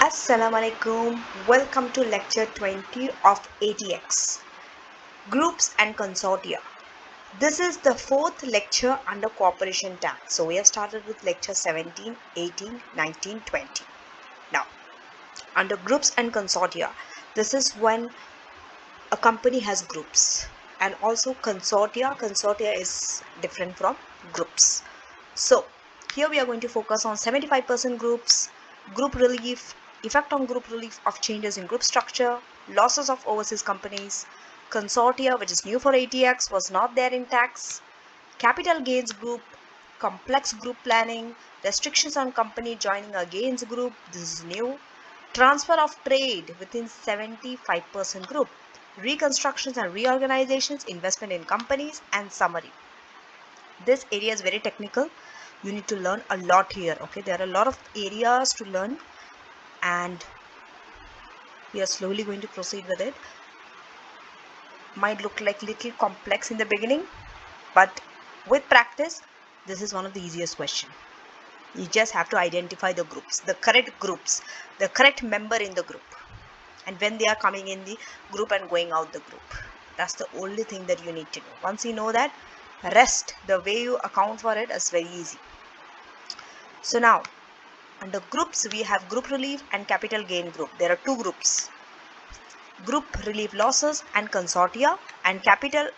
Assalamualaikum. Welcome to lecture 20 of ATX Groups and Consortia. This is the fourth lecture under Corporation Tax. So we have started with lecture 17, 18, 19, 20. Now, under Groups and Consortia, this is when a company has groups, and also Consortia. Consortia is different from groups. So here we are going to focus on 75% groups, group relief, effect on group relief of changes in group structure, losses of overseas companies, Consortia, which is new for ATX, was not there in tax, capital gains group, complex group planning, restrictions on company joining a gains group, this is new, transfer of trade within 75% group, reconstructions and reorganizations, investment in companies, and summary. This area is very technical. You need to learn a lot here. Okay, there are a lot of areas to learn, and we are slowly going to proceed with it. Might look like little complex in the beginning, but with practice, this is one of the easiest questions. You just have to identify the groups, the correct member in the group, and when they are coming in the group and going out the group. That's the only thing that you need to know. Once you know that, rest, the way you account for it is very easy. So now, under groups, we have group relief and capital gain group. There are two groups, group relief losses and Consortia, and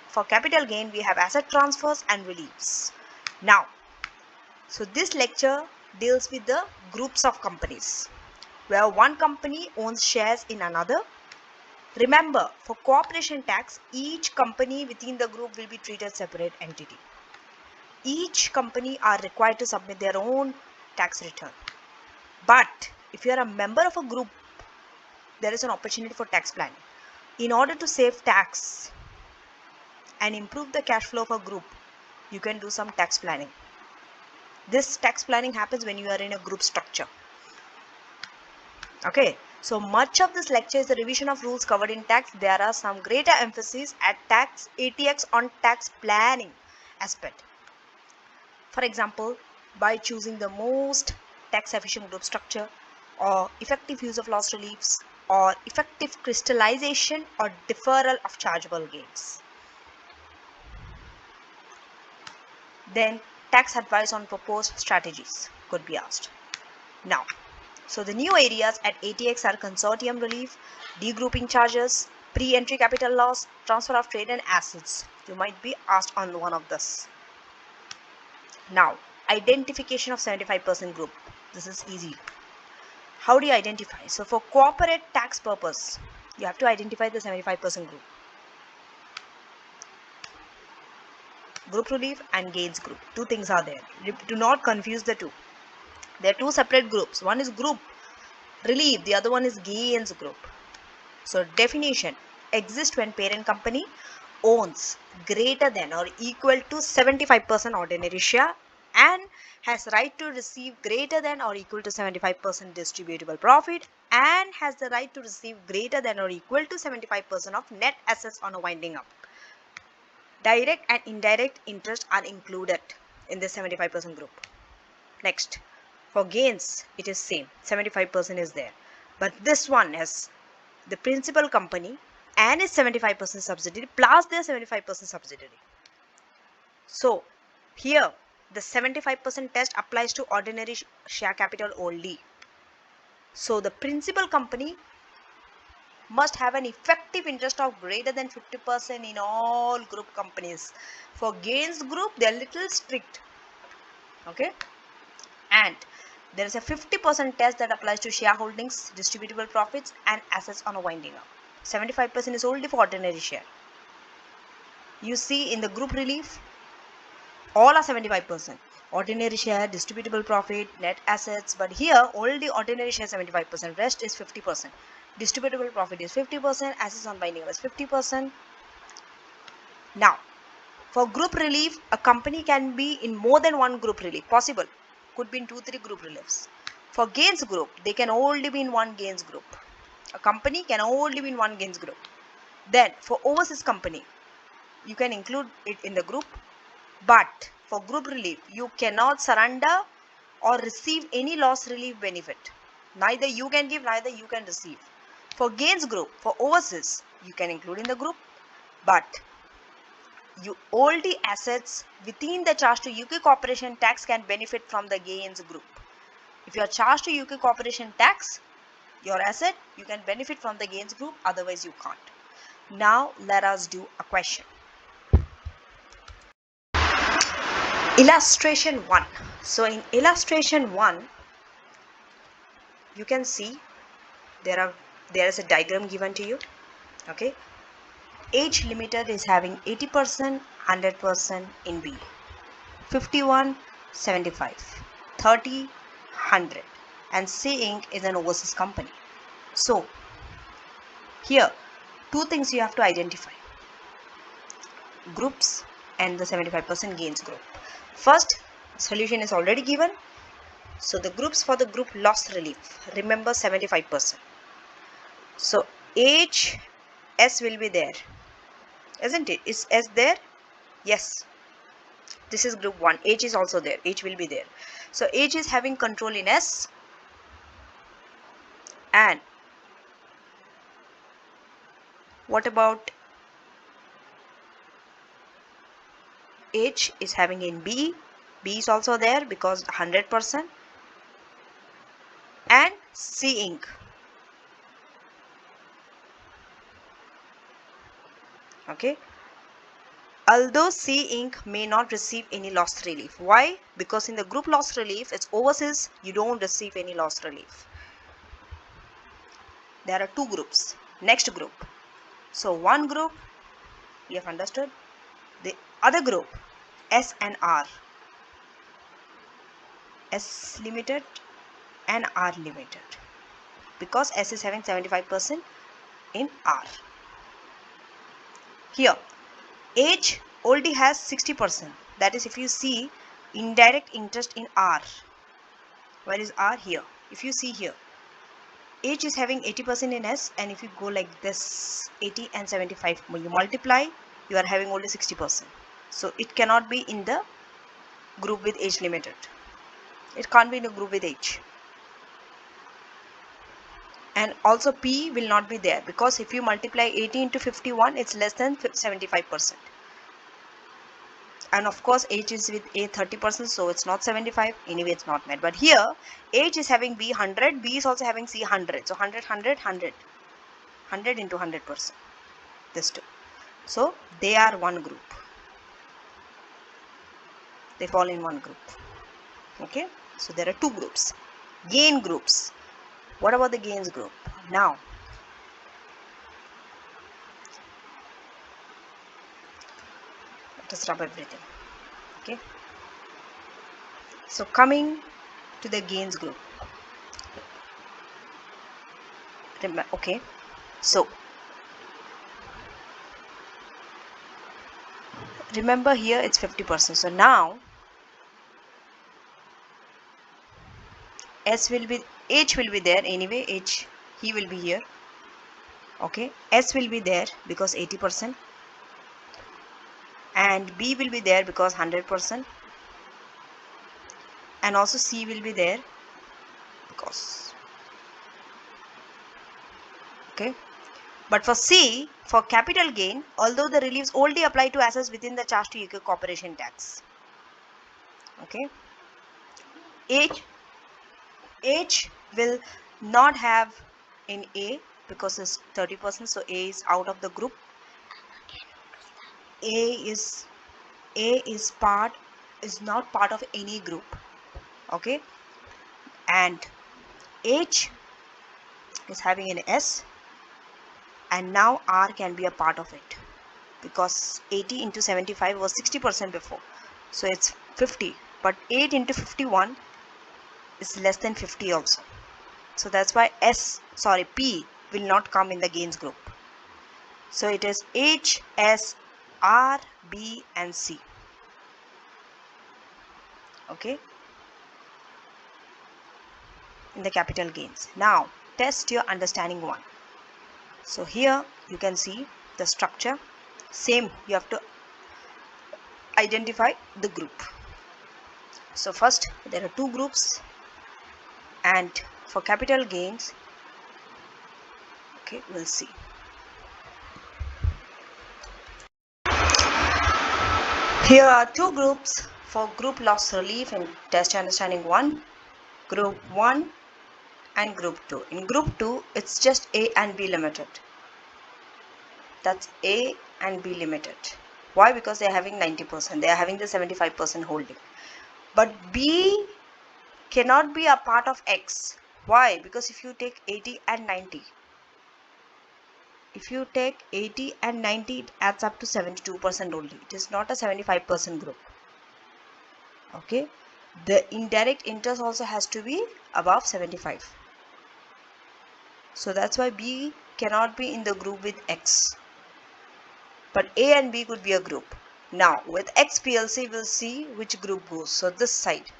for capital gain we have asset transfers and reliefs. Now, so this lecture deals with the groups of companies where one company owns shares in another. Remember, for corporation tax, each company within the group will be treated separate entity. Each company are required to submit their own tax return. But if you are a member of a group, there is an opportunity for tax planning. In order to save tax and improve the cash flow of a group, you can do some tax planning. This tax planning happens when you are in a group structure. Okay, so much of this lecture is the revision of rules covered in tax. There are some greater emphasis at ATX on tax planning aspect. For example, by choosing the most tax efficient group structure, or effective use of loss reliefs, or effective crystallization or deferral of chargeable gains. Then tax advice on proposed strategies could be asked. Now, so the new areas at ATX are consortium relief, degrouping charges, pre-entry capital loss, transfer of trade and assets. You might be asked on one of this. Now, identification of 75% group. This is easy. How do you identify? So for corporate tax purpose, you have to identify the 75% group. Group relief and gains group. Two things are there. Do not confuse the two. There are two separate groups. One is group relief, the other one is gains group. So definition: exists when parent company owns greater than or equal to 75% ordinary share and has right to receive greater than or equal to 75% distributable profit and has the right to receive greater than or equal to 75% of net assets on a winding up. Direct and indirect interest are included in the 75% group. Next, for gains, it is same, 75% is there. But this one has the principal company and its 75% subsidiary plus their 75% subsidiary. So here the 75% test applies to ordinary share capital only. So the principal company must have an effective interest of greater than 50% in all group companies. For gains group, they are little strict. Okay, and there is a 50% test that applies to shareholdings, distributable profits and assets on a winding up. 75% is only for ordinary share. You see in the group relief, all are 75%. Ordinary share, distributable profit, net assets. But here only ordinary share 75%. Rest is 50%. Distributable profit is 50%. Assets on winding up is 50%. Now, for group relief, a company can be in more than one group relief. Possible. Could be in 2-3 group reliefs. For gains group, they can only be in one gains group. A company can only be in one gains group. Then for overseas company, you can include it in the group, but for group relief, you cannot surrender or receive any loss relief benefit. Neither you can give, neither you can receive. For gains group, for overseas, you can include in the group, but all the assets within the charge to UK corporation tax can benefit from the gains group. If you are charged to UK corporation tax, your asset, you can benefit from the gains group, otherwise you can't. Now let us do a question. Illustration 1. So in illustration 1, you can see there is a diagram given to you. Okay. Age limited is having 80%, 100% in B. 51, 75, 30, 100, and C Inc. is an overseas company. So here, two things you have to identify: groups and the 75% gains group. First, solution is already given. So the groups for the group loss relief, remember 75%. So age S will be there, isn't it? Is S there? Yes. This is group 1. H is also there. H will be there. So H is having control in S, and what about H is having in B? B is also there because 100%, and C Inc. Okay. Although C Inc. may not receive any loss relief. Why? Because in the group loss relief, it's overseas, you don't receive any loss relief. There are two groups. Next group. So one group, we have understood. The other group, S and R. S limited and R limited. Because S is having 75% in R. Here, H already has 60%. That is, if you see indirect interest in R. Where is R? Here. If you see here, H is having 80% in S, and if you go like this, 80 and 75, when you multiply, you are having only 60%. So it cannot be in the group with H limited. It can't be in a group with H. And also P will not be there, because if you multiply 80 into 51, it's less than 75%. And of course H is with A 30%, so it's not 75. Anyway, it's not met. But here H is having B 100, B is also having C 100. So 100, 100, 100. 100 into 100%. This two. So they are one group. They fall in one group. Okay. So there are two groups. Gain groups. What about the gains group? Now, let us rub everything. Okay. So coming to the gains group. Okay. So remember here it's 50%. So now S will be, H will be there anyway. H, he will be here. Okay. S will be there because 80%. And B will be there because 100%. And also C will be there because. Okay. But for C, for capital gain, although the reliefs only apply to assets within the charge to UK corporation tax. Okay. H will not have in A because it's 30%, so A is out of the group. A is not part of any group. Okay. And H is having an S, and now R can be a part of it because 80 into 75 was 60% before, so it's 50, but 8 into 51 is less than 50 also. So that's why P will not come in the gains group. So it is H, S, R, B and C. Okay, in the capital gains. Now test your understanding one. So here you can see the structure. Same, you have to identify the group. So first there are two groups, And for capital gains, okay, we'll see. Here are two groups for group loss relief in test understanding 1, group 1 and group 2. In group 2, it's just A and B limited. That's A and B limited. Why? Because they are having 90%. They are having the 75% holding. But B cannot be a part of X. Why? Because if you take 80 and 90, if you take 80 and 90, it adds up to 72% only. It is not a 75% group. Okay. The indirect interest also has to be above 75. So that's why B cannot be in the group with X. But A and B could be a group. Now with X PLC, we'll see which group goes. So this side,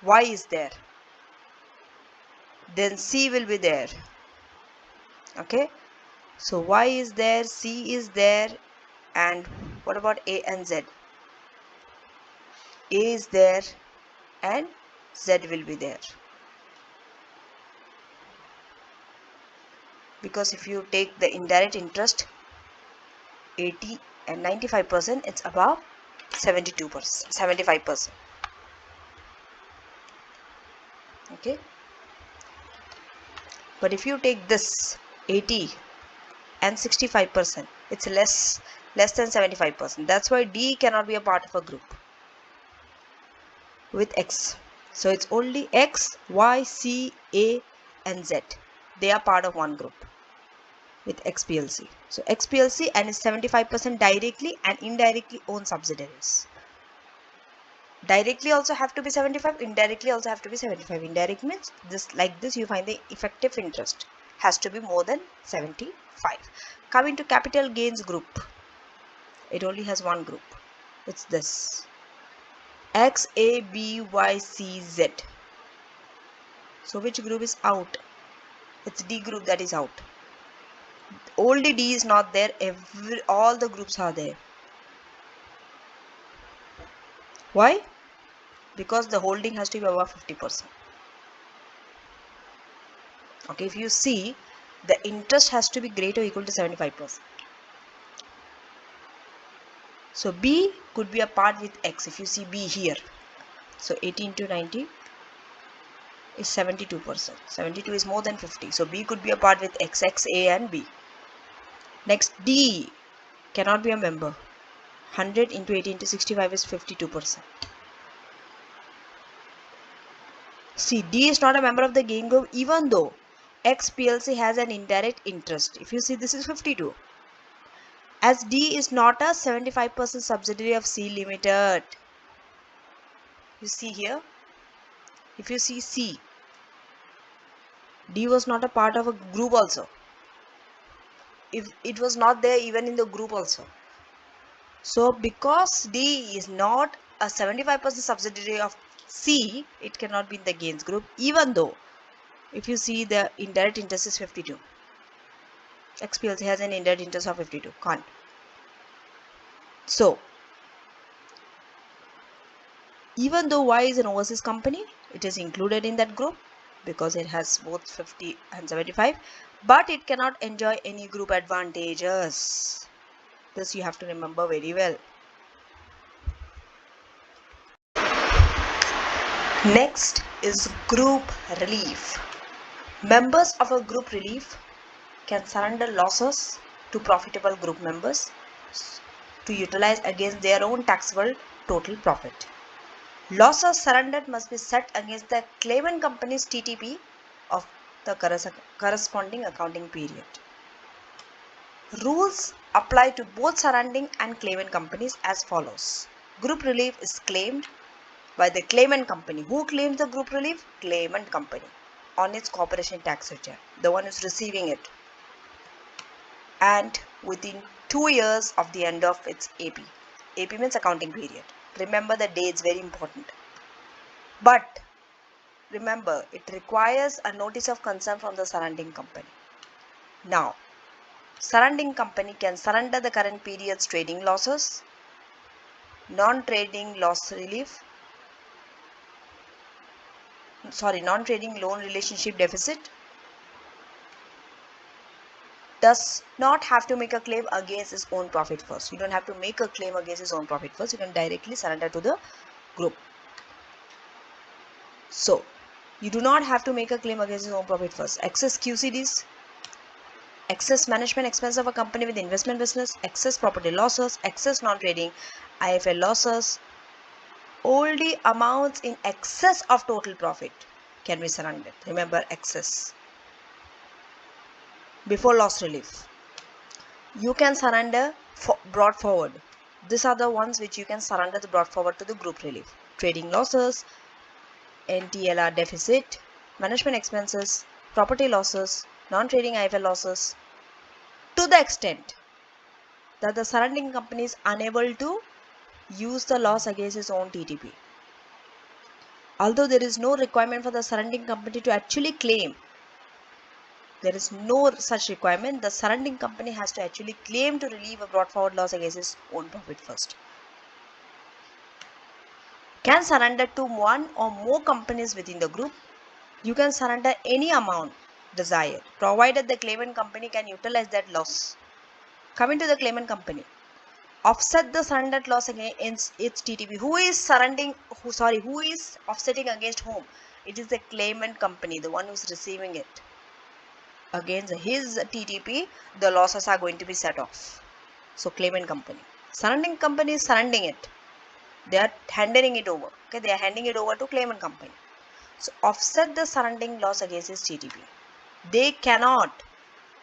Y is there. Then C will be there. Okay. So Y is there, C is there, and what about A and Z? A is there and Z will be there. Because if you take the indirect interest 80 and 95%, it's above 72%, 75%. Okay. But if you take this 80 and 65%, it's less than 75%. That's why D cannot be a part of a group with X. So it's only X, Y, C, A and Z. They are part of one group with XPLC. So XPLC and is 75% directly and indirectly own subsidiaries. Directly also have to be 75, indirectly also have to be 75. Indirect means this, like this you find the effective interest has to be more than 75. Coming to capital gains group, it only has one group. It's this X, A, B, Y, C, Z. So which group is out? It's D group that is out. Only D is not there. All the groups are there. Why? Because the holding has to be above 50%. Okay, if you see, the interest has to be greater or equal to 75%. So B could be a part with X. If you see B here, so 80 into 90 is 72%. 72 is more than 50. So B could be a part with X, X, A and B. Next, D cannot be a member. 100 into 80 into 65 is 52%. See, D is not a member of the gain group even though X PLC has an indirect interest. If you see, this is 52. As D is not a 75% subsidiary of C Limited. You see here, if you see C, D was not a part of a group also. If it was not there even in the group also. So because D is not a 75% subsidiary of C, it cannot be in the gains group even though if you see the indirect interest is 52. XPLC has an indirect interest of 52. Can't. So even though Y is an overseas company, it is included in that group because it has both 50 and 75, but it cannot enjoy any group advantages. This you have to remember very well. Next is group relief. Members of a group relief can surrender losses to profitable group members to utilize against their own taxable total profit. Losses surrendered must be set against the claimant company's TTP of the corresponding accounting period. Rules apply to both surrendering and claimant companies as follows. Group relief is claimed by the claimant company. Who claims the group relief? Claimant company on its corporation tax return, the one who is receiving it, and within 2 years of the end of its AP. AP means accounting period. Remember the dates, very important. But remember, it requires a notice of concern from the surrendering company. Now, surrendering company can surrender the current period's trading losses, non-trading loss relief, non-trading loan relationship deficit does not have to make a claim against his own profit first. You don't have to make a claim against his own profit first. You can directly surrender to the group. So, you do not have to make a claim against his own profit first. Excess QCDs, excess management expense of a company with investment business, excess property losses, excess non-trading IFL losses, all the amounts in excess of total profit can be surrendered. Remember, excess. Before loss relief, you can surrender brought forward. These are the ones which you can surrender the brought forward to the group relief. Trading losses, NTLR deficit, management expenses, property losses, non-trading IFL losses, to the extent that the surrendering company is unable to use the loss against its own TTP. Although there is no requirement for the surrendering company to actually claim, there is no such requirement. The surrendering company has to actually claim to relieve a brought forward loss against its own profit first. Can surrender to one or more companies within the group. You can surrender any amount desired, provided the claimant company can utilize that loss. Coming to the claimant company, offset the surrendered loss against its TTP. Who is offsetting against whom? It is the claimant company, the one who is receiving it. Against his TTP, the losses are going to be set off. So, claimant company. Surrendering company is surrendering it. They are handing it over. Okay, they are handing it over to claimant company. So, offset the surrendering loss against his TTP. They cannot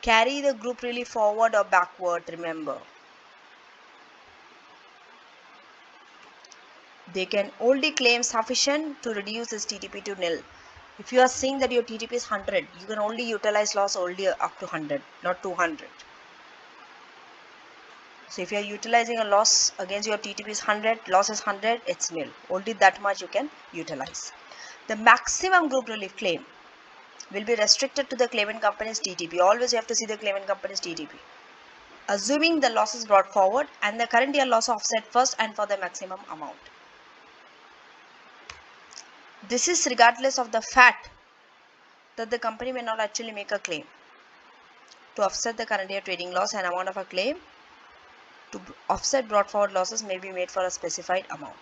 carry the group relief forward or backward, remember. They can only claim sufficient to reduce his TTP to nil. If you are seeing that your TTP is 100, you can only utilize loss only up to 100, not 200. So if you are utilizing a loss against your TTP is 100, loss is 100, it's nil. Only that much you can utilize. The maximum group relief claim will be restricted to the claimant company's TTP. Always you have to see the claimant company's TTP. Assuming the loss is brought forward and the current year loss offset first and for the maximum amount. This is regardless of the fact that the company may not actually make a claim. To offset the current year trading loss, an amount of a claim to offset brought forward losses may be made for a specified amount.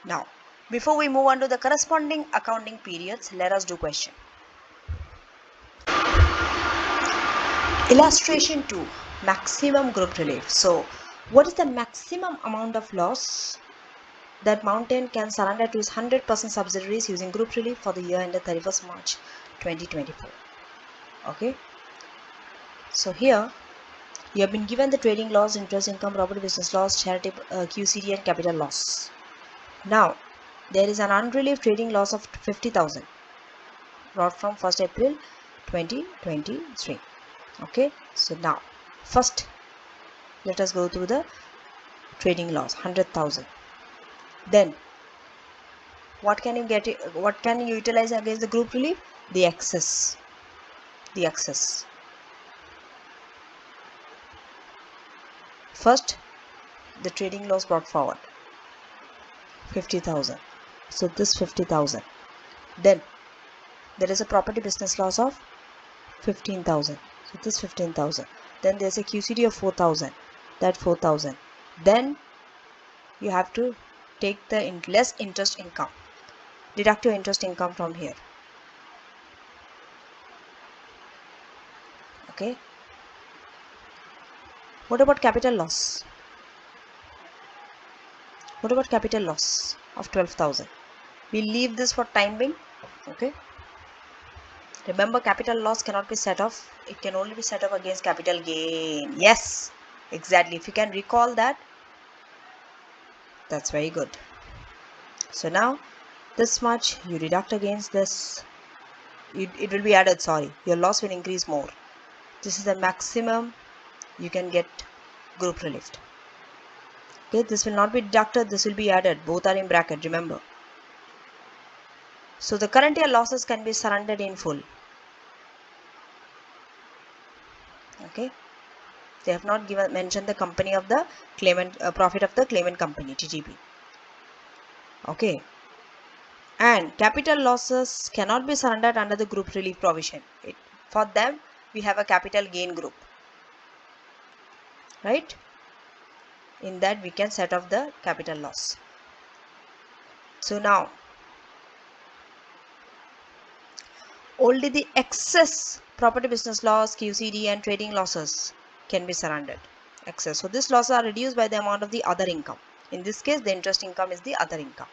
Now, before we move on to the corresponding accounting periods, let us do question. Illustration 2, maximum group relief. So, what is the maximum amount of loss that Mountain can surrender to his 100% subsidiaries using group relief for the year ended 31st March 2024. Okay. So here you have been given the trading loss, interest income, property business loss, charity QCD and capital loss. Now there is an unrelieved trading loss of 50,000 brought from 1st April 2023. Okay. So now first let us go through the trading loss, 100,000. Then what can you get? What can you utilize against the group relief? The excess. First, the trading loss brought forward, 50,000. So this 50,000. Then there is a property business loss of 15,000. So this 15,000. Then there is a QCD of 4,000. That 4,000. Then you have to take the less interest income. Deduct your interest income from here. Okay. What about capital loss? What about capital loss of 12,000? We'll leave this for time being. Okay. Remember, capital loss cannot be set off. It can only be set off against capital gain. Yes, exactly. If you can recall that, that's very good. So now this much you deduct against this. It will be added. Sorry, your loss will increase more. This is the maximum you can get group relief. Okay, this will not be deducted. This will be added. Both are in bracket. Remember. So the current year losses can be surrendered in full. Okay. They have not mentioned the company of the claimant, profit of the claimant company, TTP. Okay. And capital losses cannot be surrendered under the group relief provision. For them, we have a capital gain group. Right? In that we can set off the capital loss. So now, only the excess property business loss, QCD and trading losses can be surrendered. Excess. So these losses are reduced by the amount of the other income. In this case, the interest income is the other income.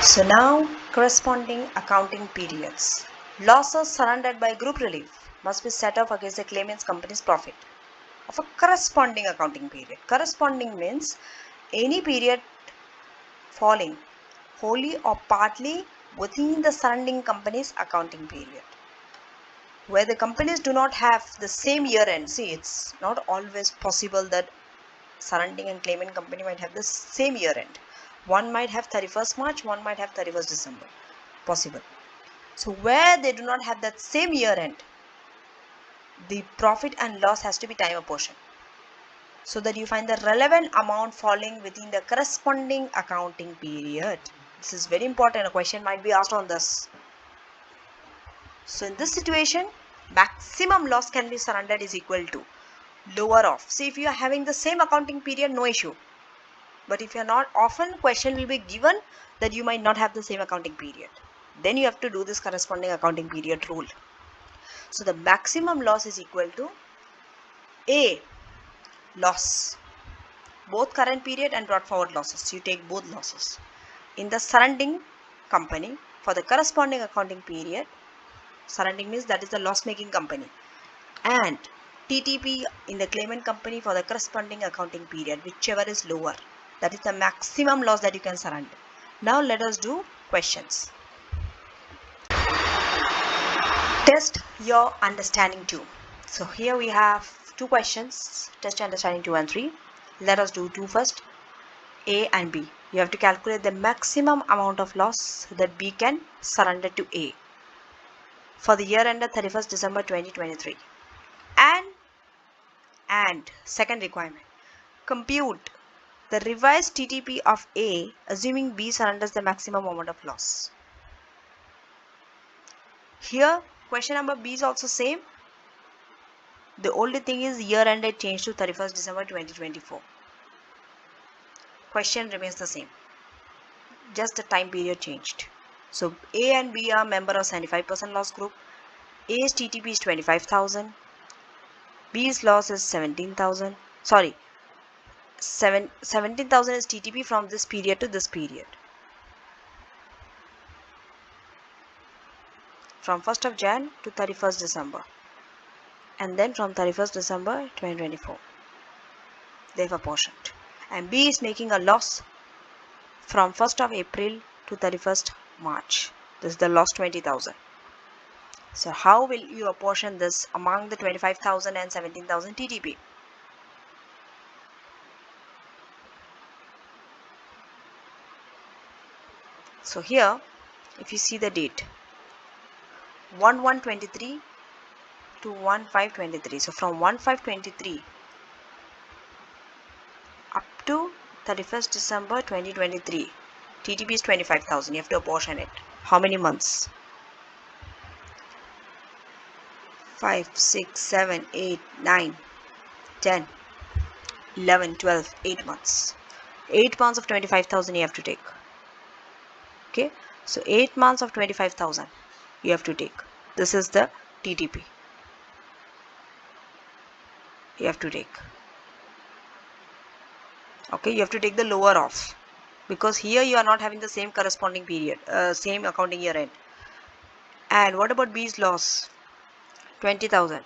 So now, corresponding accounting periods. Losses surrendered by group relief must be set off against the claimant's company's profit of a corresponding accounting period. Corresponding means any period falling wholly or partly within the surrounding company's accounting period. Where the companies do not have the same year end. See, it's not always possible that surrounding and claimant company might have the same year end. One might have 31st March, one might have 31st December. Possible. So where they do not have that same year end, the profit and loss has to be time apportioned, so that you find the relevant amount falling within the corresponding accounting period. This is very important. A question might be asked on this. So in this situation, maximum loss can be surrendered is equal to lower of. See, if you are having the same accounting period, no issue. But if you are not, often question will be given that you might not have the same accounting period. Then you have to do this corresponding accounting period rule. So the maximum loss is equal to A, loss, both current period and brought forward losses. You take both losses in the surrounding company for the corresponding accounting period. Surrounding means that is the loss making company, and TTP in the claimant company for the corresponding accounting period, whichever is lower. That is the maximum loss that you can surrender. Now let us do questions. Test your understanding 2. So here we have two questions. Test your understanding 2 and 3. Let us do 2 first. A and B. You have to calculate the maximum amount of loss that B can surrender to A for the year ended 31st December 2023. And second requirement, compute the revised TTP of A assuming B surrenders the maximum amount of loss. Here question number B is also same. The only thing is year ended changed to 31st December 2024. Question remains the same. Just the time period changed. So A and B are member of 75% loss group. A's TTP is 25,000. B's loss is 17,000. Sorry, 17,000 is TTP from this period to this period. From 1st of Jan to 31st December. And then from 31st December 2024. They've apportioned. And B is making a loss from 1st of April to 31st March. This is the loss 20,000. So how will you apportion this among the 25,000 and 17,000 TTP? So here, if you see the date, 1/1/23 to 1/5/23. So from 1/5/23 up to 31st December 2023, TTP is 25,000. You have to apportion it. How many months? 5, 6, 7, 8, 9, 10, 11, 12, 8 months. 8 months of 25,000 you have to take. Okay, so 8 months of 25,000 you have to take. This is the TTP you have to take. Okay, you have to take the lower off, because here you are not having the same corresponding period, same accounting year end. And what about B's loss? 20,000.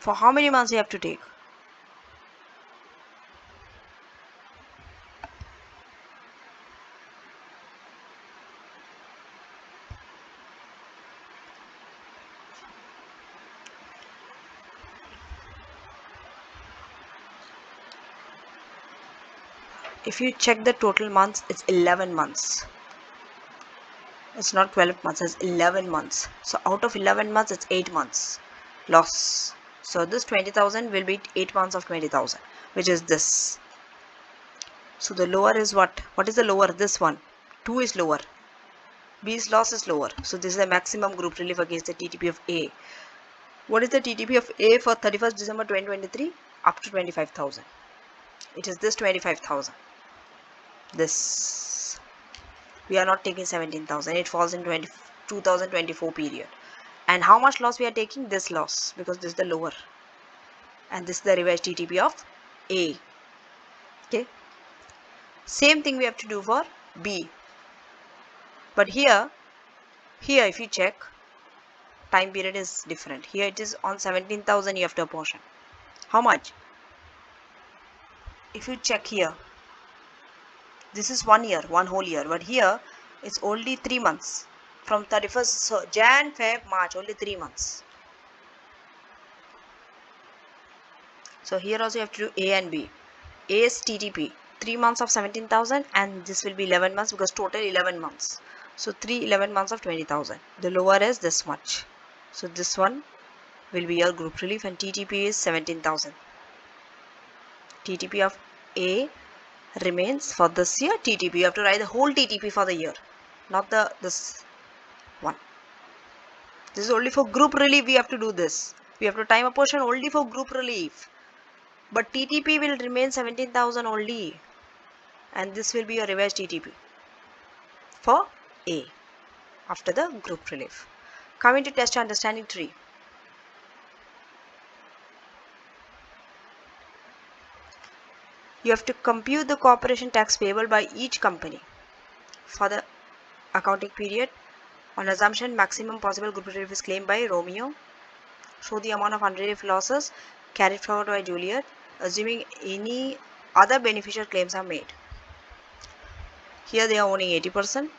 For how many months you have to take? If you check the total months, it's 11 months. It's not 12 months, it's 11 months. So out of 11 months, it's 8 months. loss. So this 20,000 will be 8 months of 20,000, which is this. So the lower is what? What is the lower? This one. 2 is lower. B's loss is lower. So this is the maximum group relief against the TTP of A. What is the TTP of A for 31st December 2023? Up to 25,000. It is this 25,000. This. We are not taking 17,000. It falls in 2024 period. And how much loss we are taking? This loss, because this is the lower. And this is the revised TTP of A. Okay. Same thing we have to do for B. But here if you check, time period is different. Here it is on 17,000 you have to apportion. How much? If you check here, this is 1 year, 1 whole year. But here it's only 3 months. From 31st, so Jan, Feb, March, only 3 months. So here also you have to do A and B. A is TTP, 3 months of 17,000, and this will be 11 months because total 11 months. So 11 months of 20,000. The lower is this much. So this one will be your group relief, and TTP is 17,000. TTP of A remains for this year. TTP, you have to write the whole TTP for the year, not this one. This is only for group relief. We have to do this. We have to time apportion only for group relief. But TTP will remain 17,000 only, and this will be your revised TTP for A after the group relief. Coming to test understanding tree. You have to compute the corporation tax payable by each company for the accounting period on assumption maximum possible group relief is claimed by Romeo. Show the amount of unrelieved losses carried forward by Juliet, assuming any other beneficial claims are made. Here they are owning 80%.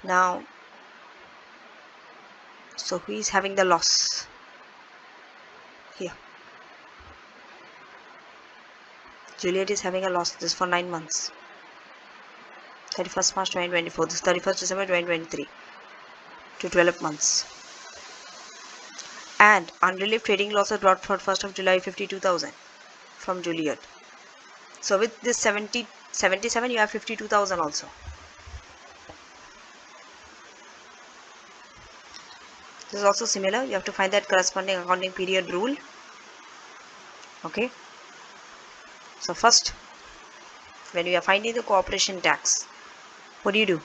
Now, so who is having the loss? Here. Juliet is having a loss. This for 9 months. 31st March 2024. This 31st December 2023. To 12 months. And unrelieved trading losses brought for 1st of July 52,000 from Juliet. So with this 77 you have 52,000 also. This is also similar. You have to find that corresponding accounting period rule. Okay. So first, when you are finding the corporation tax, what do?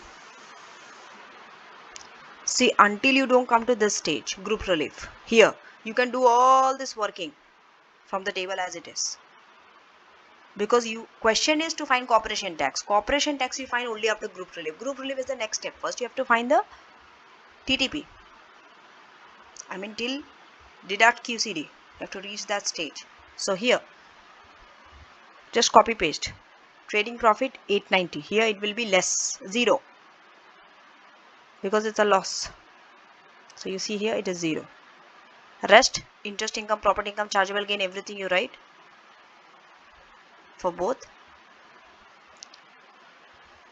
See, until you don't come to this stage, group relief, here you can do all this working from the table as it is. Because question is to find corporation tax. Corporation tax you find only after group relief. Group relief is the next step. First you have to find the TTP. I mean till deduct QCD. You have to reach that stage. So here, just copy paste. Trading profit 890. Here it will be less, 0. Because it's a loss. So you see here it is 0. Rest, interest income, property income, chargeable gain, everything you write. For both.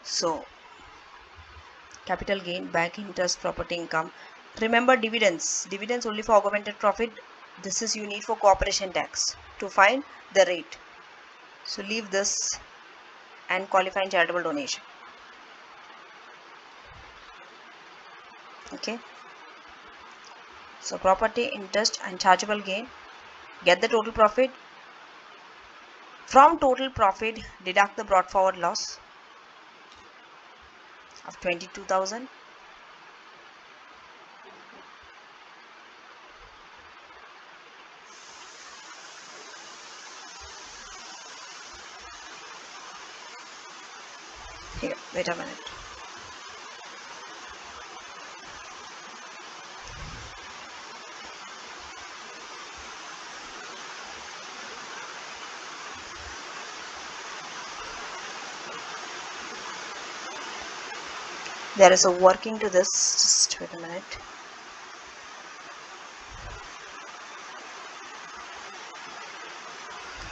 So, capital gain, bank interest, property income. Remember dividends. Dividends only for augmented profit. This is you need for corporation tax to find the rate. So leave this and qualifying charitable donation. Okay. So property, interest and chargeable gain. Get the total profit. From total profit, deduct the brought forward loss of 22,000. Here, wait a minute. There is a working to this. Just wait a minute.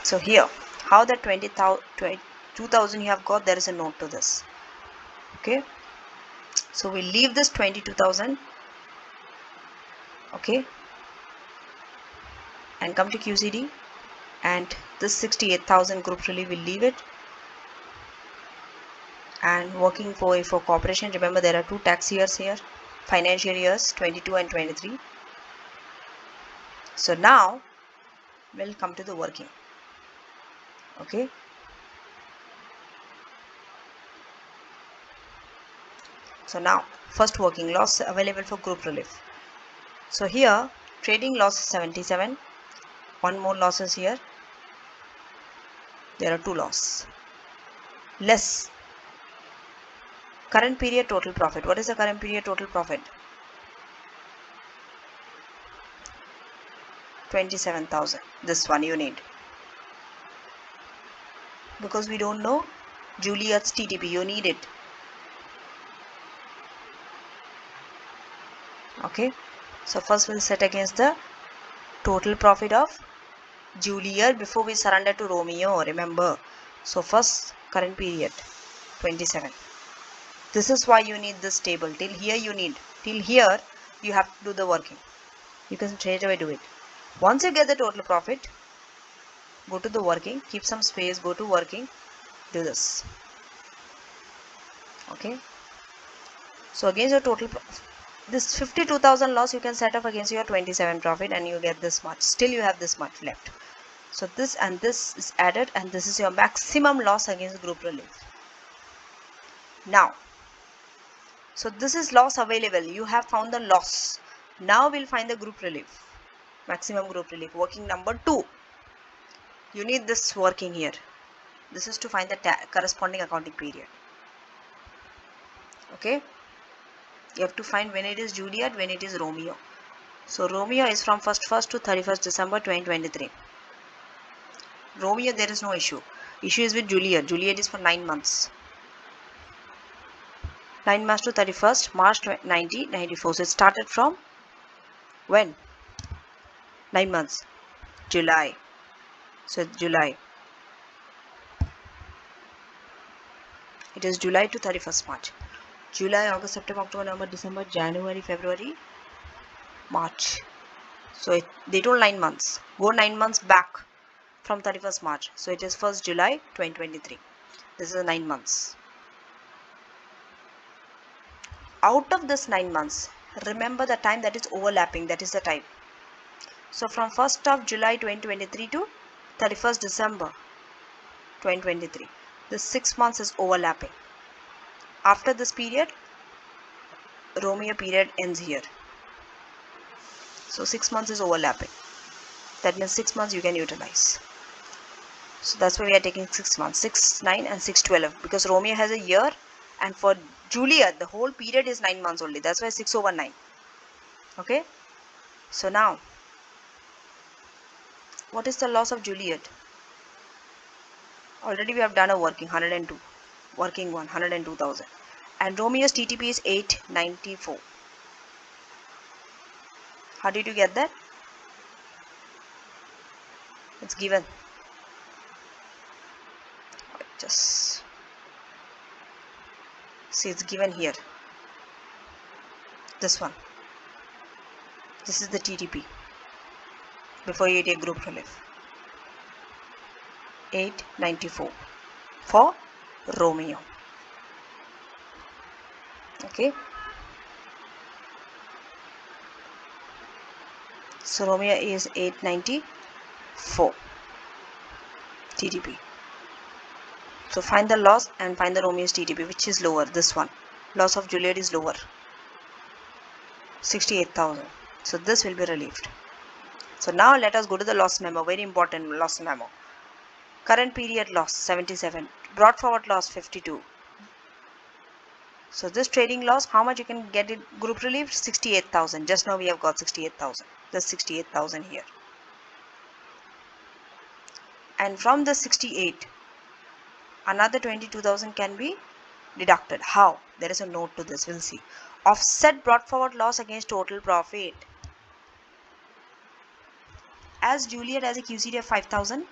So here, how the 22,000 you have got, there is a note to this. Okay. So we leave this 22,000 Okay, and come to QCD, and this 68,000 group relief will leave it. And working for corporation, remember there are two tax years here, financial years 22 and 23. So now we'll come to the working. Okay, so now first working loss available for group relief. So here trading loss is 77, one more losses here, there are two loss, less current period total profit. What is the current period total profit? 27,000. This one you need, because we don't know Juliet's TTP, you need it. Okay, so first we'll set against the total profit of Juliet before we surrender to Romeo, remember. So first current period 27. This is why you need this table. Till here you need, till here you have to do the working. You can straight away do it. Once you get the total profit, go to the working, keep some space, go to working, do this. Okay, so against your total this 52,000 loss you can set off against your 27 profit, and you get this much. Still you have this much left. So this and this is added, and this is your maximum loss against group relief. Now, so this is loss available. You have found the loss. Now we'll find the group relief, maximum group relief. Working number 2. You need this working here. This is to find the corresponding accounting period. Okay, you have to find when it is Juliet, when it is Romeo. So Romeo is from 1st to 31st December 2023. Romeo, there is no issue. Issue is with Juliet. Juliet is for 9 months. 9 months to 31st March 1994. So it started from when? 9 months. July. So it's July. It is July to 31st March. July, August, September, October, November, December, January, February, March. So they told 9 months. Go 9 months back from 31st March. So it is 1st July 2023. This is 9 months. Out of this 9 months, remember the time that is overlapping. That is the time. So from 1st of July 2023 to 31st December 2023. This 6 months is overlapping. After this period, Romeo period ends here. So 6 months is overlapping. That means 6 months you can utilize. So that's why we are taking 6 months. 6, 9 and 6, 12. Because Romeo has a year, and for Juliet, the whole period is 9 months only. That's why 6 over 9. Okay. So now, what is the loss of Juliet? Already we have done a working 102. Working 1, 102,000. And Romeo's TTP is 894. How did you get that? It's given. Just see, it's given here. This one. This is the TTP before you take group relief. 894 for Romeo. Okay. So Romeo is 894 TTP. So find the loss and find the Romeo's TTP, which is lower. This one. Loss of Juliet is lower. 68,000. So this will be relieved. So now let us go to the loss memo. Very important loss memo. Current period loss 77. Brought forward loss 52. So this trading loss, how much you can get it group relief? 68,000. Just now we have got 68,000. There's 68,000 here. And from the 68, another 22,000 can be deducted. How? There is a note to this. We'll see. Offset brought forward loss against total profit. As Juliet has a QCD of 5,000,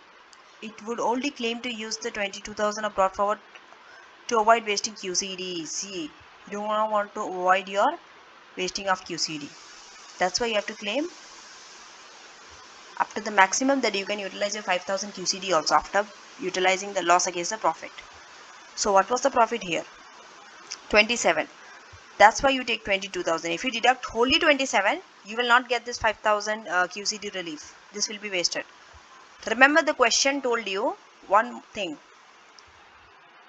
it would only claim to use the 22,000 of brought forward to avoid wasting QCD. See, you don't want to avoid your wasting of QCD. That's why you have to claim up to the maximum that you can utilize your 5000 QCD also after utilizing the loss against the profit. So what was the profit here? 27. That's why you take 22,000. If you deduct wholly 27, you will not get this 5000 QCD relief. This will be wasted. Remember, the question told you one thing.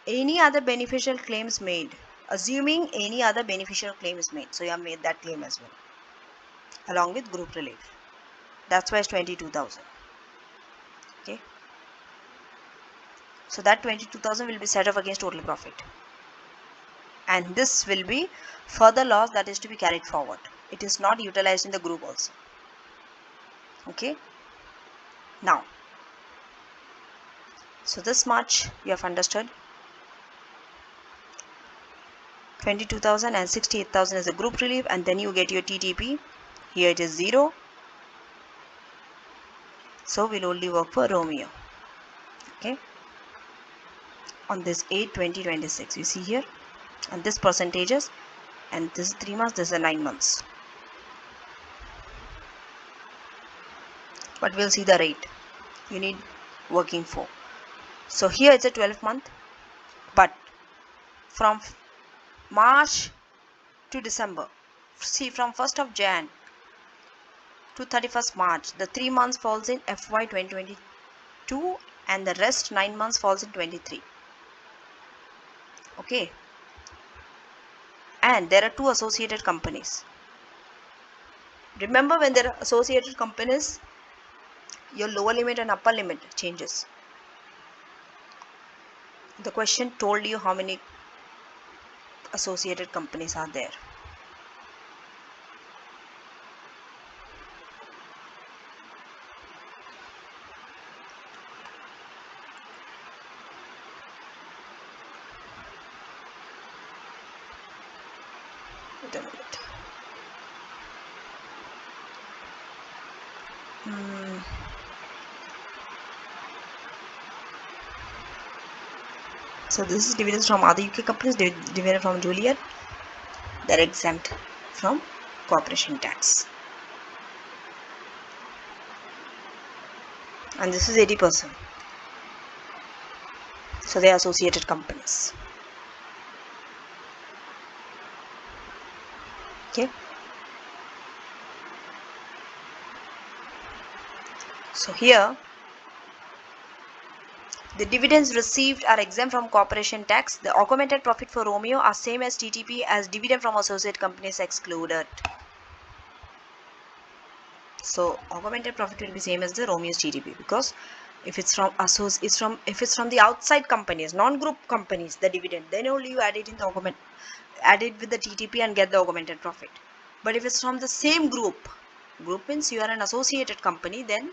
Any other beneficial claims made. Assuming any other beneficial claim is made. So you have made that claim as well, along with group relief. That's why it's 22,000. Okay. So that 22,000 will be set off against total profit. And this will be further loss that is to be carried forward. It is not utilized in the group also. Okay. Now, so this much you have understood. 22,000 and 68,000 is a group relief, and then you get your TTP. Here it is 0. So we'll only work for Romeo. Okay. On this 8/20/26, you see here, and this percentages, and this is 3 months, this is 9 months. But we'll see the rate you need working for. So here it's a 12 month, but from March to December, see, from 1st of Jan to 31st March, the 3 months falls in FY 2022 and the rest 9 months falls in 23. Okay. And there are 2 associated companies. Remember, when there are associated companies, your lower limit and upper limit changes. The question told you how many associated companies are there. Wait a minute. So this is dividends from other UK companies, dividend from Juliet. They are exempt from corporation tax. And this is 80%. So they are associated companies. Okay. So here, the dividends received are exempt from corporation tax. The augmented profit for Romeo are same as TTP, as dividend from associate companies excluded. So augmented profit will be same as the Romeo's TTP, because if it's from if it's from the outside companies, non-group companies, the dividend, then only you add it in the add it with the TTP and get the augmented profit. But if it's from the same group means you are an associated company, then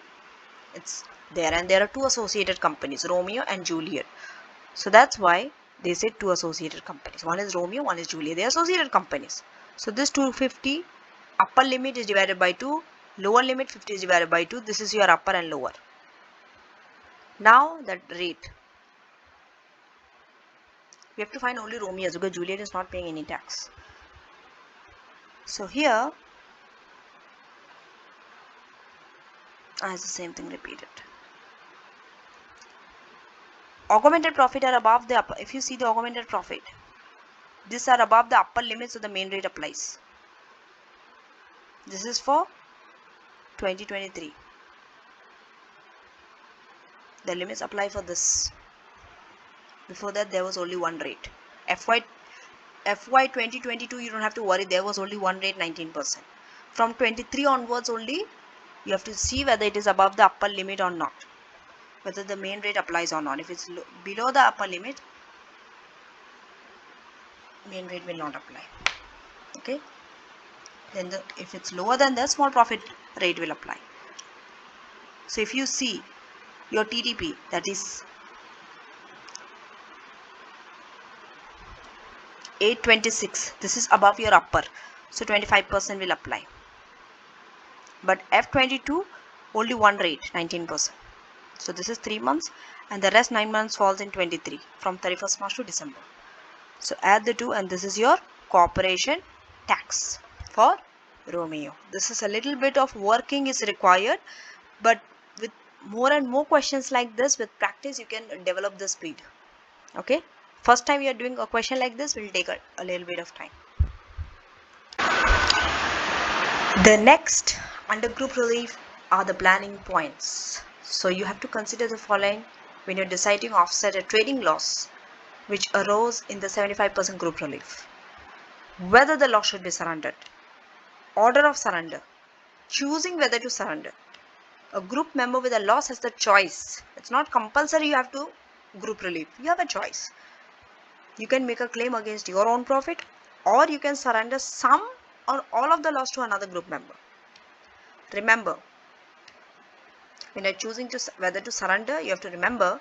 it's there, and there are 2 associated companies, Romeo and Juliet. So that's why they said 2 associated companies. One is Romeo, one is Juliet. They are associated companies. So this 250 upper limit is divided by 2, lower limit 50 is divided by 2. This is your upper and lower. Now that rate, we have to find only Romeo's, because Juliet is not paying any tax. So here, it's the same thing repeated. Augmented profit are above the upper. If you see the augmented profit, these are above the upper limit, so the main rate applies. This is for 2023. The limits apply for this. Before that, there was only one rate. FY 2022, you don't have to worry. There was only one rate, 19%. From 23 onwards only, you have to see whether it is above the upper limit or not, whether the main rate applies or not. If it's below the upper limit, main rate will not apply. Okay. Then if it's lower than the small profit rate will apply. So if you see your TTP, that is 826, this is above your upper, so 25% will apply. But F22, only one rate, 19%. So this is 3 months, and the rest 9 months falls in 23, from 31st March to December. So add the 2, and this is your corporation tax for Romeo. This is a little bit of working is required, but with more and more questions like this, with practice, you can develop the speed. Okay, first time you are doing a question like this will take a little bit of time. The next under group relief are the planning points. So you have to consider the following when you're deciding to offset a trading loss which arose in the 75% group relief. Whether the loss should be surrendered, order of surrender, choosing whether to surrender. A group member with a loss has the choice. It's not compulsory you have to group relief. You have a choice. You can make a claim against your own profit, or you can surrender some or all of the loss to another group member. Remember, when you're choosing to whether to surrender, you have to remember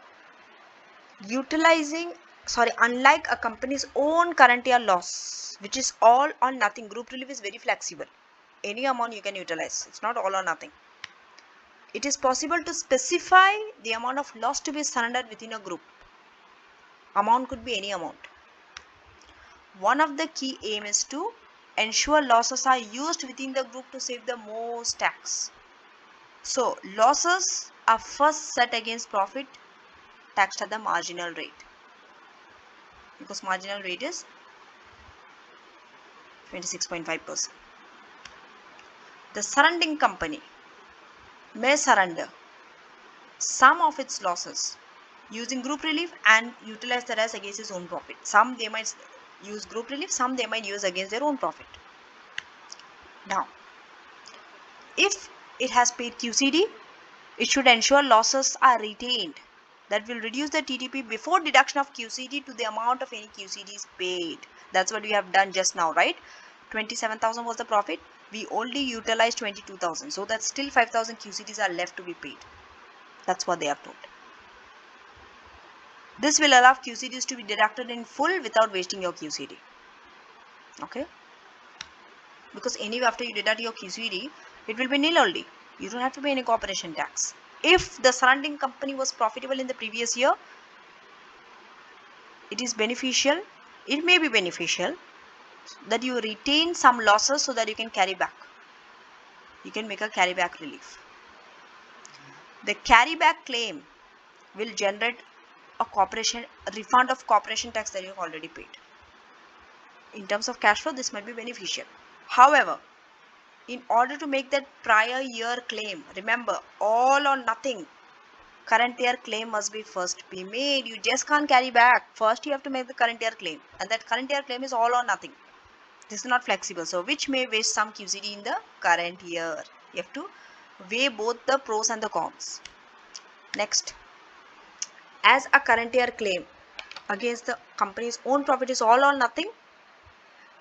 unlike a company's own current year loss, which is all or nothing, group relief is very flexible. Any amount you can utilize. It's not all or nothing. It is possible to specify the amount of loss to be surrendered within a group. Amount could be any amount. One of the key aim is to ensure losses are used within the group to save the most tax. So losses are first set against profit taxed at the marginal rate, because marginal rate is 26.5%. The surrendering company may surrender some of its losses using group relief and utilize the rest against its own profit. Some they might use group relief, some they might use against their own profit. Now, if it has paid QCD, it should ensure losses are retained. That will reduce the TTP before deduction of QCD to the amount of any QCDs paid. That's what we have done just now, right? 27,000 was the profit. We only utilized 22,000. So that still 5,000 QCDs are left to be paid. That's what they have told. This will allow QCDs to be deducted in full without wasting your QCD. Okay? Because anyway, after you deduct your QCD, it will be nil only. You don't have to pay any corporation tax. If the surrounding company was profitable in the previous year, it is beneficial. It may be beneficial that you retain some losses so that you can carry back. You can make a carryback relief. The carryback claim will generate a refund of corporation tax that you have already paid. In terms of cash flow, this might be beneficial. However, in order to make that prior year claim, remember, all or nothing, current year claim must be first be made. You just can't carry back. First you have to make the current year claim, and that current year claim is all or nothing. This is not flexible, so which may waste some QCD in the current year. You have to weigh both the pros and the cons. Next, as a current year claim against the company's own profit is all or nothing,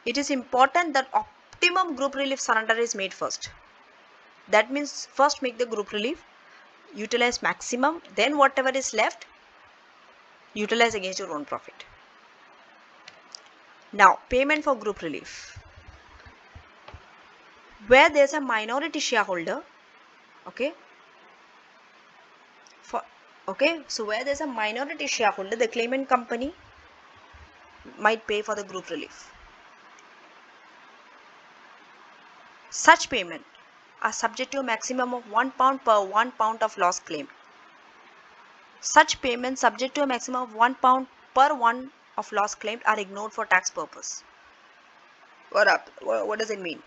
it is important that optimum group relief surrender is made first. That means first make the group relief, utilize maximum, then whatever is left, utilize against your own profit. Now, payment for group relief. Where there is a minority shareholder, so where there is a minority shareholder, the claimant company might pay for the group relief. Such payment are subject to a maximum of £1 per £1 of loss claimed. Such payments subject to a maximum of £1 per £1 of loss claimed are ignored for tax purpose. What does it mean?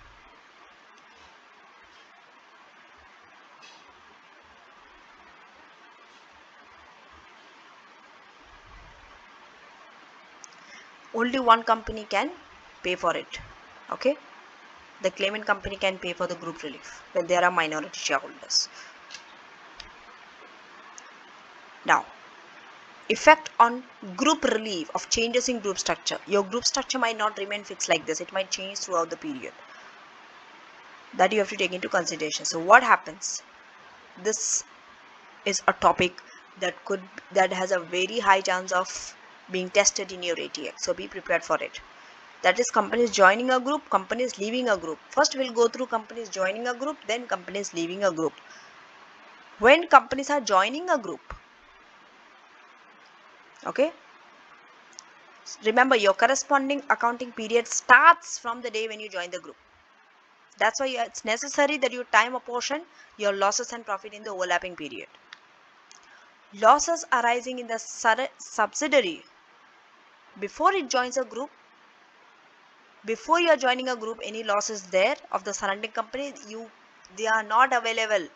Only one company can pay for it. Okay? The claimant company can pay for the group relief when there are minority shareholders. Now, effect on group relief of changes in group structure. Your group structure might not remain fixed like this. It might change throughout the period. That you have to take into consideration. So what happens? This is a topic that has a very high chance of being tested in your ATX. So be prepared for it. That is companies joining a group, companies leaving a group. First we'll go through companies joining a group, then companies leaving a group. When companies are joining a group, okay, remember your corresponding accounting period starts from the day when you join the group. That's why it's necessary that you time apportion your losses and profit in the overlapping period. Losses arising in the subsidiary before it joins a group. Before you are joining a group, any losses there of the surrounding company, they are not available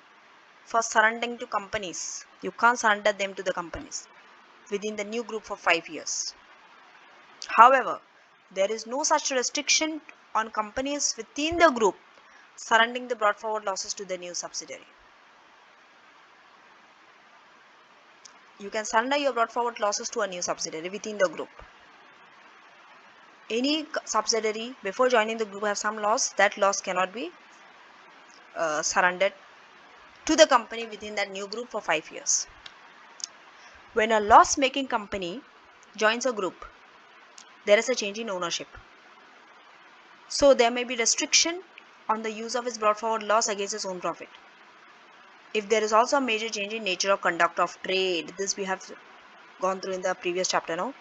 for surrendering to companies. You can't surrender them to the companies within the new group for 5 years. However, there is no such restriction on companies within the group surrendering the brought forward losses to the new subsidiary. You can surrender your brought forward losses to a new subsidiary within the group. Any subsidiary before joining the group have some loss, that loss cannot be surrendered to the company within that new group for 5 years. When a loss making company joins a group, there is a change in ownership. So there may be restriction on the use of its brought forward loss against its own profit. If there is also a major change in nature or conduct of trade, this we have gone through in the previous chapter now,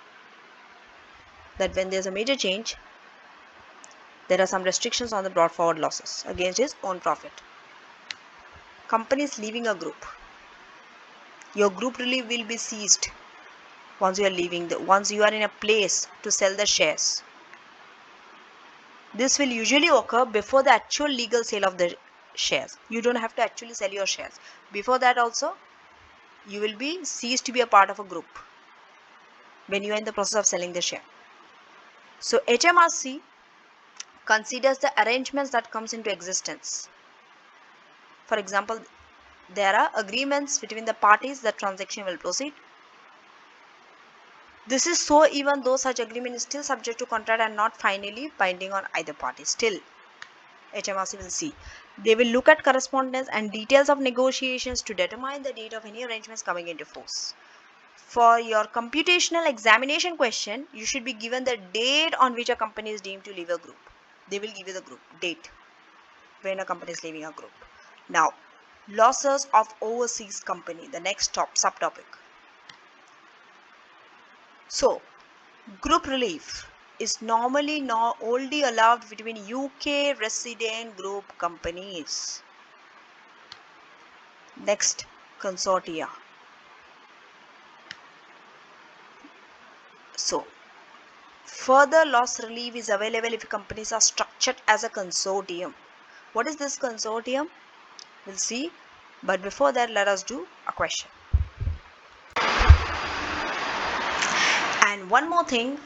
that when there is a major change, there are some restrictions on the brought forward losses against its own profit. Companies leaving a group. Your group relief will be ceased once you are leaving, once you are in a place to sell the shares. This will usually occur before the actual legal sale of the shares. You don't have to actually sell your shares. Before that also, you will be ceased to be a part of a group when you are in the process of selling the share. So HMRC considers the arrangements that comes into existence. For example, there are agreements between the parties that transaction will proceed. This is so even though such agreement is still subject to contract and not finally binding on either party. Still, HMRC will see. They will look at correspondence and details of negotiations to determine the date of any arrangements coming into force. For your computational examination question, you should be given the date on which a company is deemed to leave a group. They will give you the group date when a company is leaving a group. Now, losses of overseas company, the next subtopic. So, group relief is normally only allowed between UK resident group companies. Next, consortia. So, further loss relief is available if companies are structured as a consortium. What is this consortium? We'll see. But before that, let us do a question. And one more thing,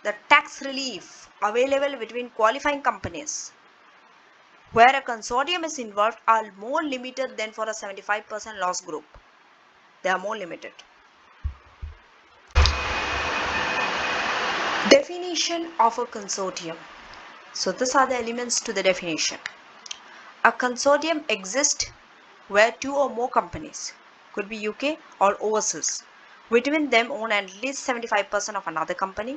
the tax relief available between qualifying companies where a consortium is involved are more limited than for a 75% loss group. They are more limited. Definition of a consortium. So these are the elements to the definition. A consortium exists where two or more companies, could be UK or overseas, between them own at least 75% of another company.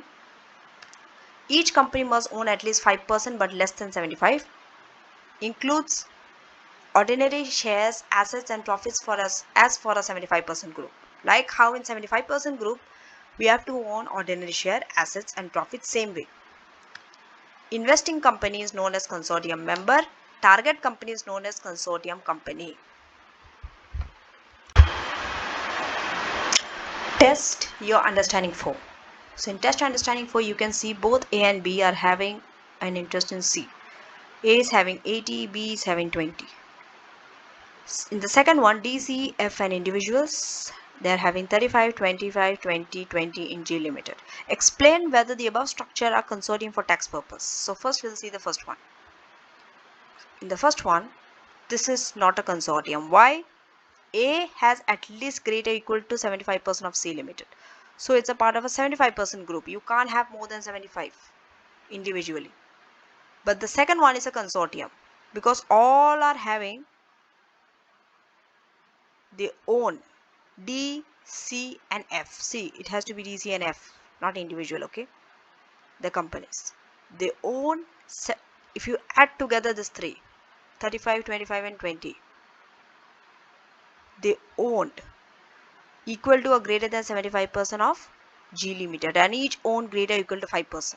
Each company must own at least 5% but less than 75%. Includes ordinary shares, assets and profits for us as for a 75% group. Like how in 75% group, we have to own ordinary share, assets and profits same way. Investing company is known as consortium member. Target company is known as consortium company. Test your understanding 4. So in test understanding 4, you can see both A and B are having an interest in C. A is having 80, B is having 20. In the second one, D, C, F and individuals, they are having 35, 25, 20, 20 in G limited. Explain whether the above structure are consortium for tax purpose. So first we'll see the first one. In the first one, this is not a consortium. Why? A has at least greater or equal to 75% of C limited. So it's a part of a 75% group. You can't have more than 75 individually. But the second one is a consortium because all are having, they own D, C and F. See, it has to be D, C and F, not individual, okay? The companies. They own, if you add together these three, 35, 25 and 20, they owned equal to or greater than 75% of G limited and each owned greater or equal to 5%.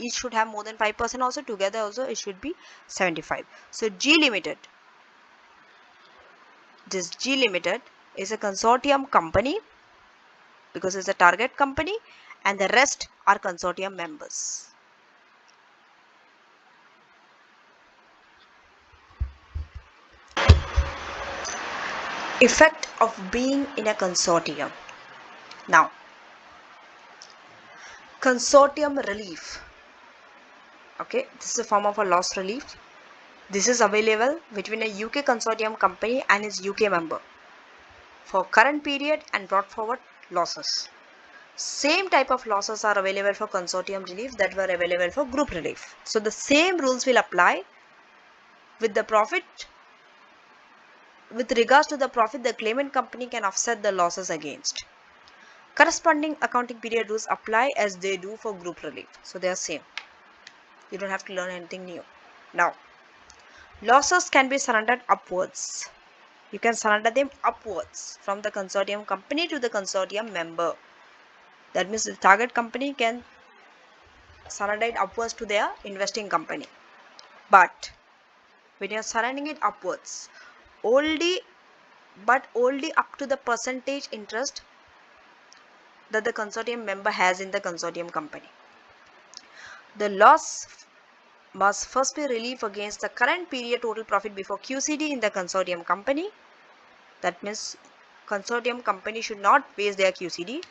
each should have more than 5% also, together also it should be 75. So G Limited, this G Limited is a consortium company because it's a target company, and the rest are consortium members. Effect of being in a consortium. Now, consortium relief. Okay, this is a form of a loss relief. This is available between a UK consortium company and its UK member for current period and brought forward losses. Same type of losses are available for consortium relief that were available for group relief. So the same rules will apply with the profit. With regards to the profit, the claimant company can offset the losses against. Corresponding accounting period rules apply as they do for group relief. So they are same. You don't have to learn anything new. Now, losses can be surrendered upwards. You can surrender them upwards from the consortium company to the consortium member. That means the target company can surrender it upwards to their investing company. But when you are surrendering it upwards, only up to the percentage interest that the consortium member has in the consortium company. The loss must first be relieved against the current period total profit before QCD in the consortium company. That means consortium company should not waste their QCD.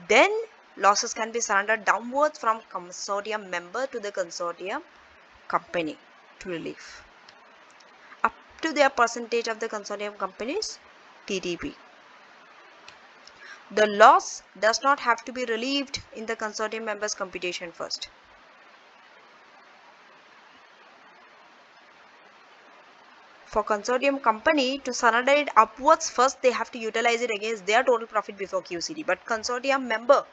Then losses can be surrendered downwards from consortium member to the consortium company to relief up to their percentage of the consortium company's TTP. The loss does not have to be relieved in the consortium members' computation first. For consortium company to surrender it upwards first, they have to utilize it against their total profit before QCD. But consortium member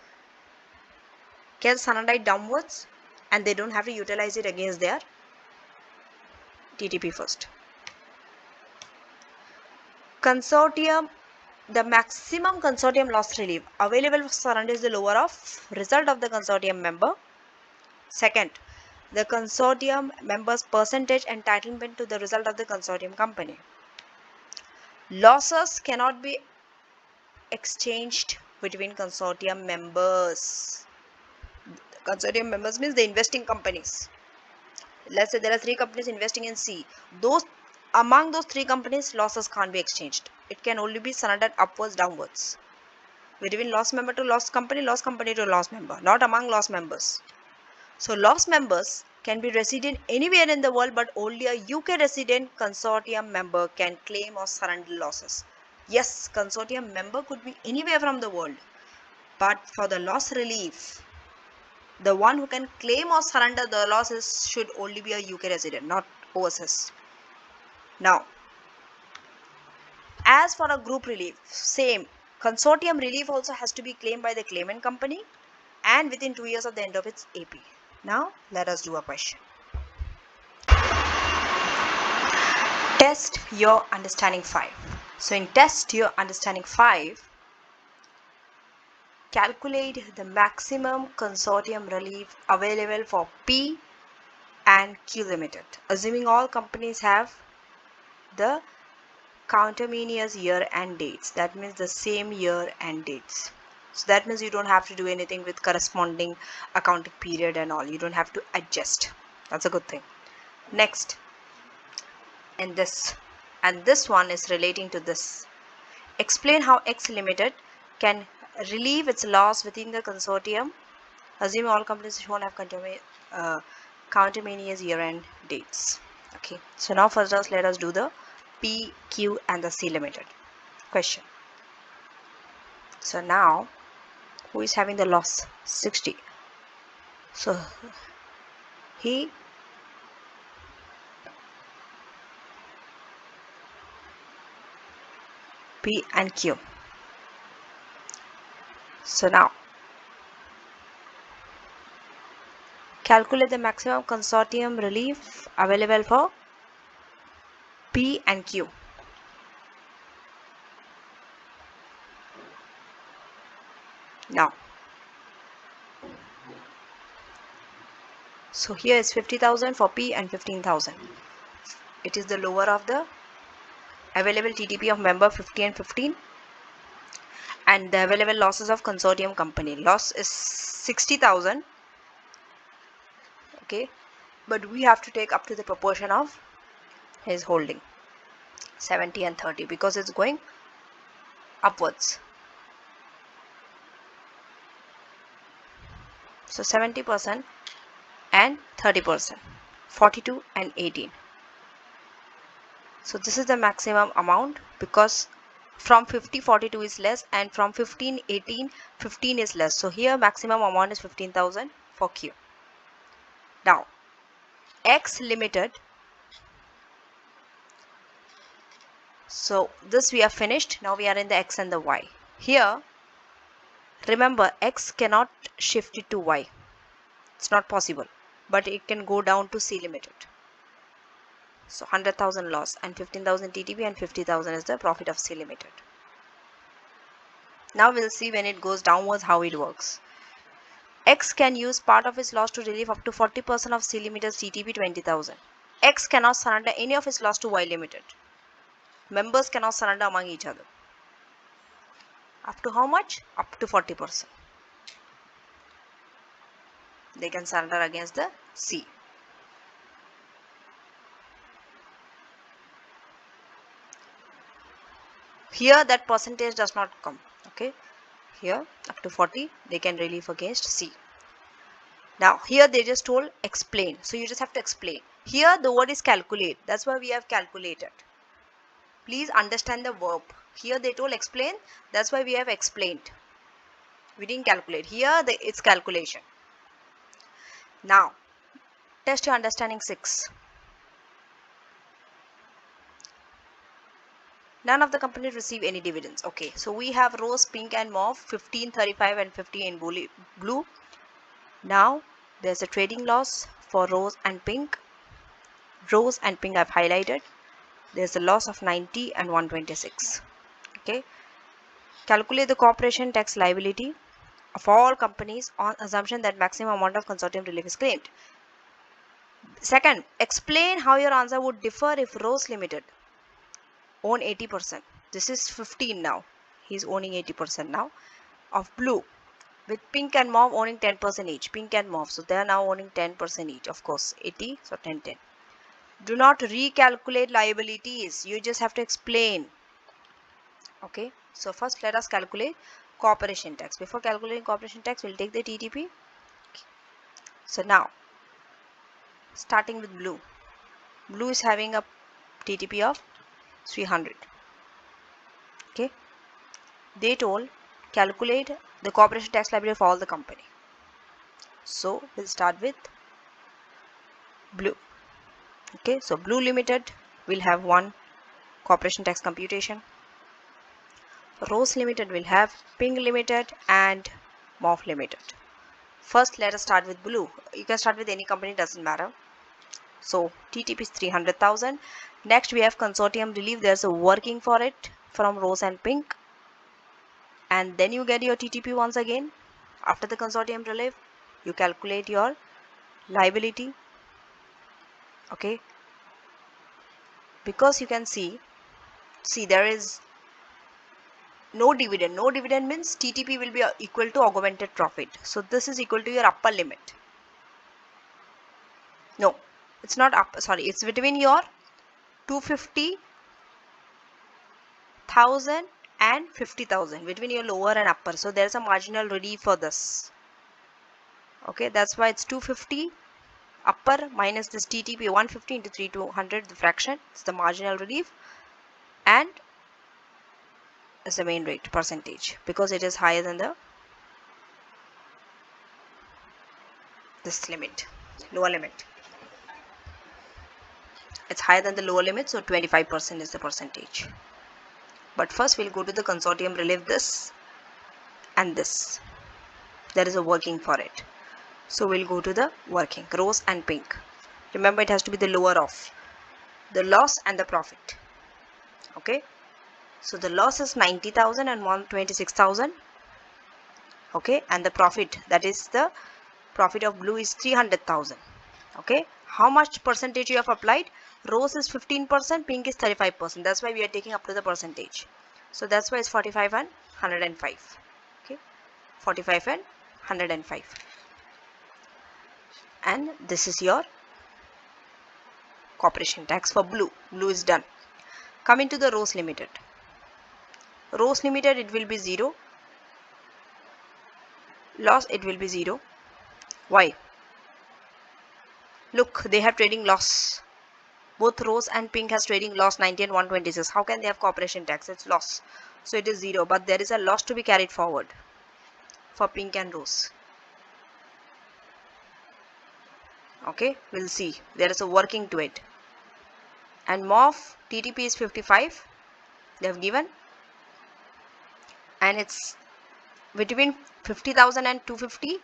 can surrender it downwards and they don't have to utilize it against their TTP first. Consortium, the maximum consortium loss relief available for surrender is the lower of result of the consortium member. Second, the consortium members' percentage entitlement to the result of the consortium company. Losses cannot be exchanged between consortium members. Consortium members means the investing companies. Let's say there are 3 companies investing in C. Among those 3 companies, losses can't be exchanged. It can only be surrendered upwards, downwards. Between loss member to loss company to loss member, not among loss members. So loss members can be resident anywhere in the world, but only a UK resident consortium member can claim or surrender losses. Yes, consortium member could be anywhere from the world, but for the loss relief, the one who can claim or surrender the losses should only be a UK resident, not overseas. Now, as for a group relief, same. Consortium relief also has to be claimed by the claimant company and within 2 years of the end of its AP. Now, let us do a question. Test your understanding 5. So, in test your understanding 5, calculate the maximum consortium relief available for P and Q Limited, assuming all companies have the countermeanious year and dates. That means the same year and dates. So that means you don't have to do anything with corresponding accounting period and all. You don't have to adjust. That's a good thing. Next, and this one is relating to this. Explain how X Limited can relieve its loss within the consortium, assuming all companies won't have countermeanious year-end dates. Okay, so now first let us do the P, Q and the C Limited question. So now, who is having the loss? 60. So he P and Q. So now, calculate the maximum consortium relief available for P and Q. Now, So here is 50,000 for P and 15,000. It is the lower of the available TTP of member 50 and 15, and the available losses of consortium company. Loss is 60,000. Okay, but we have to take up to the proportion of his holding, 70 and 30, because it's going upwards. So 70% and 30%, 42 and 18. So this is the maximum amount, because from 50 42 is less, and from 15 18 15 is less. So here maximum amount is 15,000 for Q. Now X limited. So this we have finished. Now we are in the X and the Y. Here remember, X cannot shift it to Y. It's not possible, but it can go down to C limited. So 100,000 loss and 15,000 TTP and 50,000 is the profit of C limited. Now we'll see when it goes downwards how it works. X can use part of its loss to relieve up to 40% of C limited's TTP 20,000. X cannot surrender any of its loss to Y limited. Members cannot surrender among each other. Up to how much? Up to 40%. They can surrender against the C. Here that percentage does not come. Okay. Here up to 40 they can relieve against C. Now here they just told explain. So you just have to explain. Here the word is calculate. That's why we have calculated. Please understand the verb. Here they told explain. That's why we have explained. We didn't calculate. Here it's calculation. Now test your understanding 6. None of the companies receive any dividends. Okay, so we have rose, pink and mauve, 15, 35 and 50 in blue. Now there's a trading loss for rose and pink. Rose and pink I've highlighted. There's a loss of 90 and 126. Okay, calculate the corporation tax liability of all companies on assumption that maximum amount of consortium relief is claimed. Second, explain how your answer would differ if Rose Limited own 80%. This is 15 now. He's owning 80% now of blue, with pink and mauve owning 10% each. Pink and mauve, so they are now owning 10% each. Of course, 80, so 10, 10. Do not recalculate liabilities. You just have to explain. Okay, so first let us calculate corporation tax. Before calculating corporation tax, we'll take the TTP. Okay. So now, starting with blue. Blue is having a TTP of 300. Okay, they told calculate the corporation tax liability for all the company. So we'll start with blue. Okay, so blue limited will have one corporation tax computation. Rose limited will have pink limited and mauve limited. First let us start with blue. You can start with any company, doesn't matter. So TTP is 300,000. Next we have consortium relief. There's a working for it from rose and pink, and then you get your TTP once again. After the consortium relief, you calculate your liability. Okay, because you can see there is no dividend. No dividend means TTP will be equal to augmented profit. So this is equal to your upper limit. No, it's not up. Sorry, it's between your 250,000 and 50,000, between your lower and upper. So there's a marginal relief for this. Okay, that's why it's 250 upper minus this TTP 150 into 3,200, the fraction. It's the marginal relief, and is the main rate percentage, because it is higher than the this limit, lower limit. It's higher than the lower limit, so 25% is the percentage. But first we'll go to the consortium relief, this and this. There is a working for it. So we'll go to the working, rose and pink. Remember, it has to be the lower of the loss and the profit. Okay, so the loss is 90,000 and 126,000. Okay, and the profit, that is the profit of blue, is 300,000. Okay, how much percentage you have applied? Rose is 15%, pink is 35%. That's why we are taking up to the percentage. So that's why it's 45 and 105. Okay, 45 and 105. And this is your corporation tax for blue. Blue is done. Coming to the Rose Limited. Rose Limited, it will be 0. Loss, it will be 0. Why? Look, they have trading loss. Both Rose and Pink has trading loss 90 and 126. How can they have corporation tax? It's loss. So it is 0. But there is a loss to be carried forward for Pink and Rose. Okay, we'll see. There is a working to it. And MOF, TTP is 55. They have given. And it's between 50,000 and 250.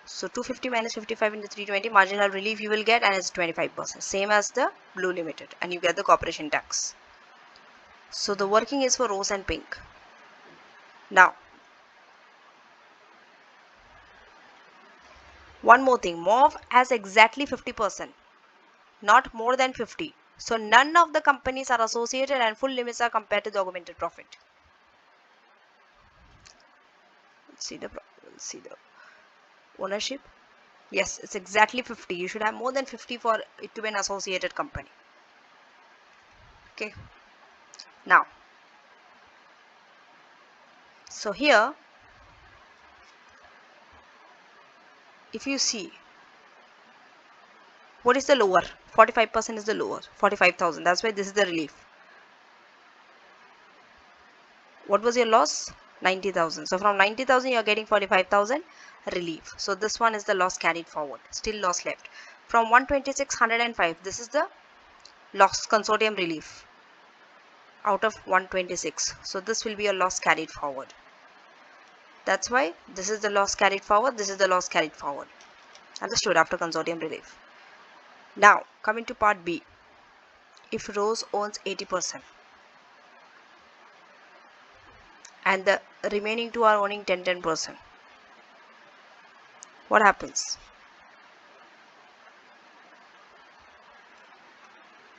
So 250 minus 55 into 320, marginal relief you will get, and it's 25%. Same as the Blue Limited, and you get the corporation tax. So the working is for Rose and Pink. Now, one more thing, MOV has exactly 50%, not more than 50. So none of the companies are associated and full limits are compared to the augmented profit. Let's see the ownership. Yes, it's exactly 50. You should have more than 50 for it to be an associated company. Okay. Now, so here, if you see, what is the lower? 45% is the lower. 45,000. That's why this is the relief. What was your loss? 90,000. So from 90,000 you are getting 45,000 relief. So this one is the loss carried forward. Still loss left. From 126, 105. This is the loss consortium relief out of 126. So this will be a loss carried forward. That's why this is the loss carried forward. This is the loss carried forward. Understood? After consortium relief. Now coming to part B. If Rose owns 80%. And the remaining two are owning 10%. What happens?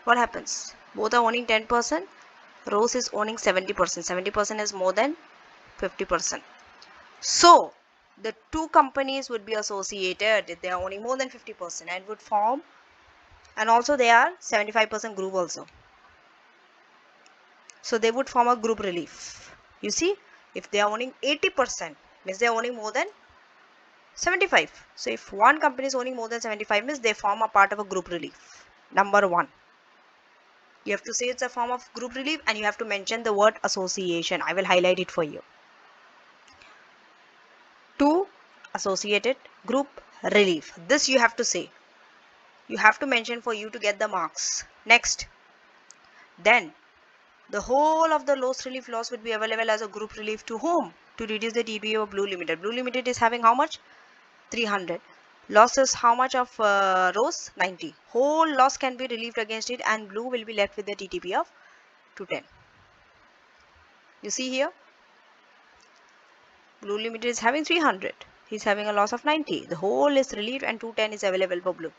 What happens? Both are owning 10%. Rose is owning 70%. 70% is more than 50%. So the two companies would be associated if they are owning more than 50% and would form, and also they are 75% group also. So they would form a group relief. You see, if they are owning 80%, means they are owning more than 75. So if one company is owning more than 75, means they form a part of a group relief. Number one. You have to say it's a form of group relief and you have to mention the word association. I will highlight it for you. 2. Associated group relief. This you have to say. You have to mention for you to get the marks. Next. Then the whole of the loss relief loss would be available as a group relief to whom? To reduce the TPA of Blue Limited. Blue Limited is having how much? 300. Loss is how much of Rose? 90. Whole loss can be relieved against it and Blue will be left with the TTP of 210. You see here? Blue Limited is having 300. He is having a loss of 90. The whole is relieved and 210 is available for Blue.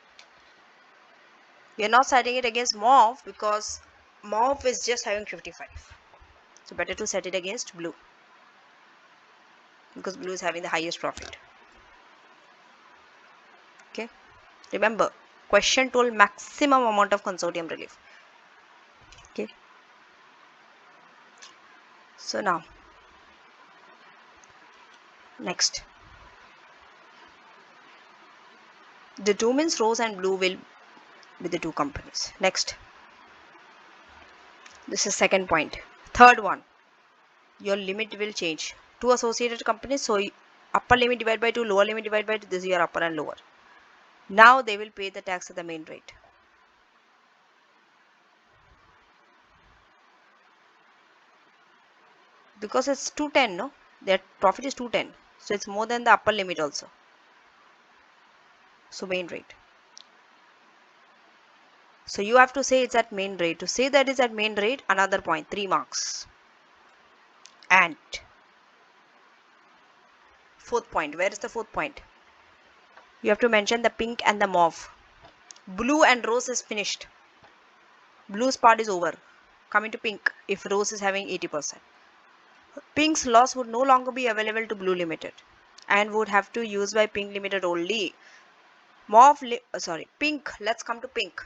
We are not setting it against MOV because MOV is just having 55. So better to set it against Blue because Blue is having the highest profit. Okay. Remember, question told maximum amount of consortium relief. Okay. So now, next. Determines Rose and Blue will be the two companies. Next. This is second point. Third one. Your limit will change. Two associated companies. So upper limit divided by 2, lower limit divided by 2. This is your upper and lower. Now they will pay the tax at the main rate. Because it's 210, no? Their profit is 210. So it's more than the upper limit also. So main rate. So you have to say it's at main rate. To say that is at main rate, another point, 3 marks. And fourth point. Where is the fourth point? You have to mention the pink and the mauve. Blue and rose is finished. Blue's part is over. Coming to pink, if rose is having 80%. Pink's loss would no longer be available to blue limited and would have to use by pink limited only. Pink. Let's come to pink.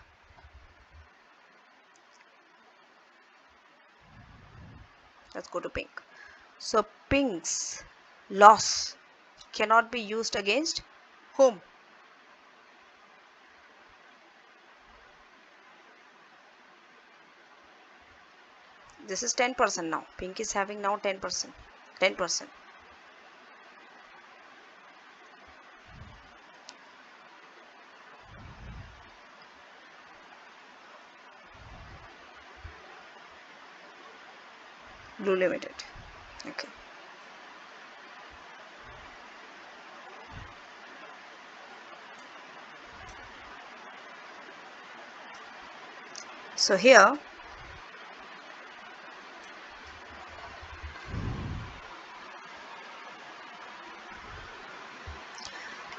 Let's go to pink. So pink's loss cannot be used against whom? This is 10% now. Pink is having now 10%. 10%. Blue limited. Okay. So here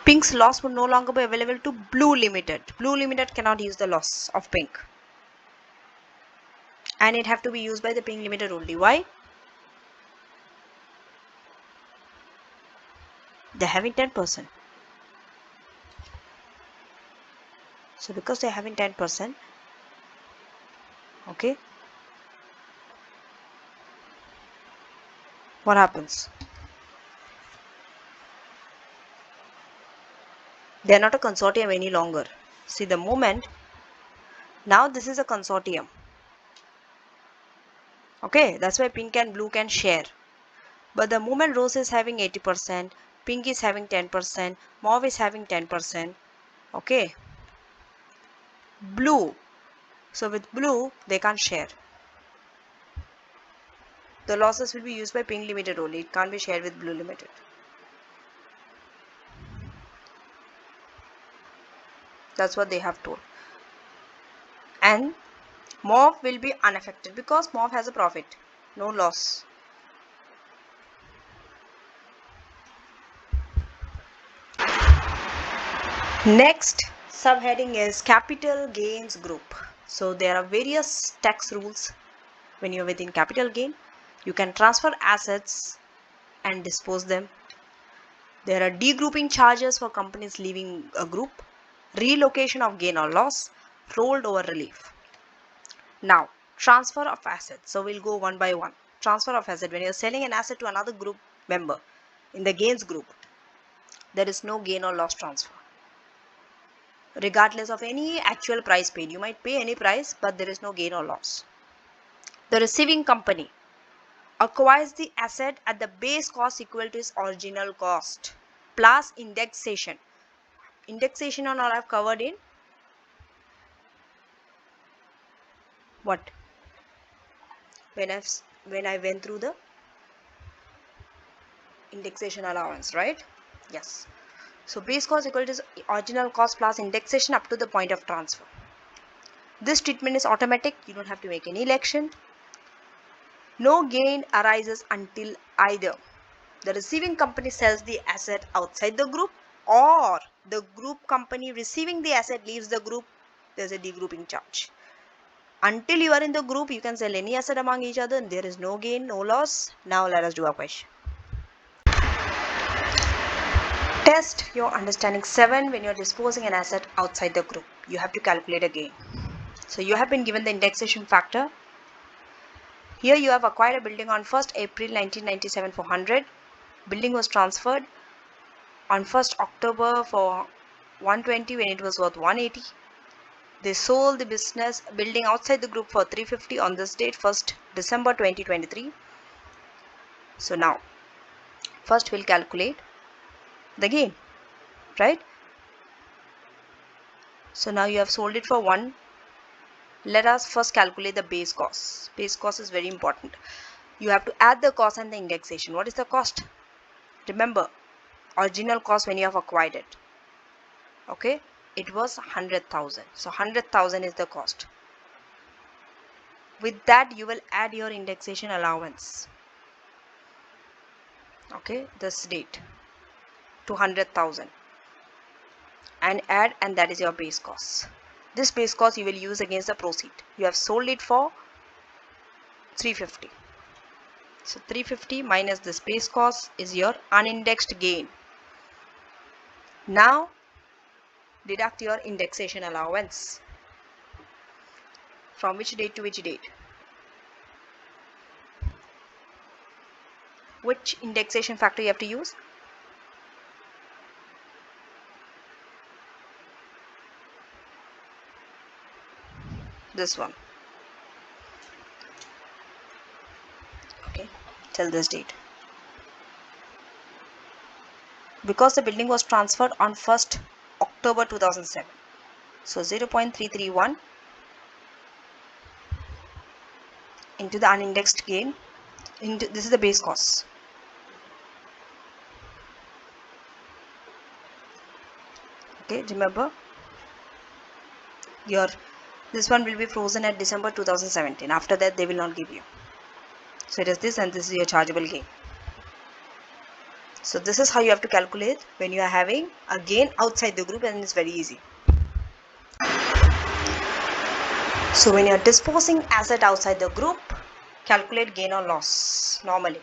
pink's loss would no longer be available to blue limited. Blue limited cannot use the loss of pink. And it have to be used by the pink limited only. Why? They're having 10%. So because they're having 10%, okay, what happens? They're not a consortium any longer. See, the moment, now this is a consortium. Okay, that's why pink and blue can share. But the moment rose is having 80%, pink is having 10%, mauve is having 10%, okay, blue. So with blue, they can't share. The losses will be used by pink limited only. It can't be shared with blue limited. That's what they have told. And mauve will be unaffected because mauve has a profit, no loss. Next subheading is capital gains group. So there are various tax rules when you're within capital gain. You can transfer assets and dispose them. There are degrouping charges for companies leaving a group, relocation of gain or loss, rolled over relief. Now, transfer of assets. So we'll go one by one. Transfer of asset. When you're selling an asset to another group member in the gains group, there is no gain or loss transfer. Regardless of any actual price paid. You might pay any price, but there is no gain or loss. The receiving company acquires the asset at the base cost equal to its original cost plus indexation. Indexation and all I've covered in what? When I went through the indexation allowance, right? Yes. So base cost equal to original cost plus indexation up to the point of transfer. This treatment is automatic. You don't have to make any election. No gain arises until either the receiving company sells the asset outside the group or the group company receiving the asset leaves the group. There's a degrouping charge. Until you are in the group, you can sell any asset among each other and there is no gain, no loss. Now let us do a question. Test your understanding 7 when you're disposing an asset outside the group. You have to calculate a gain. So you have been given the indexation factor. Here you have acquired a building on 1st April 1997 for 100. Building was transferred on 1st October for 120 when it was worth 180. They sold the business building outside the group for 350 on this date, 1st December 2023. So now, first we'll calculate the gain, right? So now you have sold it for 1. Let us first calculate the base cost. Base cost is very important. You have to add the cost and the indexation. What is the cost? Remember, original cost when you have acquired it. Okay, it was 100,000. So 100,000 is the cost. With that, you will add your indexation allowance. Okay, this date to 100,000 and add, and that is your base cost. This base cost you will use against the proceed. You have sold it for 350. So 350 minus this base cost is your unindexed gain. Now deduct your indexation allowance. From which date to which date? Which indexation factor you have to use? This one. Okay, till this date. Because the building was transferred on 1st October 2007. So 0.331 into the unindexed gain. This is the base cost. Okay, remember this one will be frozen at December 2017. After that they will not give you. So it is this, and this is your chargeable gain. So this is how you have to calculate when you are having a gain outside the group, and it's very easy. So when you are disposing asset outside the group, calculate gain or loss normally.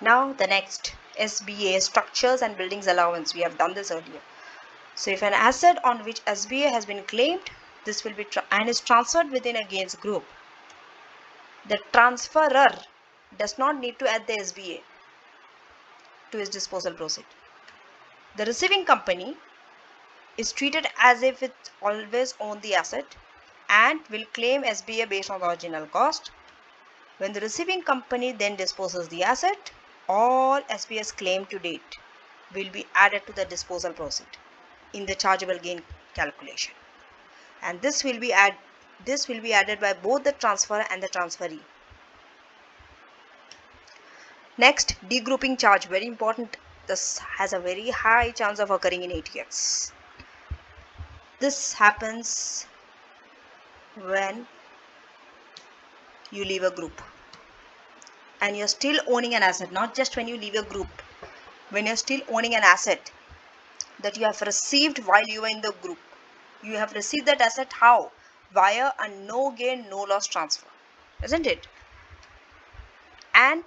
Now the next, SBA, structures and buildings allowance. We have done this earlier. So if an asset on which SBA has been claimed, this will be and is transferred within a gains group, the transferor does not need to add the SBA to his disposal proceed. The receiving company is treated as if it always owned the asset and will claim SBA based on the original cost. When the receiving company then disposes the asset, all SBA's claim to date will be added to the disposal proceed in the chargeable gain calculation, and this will be added by both the transferor and the transferee. Next, degrouping charge, very important. This has a very high chance of occurring in ATX. This happens when you leave a group and you're still owning an asset, not just when you leave a group, when you're still owning an asset that you have received while you were in the group. You have received that asset how? Via a no gain, no loss transfer, isn't it? And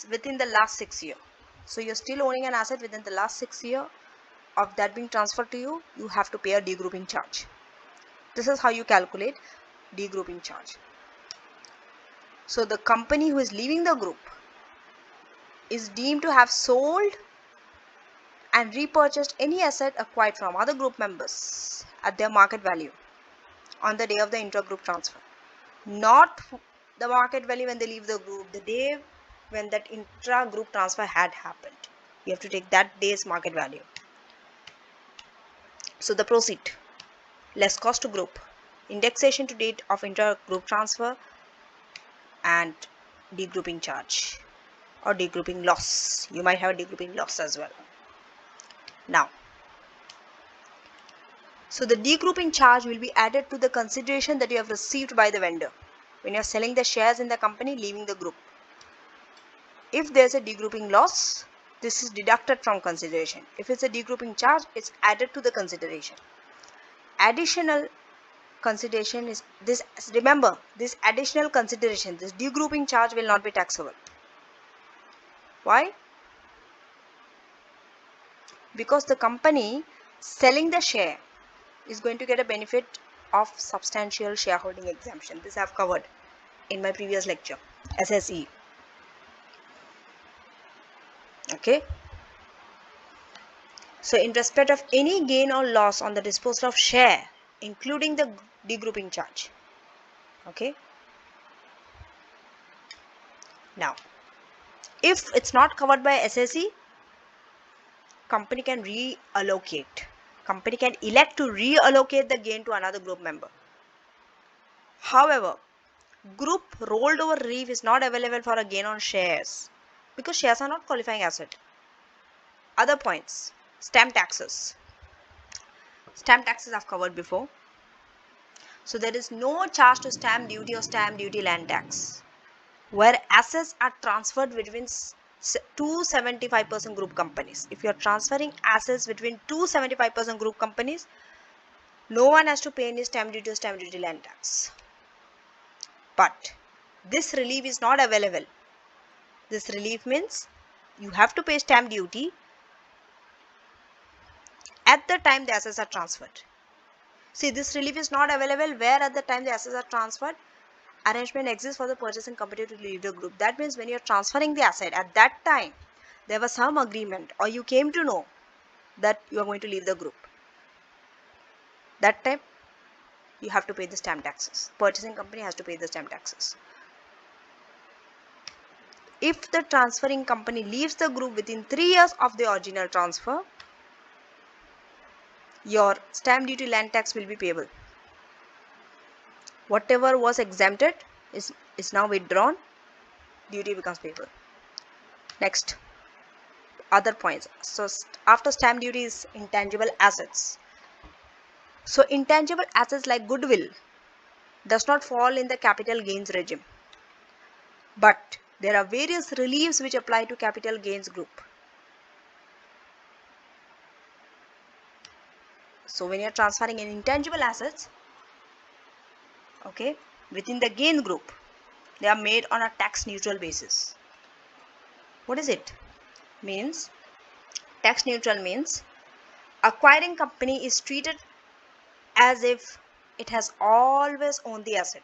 within the last 6 years. So you're still owning an asset within the last 6 years of that being transferred to you, you have to pay a degrouping charge. This is how you calculate degrouping charge. So the company who is leaving the group is deemed to have sold and repurchased any asset acquired from other group members at their market value on the day of the intra-group transfer. Not the market value when they leave the group, the day when that intra-group transfer had happened. You have to take that day's market value. So the proceed, less cost to group, indexation to date of intra-group transfer, and degrouping charge or degrouping loss. You might have a degrouping loss as well. Now, so the degrouping charge will be added to the consideration that you have received by the vendor when you are selling the shares in the company leaving the group. If there is a degrouping loss, this is deducted from consideration. If it's a degrouping charge, it's added to the consideration. Additional consideration is this. Remember, this additional consideration, this degrouping charge will not be taxable. Why? Because the company selling the share is going to get a benefit of substantial shareholding exemption. This I have covered in my previous lecture, SSE. Okay. So in respect of any gain or loss on the disposal of share, including the degrouping charge. Okay. Now, if it's not covered by SSE, company can reallocate. Company can elect to reallocate the gain to another group member. However, group rolled over reef is not available for a gain on shares because shares are not qualifying asset. Other points, stamp taxes. Stamp taxes I've covered before. So there is no charge to stamp duty or stamp duty land tax where assets are transferred between two 75% group companies. If you are transferring assets between two 75% group companies, No one has to pay any stamp duty or stamp duty land tax. But this relief is not available. This relief means you have to pay stamp duty at the time the assets are transferred. See, this relief is not available where at the time the assets are transferred, arrangement exists for the purchasing company to leave the group. That means when you are transferring the asset, at that time there was some agreement or you came to know that you are going to leave the group. That time you have to pay the stamp taxes. Purchasing company has to pay the stamp taxes. If the transferring company leaves the group within 3 years of the original transfer, your stamp duty land tax will be payable. Whatever was exempted is now withdrawn, duty becomes payable. Next, other points. So after stamp duty is intangible assets. So intangible assets like goodwill does not fall in the capital gains regime. But there are various reliefs which apply to capital gains group. So when you are transferring an intangible assets, okay, within the gain group, they are made on a tax neutral basis. What is it? Means tax neutral means acquiring company is treated as if it has always owned the asset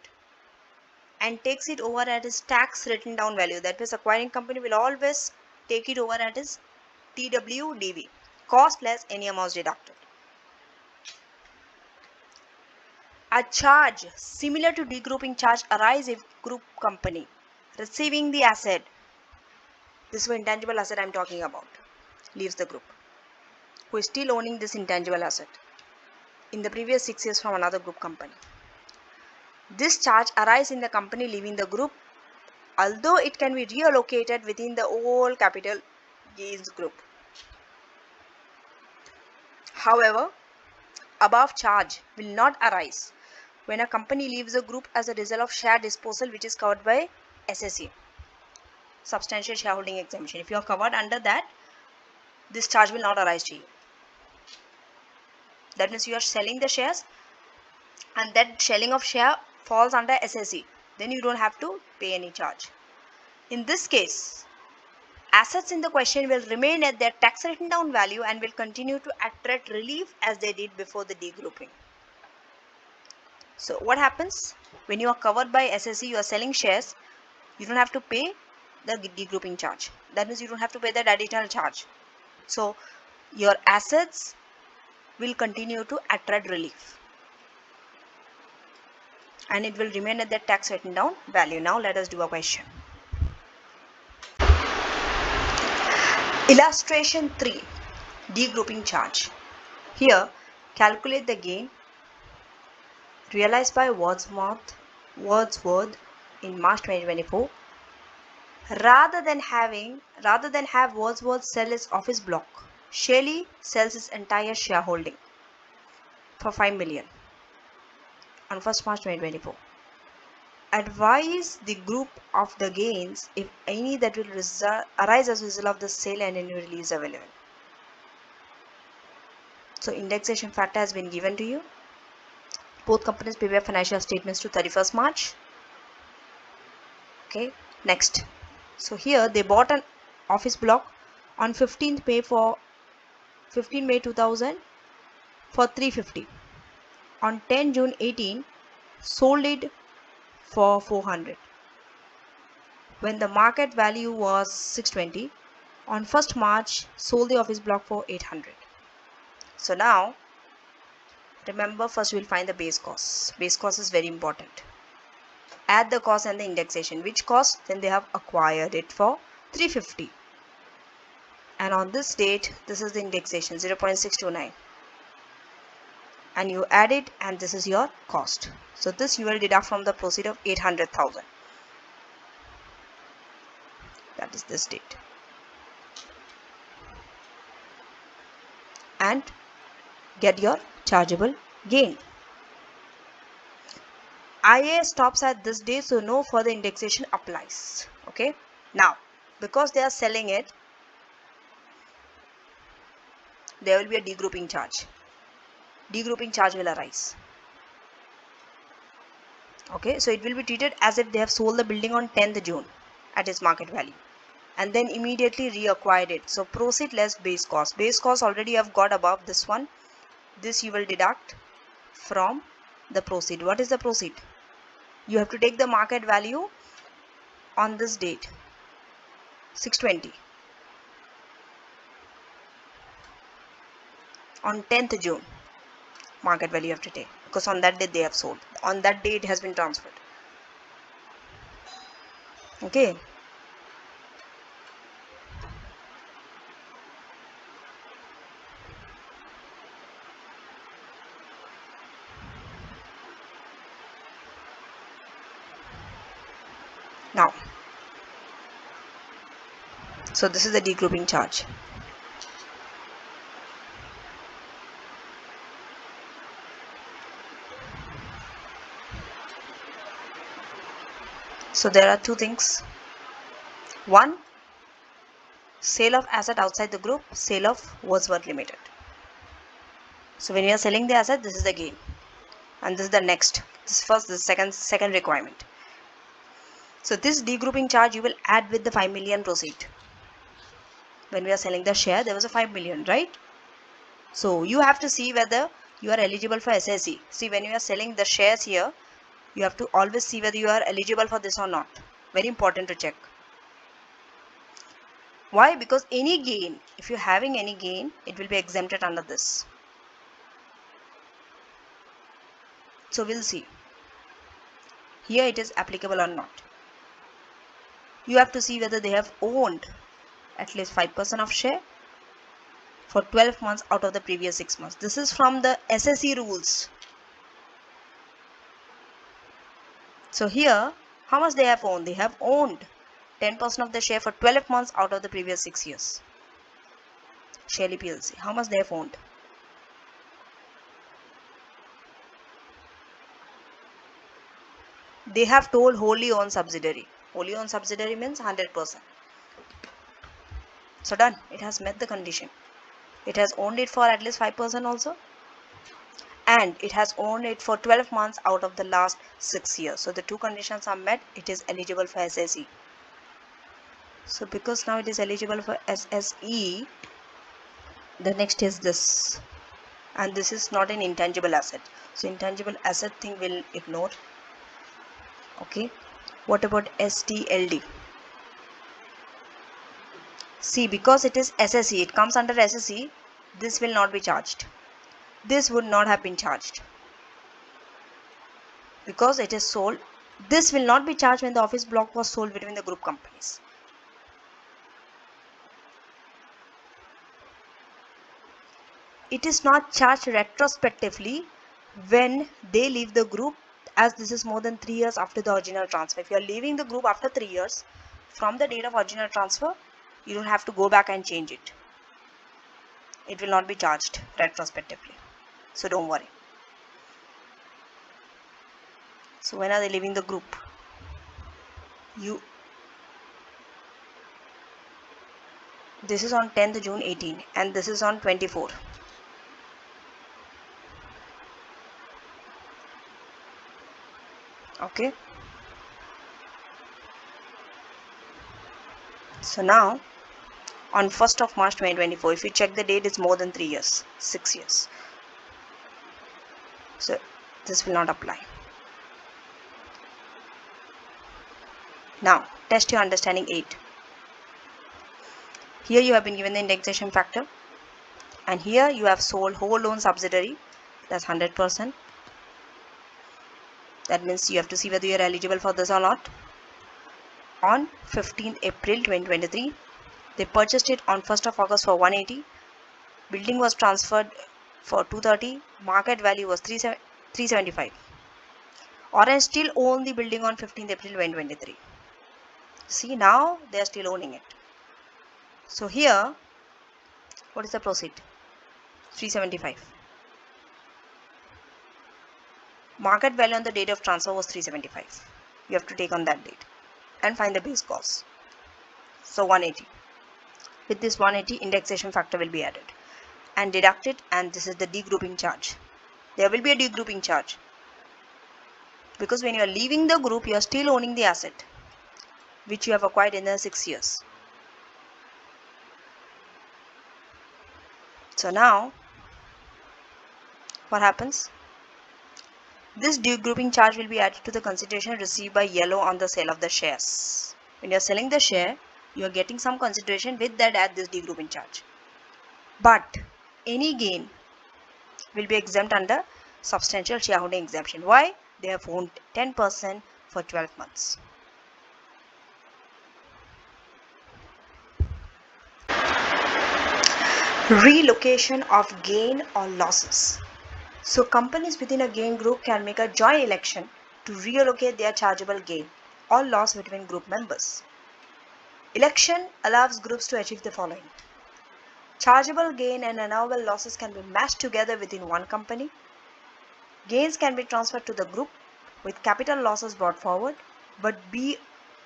and takes it over at its tax written down value. That means acquiring company will always take it over at its TWDV, cost less any amounts deducted. A charge similar to degrouping charge arises if group company receiving the asset, this is the intangible asset I am talking about, leaves the group, who is still owning this intangible asset in the previous 6 years from another group company. This charge arises in the company leaving the group, although it can be reallocated within the whole capital gains group. However, above charge will not arise when a company leaves the group as a result of share disposal, which is covered by SSE, substantial shareholding exemption. If you are covered under that, this charge will not arise to you. That means you are selling the shares and that selling of share falls under SSE. Then you don't have to pay any charge. In this case, assets in the question will remain at their tax written down value and will continue to attract relief as they did before the degrouping. So what happens when you are covered by SSE, you are selling shares, you don't have to pay the degrouping charge. That means you don't have to pay that additional charge. So your assets will continue to attract relief and it will remain at their tax written down value. Now let us do a question. Illustration 3, degrouping charge. Here calculate the gain realized by Wordsworth in March 2024. Rather than have Wordsworth sell his office block, Shelley sells his entire shareholding for 5 million on 1st March 2024. Advise the group of the gains, if any, that will arise as a result of the sale and any release available. So indexation factor has been given to you. Both companies prepare financial statements to 31st March. Okay, next. So here they bought an office block on 15th May 2000 for 350. On 10 June 18 sold it for 400 when the market value was 620. On 1st March sold the office block for 800. So now remember, first we will find the base cost. Base cost is very important. Add the cost and the indexation. Which cost? Then they have acquired it for 350. And on this date, this is the indexation 0.629. And you add it and this is your cost. So this you will deduct from the proceed of 800,000. That is this date. And get your chargeable gain. IA stops at this day, so no further indexation applies. Okay. Now, because they are selling it, there will be a degrouping charge. degrouping charge will arise. Okay, so it will be treated as if they have sold the building on 10th June at its market value and then immediately reacquired it. So proceed less base cost. Base cost already have got above this one. This you will deduct from the proceed. What is the proceed? You have to take the market value on this date, 620. On 10th June, market value you have to take because on that day they have sold. On that day it has been transferred. Okay. Now, so this is the degrouping charge. So there are two things. One, sale of asset outside the group, sale of Wordsworth Limited. So when you are selling the asset, this is the gain. And this is the next. This first, this second requirement. So this degrouping charge you will add with the 5 million proceed. When we are selling the share, there was a 5 million, right? So you have to see whether you are eligible for SSE. See, when you are selling the shares here, you have to always see whether you are eligible for this or not. Very important to check. Why? Because any gain, if you're having any gain, it will be exempted under this. So we'll see. Here it is applicable or not. You have to see whether they have owned at least 5% of share for 12 months out of the previous 6 months. This is from the SSE rules. So here, how much they have owned? They have owned 10% of the share for 12 months out of the previous 6 years. Shelly PLC, how much they have owned? They have told wholly owned subsidiary. Wholly owned subsidiary means 100%. So done. It has met the condition. It has owned it for at least 5% also. And it has owned it for 12 months out of the last 6 years. So the two conditions are met. It is eligible for SSE. So because now it is eligible for SSE, the next is this. And this is not an intangible asset. So intangible asset thing will ignore. Okay. What about STLD? See, because it is SSE, it comes under SSE, this will not be charged. This would not have been charged. Because it is sold, this will not be charged when the office block was sold between the group companies. It is not charged retrospectively when they leave the group, as this is more than 3 years after the original transfer. If you are leaving the group after 3 years from the date of original transfer, you don't have to go back and change it. It will not be charged retrospectively. So don't worry. So when are they leaving the group? This is on 10th June 18 and this is on 24. Okay. So now on 1st of March 2024, if you check the date, it's more than 3 years, 6 years. So this will not apply. Now test your understanding 8. Here you have been given the indexation factor and here you have sold whole owned subsidiary, that's 100%. That means you have to see whether you are eligible for this or not. On 15th April 2023, they purchased it on 1st of August for 180. Building was transferred for 230. Market value was 375. Orange still own the building on 15th April 2023. See, now they are still owning it. So here, what is the proceed? 375. Market value on the date of transfer was 375. You have to take on that date and find the base cost. So 180. With this 180, indexation factor will be added and deducted, and this is the degrouping charge. There will be a degrouping charge. Because when you are leaving the group, you are still owning the asset which you have acquired in the 6 years. So now, what happens? This degrouping charge will be added to the consideration received by yellow on the sale of the shares. When you are selling the share, you are getting some consideration, with that add this degrouping charge. But any gain will be exempt under substantial shareholding exemption. Why? They have owned 10% for 12 months. Relocation of gain or losses. So companies within a gain group can make a joint election to reallocate their chargeable gain or loss between group members. Election allows groups to achieve the following. Chargeable gain and allowable losses can be matched together within one company. Gains can be transferred to the group with capital losses brought forward, but be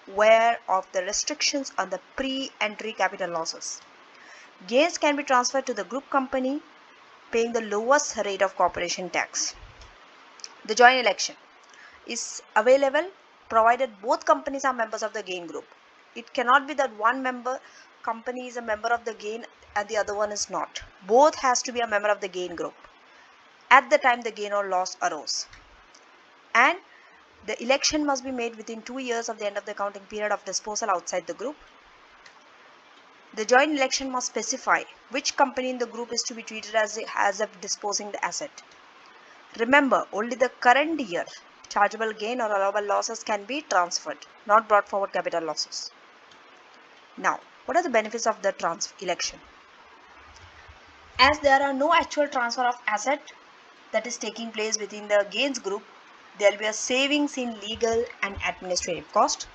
aware of the restrictions on the pre-entry capital losses. Gains can be transferred to the group company paying the lowest rate of corporation tax. The joint election is available provided both companies are members of the gain group. It cannot be that one member company is a member of the gain and the other one is not. Both has to be a member of the gain group at the time the gain or loss arose. And the election must be made within 2 years of the end of the accounting period of disposal outside the group. The joint election must specify which company in the group is to be treated as a disposing the asset. Remember, only the current year chargeable gain or allowable losses can be transferred, not brought forward capital losses. Now, what are the benefits of the election? As there are no actual transfer of asset that is taking place within the gains group, there will be a savings in legal and administrative cost.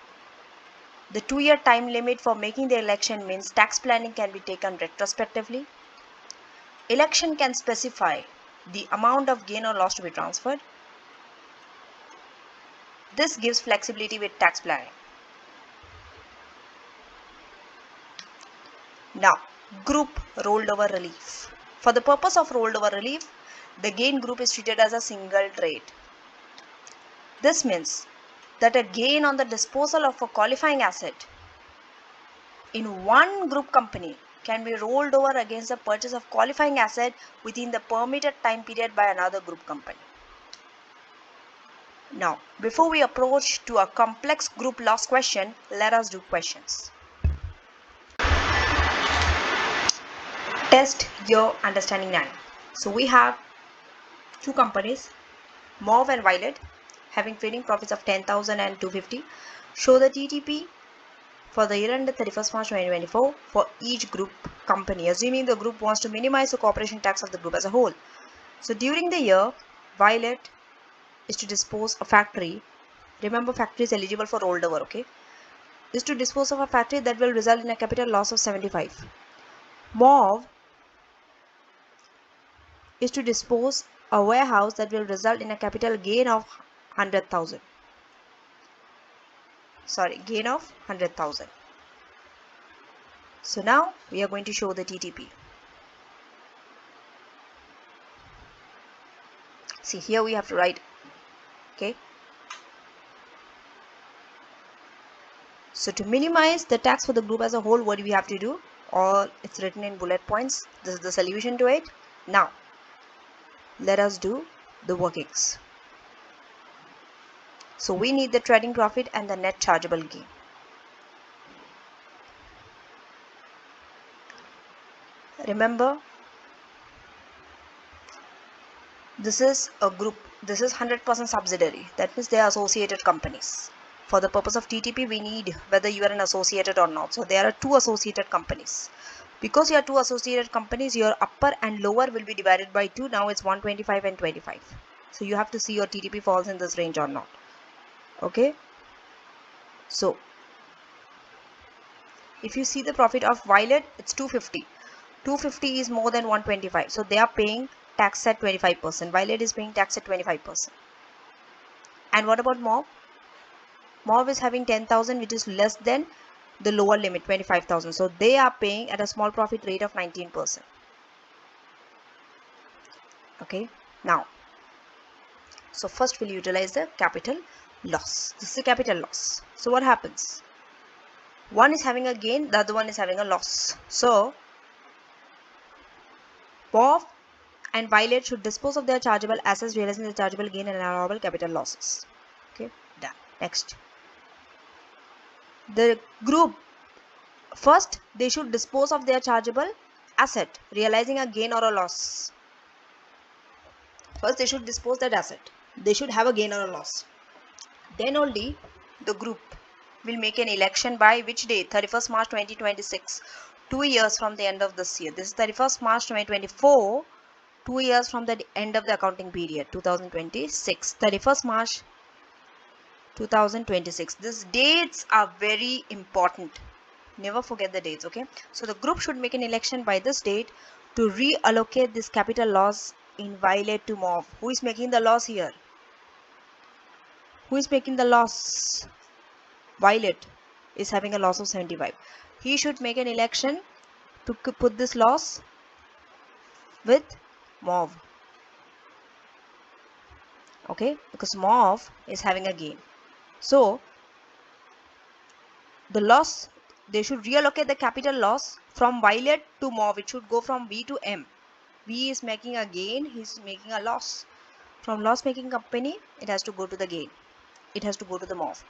The 2-year time limit for making the election means tax planning can be taken retrospectively. Election can specify the amount of gain or loss to be transferred. This gives flexibility with tax planning. Now, group rolled over relief. For the purpose of rolled over relief, the gain group is treated as a single trade. This means that a gain on the disposal of a qualifying asset in one group company can be rolled over against the purchase of qualifying asset within the permitted time period by another group company. Now, before we approach to a complex group loss question, let us do questions. Test your understanding now. So we have two companies, Mauve and Violet, having trading profits of 10,000 and 250. Show the TTP for the year ended 31st March 2024 for each group company, assuming the group wants to minimize the corporation tax of the group as a whole. So during the year, Violet is to dispose a factory. Remember, factory is eligible for rolled over, okay? Is to dispose of a factory that will result in a capital loss of 75. Mauve is to dispose a warehouse that will result in a capital gain of 100,000. Gain of 100,000. So now we are going to show the TTP. See, here we have to write, okay? So to minimize the tax for the group as a whole, what do we have to do? Or it's written in bullet points. This is the solution to it. Now, let us do the workings. So we need the trading profit and the net chargeable gain. Remember, this is a group. This is 100% subsidiary. That means they are associated companies. For the purpose of TTP, we need whether you are an associated or not. So there are two associated companies. Because you are two associated companies, your upper and lower will be divided by 2. Now it's 125 and 25. So you have to see your TTP falls in this range or not. Okay. So if you see the profit of Violet, it's 250. 250 is more than 125. So they are paying tax at 25%. Violet is paying tax at 25%. And what about Mauve? Mauve is having 10,000, which is less than the lower limit, 25,000. So they are paying at a small profit rate of 19%. Okay. Now, So first we'll utilize the capital loss. This is a capital loss. So what happens? One is having a gain, the other one is having a loss. So both and Violet should dispose of their chargeable assets, realizing the chargeable gain and allowable capital losses. Okay, done. Next, the group, first they should dispose of their chargeable asset, realizing a gain or a loss. First they should dispose that asset. They should have a gain or a loss. Then only the group will make an election by which date? 31st March 2026. 2 years from the end of this year. This is 31st March 2024. 2 years from the end of the accounting period, 2026, 31st March 2026. These dates are very important. Never forget the dates, okay? So the group should make an election by this date to reallocate this capital loss in Violet to Mauve. Who is making the loss here? Who is making the loss? Violet is having a loss of 75. He should make an election to put this loss with Mauve. Okay, because Mauve is having a gain. So the loss, they should reallocate the capital loss from Violet to Mauve. It should go from V to M. V is making a gain, he is making a loss. From loss making company, it has to go to the gain. It has to go to the Mauve.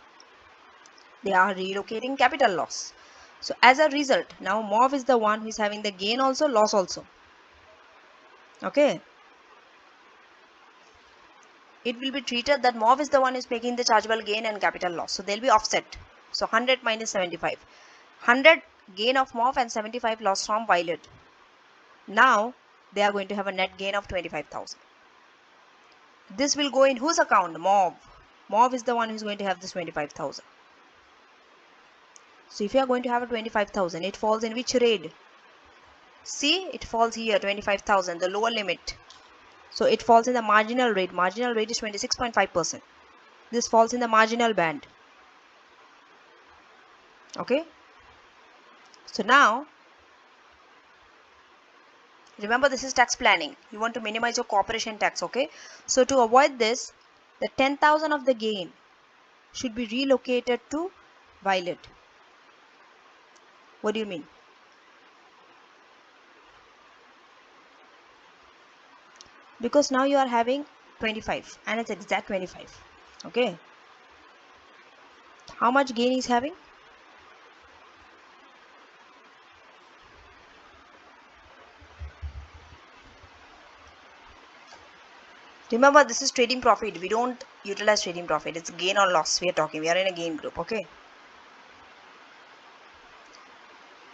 They are relocating capital loss. So as a result, now Mauve is the one who is having the gain also, loss also. Okay. It will be treated that Mauve is the one who is making the chargeable gain and capital loss. So they'll be offset. So 100 minus 75. 100 gain of Mauve and 75 loss from Violet. Now they are going to have a net gain of 25,000. This will go in whose account? Mauve. Mauve is the one who is going to have this 25,000. So if you are going to have a 25,000, it falls in which raid? See, it falls here, 25,000, the lower limit. So it falls in the marginal rate. Marginal rate is 26.5%. This falls in the marginal band. Okay. So now, remember this is tax planning. You want to minimize your corporation tax. Okay. So to avoid this, the 10,000 of the gain should be relocated to Violet. What do you mean? Because now you are having 25 and it's exact 25. Okay. How much gain is having? Remember, this is trading profit. We don't utilize trading profit. It's gain or loss we are talking. We are in a gain group. Okay.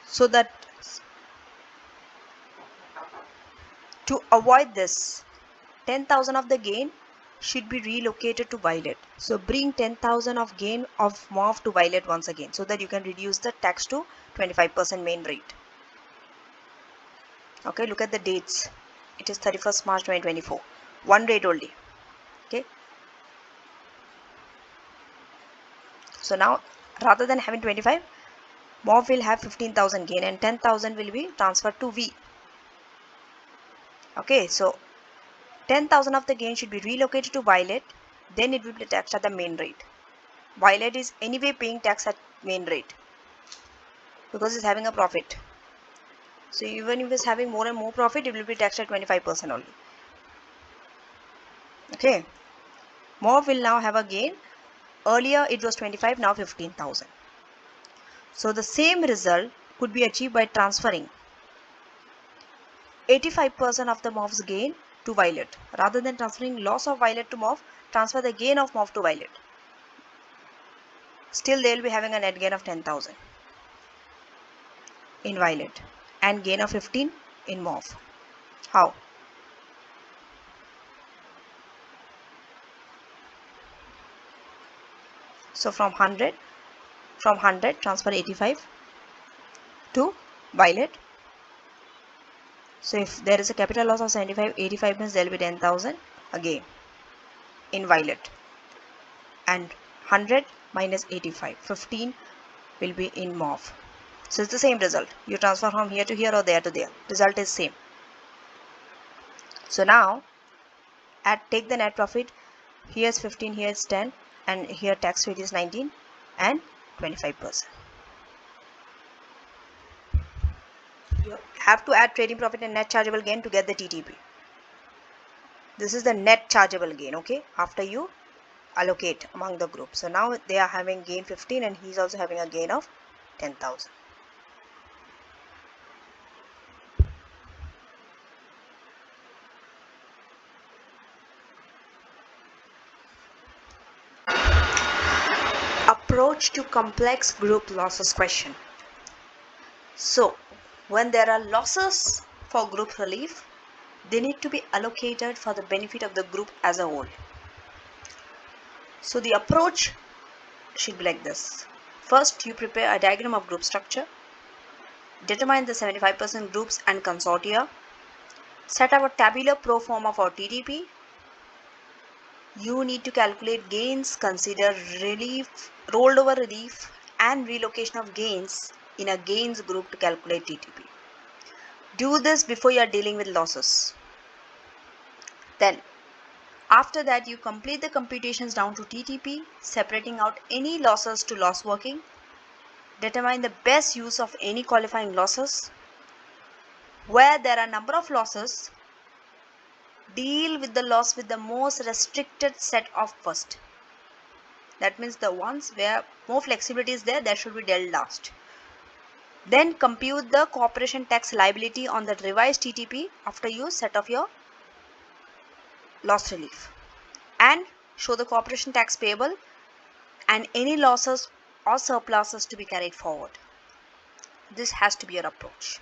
So that to avoid this, 10,000 of the gain should be relocated to Violet. So bring 10,000 of gain of Mauve to Violet once again, so that you can reduce the tax to 25% main rate. Okay, look at the dates. It is 31st March 2024. One rate only. Okay. So now rather than having 25, Mauve will have 15,000 gain and 10,000 will be transferred to V. Okay, so 10,000 of the gain should be relocated to Violet, then it will be taxed at the main rate. Violet is anyway paying tax at main rate because it's having a profit. So even if it's having more and more profit, it will be taxed at 25% only. Okay, Mauve will now have a gain. Earlier it was 25, now 15,000. So the same result could be achieved by transferring 85% of the Mauve's gain to Violet. Rather than transferring loss of Violet to Mauve, transfer the gain of Mauve to Violet. Still they will be having a net gain of 10,000 in Violet and gain of 15 in Mauve. How? So from 100 transfer 85 to Violet. So if there is a capital loss of 75, 85 means there will be 10,000 again in Violet, and 100 minus 85, 15 will be in Mauve. So it's the same result. You transfer from here to here or there to there. Result is same. So now take the net profit Here's 15, here's 10, and here tax rate is 19 and 25%. You have to add trading profit and net chargeable gain to get the TTP. This is the net chargeable gain, okay, after you allocate among the group. So now they are having gain 15 and he's also having a gain of 10,000. Approach to complex group losses question. So when there are losses for group relief, they need to be allocated for the benefit of the group as a whole. So the approach should be like this. First, you prepare a diagram of group structure, determine the 75% groups and consortia, set up a tabular pro forma for TTP. You need to calculate gains, consider relief, rolled over relief and relocation of gains in a gains group to calculate TTP. Do this before you are dealing with losses. Then after that, you complete the computations down to TTP, separating out any losses to loss working, determine the best use of any qualifying losses. Where there are number of losses, deal with the loss with the most restricted set of first. That means the ones where more flexibility is there, that should be dealt last. Then compute the corporation tax liability on the revised TTP after you set off your loss relief, and show the corporation tax payable and any losses or surpluses to be carried forward. This has to be your approach.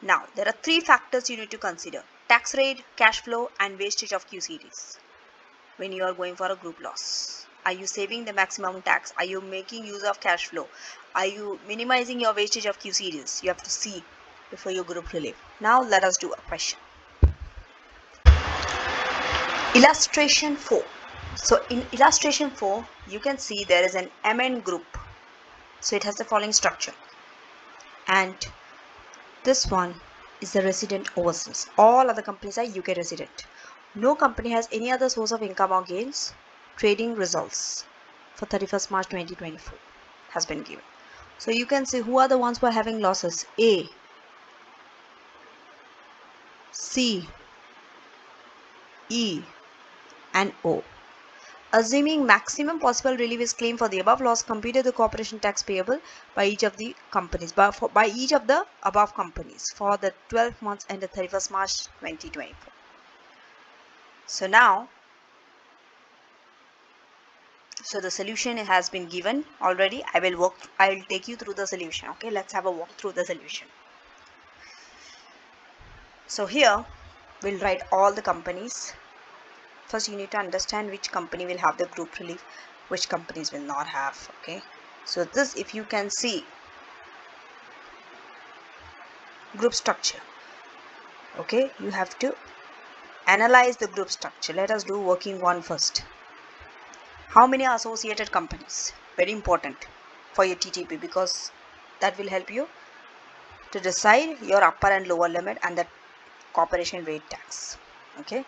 Now there are three factors you need to consider: tax rate, cash flow and wastage of Q series when you are going for a group loss. Are you saving the maximum tax? Are you making use of cash flow? Are you minimizing your wastage of Q series? You have to see before your group relief. Now let us do a question. Illustration 4. So in illustration 4, you can see there is an MN group. So it has the following structure. And this one is the resident overseas. All other companies are UK resident. No company has any other source of income or gains. Trading results for 31st March 2024 has been given. So you can see who are the ones who are having losses. A, C, E and O. Assuming maximum possible relief is claimed for the above loss, computed the corporation tax payable by each of the companies, by each of the above companies for the 12 months ended 31st March 2024. So now, the solution has been given already. I will take you through the solution. Okay, let's have a walk through the solution. So here we'll write all the companies. First, you need to understand which company will have the group relief, which companies will not have. Okay, so this, if you can see, group structure. Okay, you have to analyze the group structure. Let us do working one first. How many are associated companies? Very important for your TTP, because that will help you to decide your upper and lower limit and the corporation rate tax. Okay.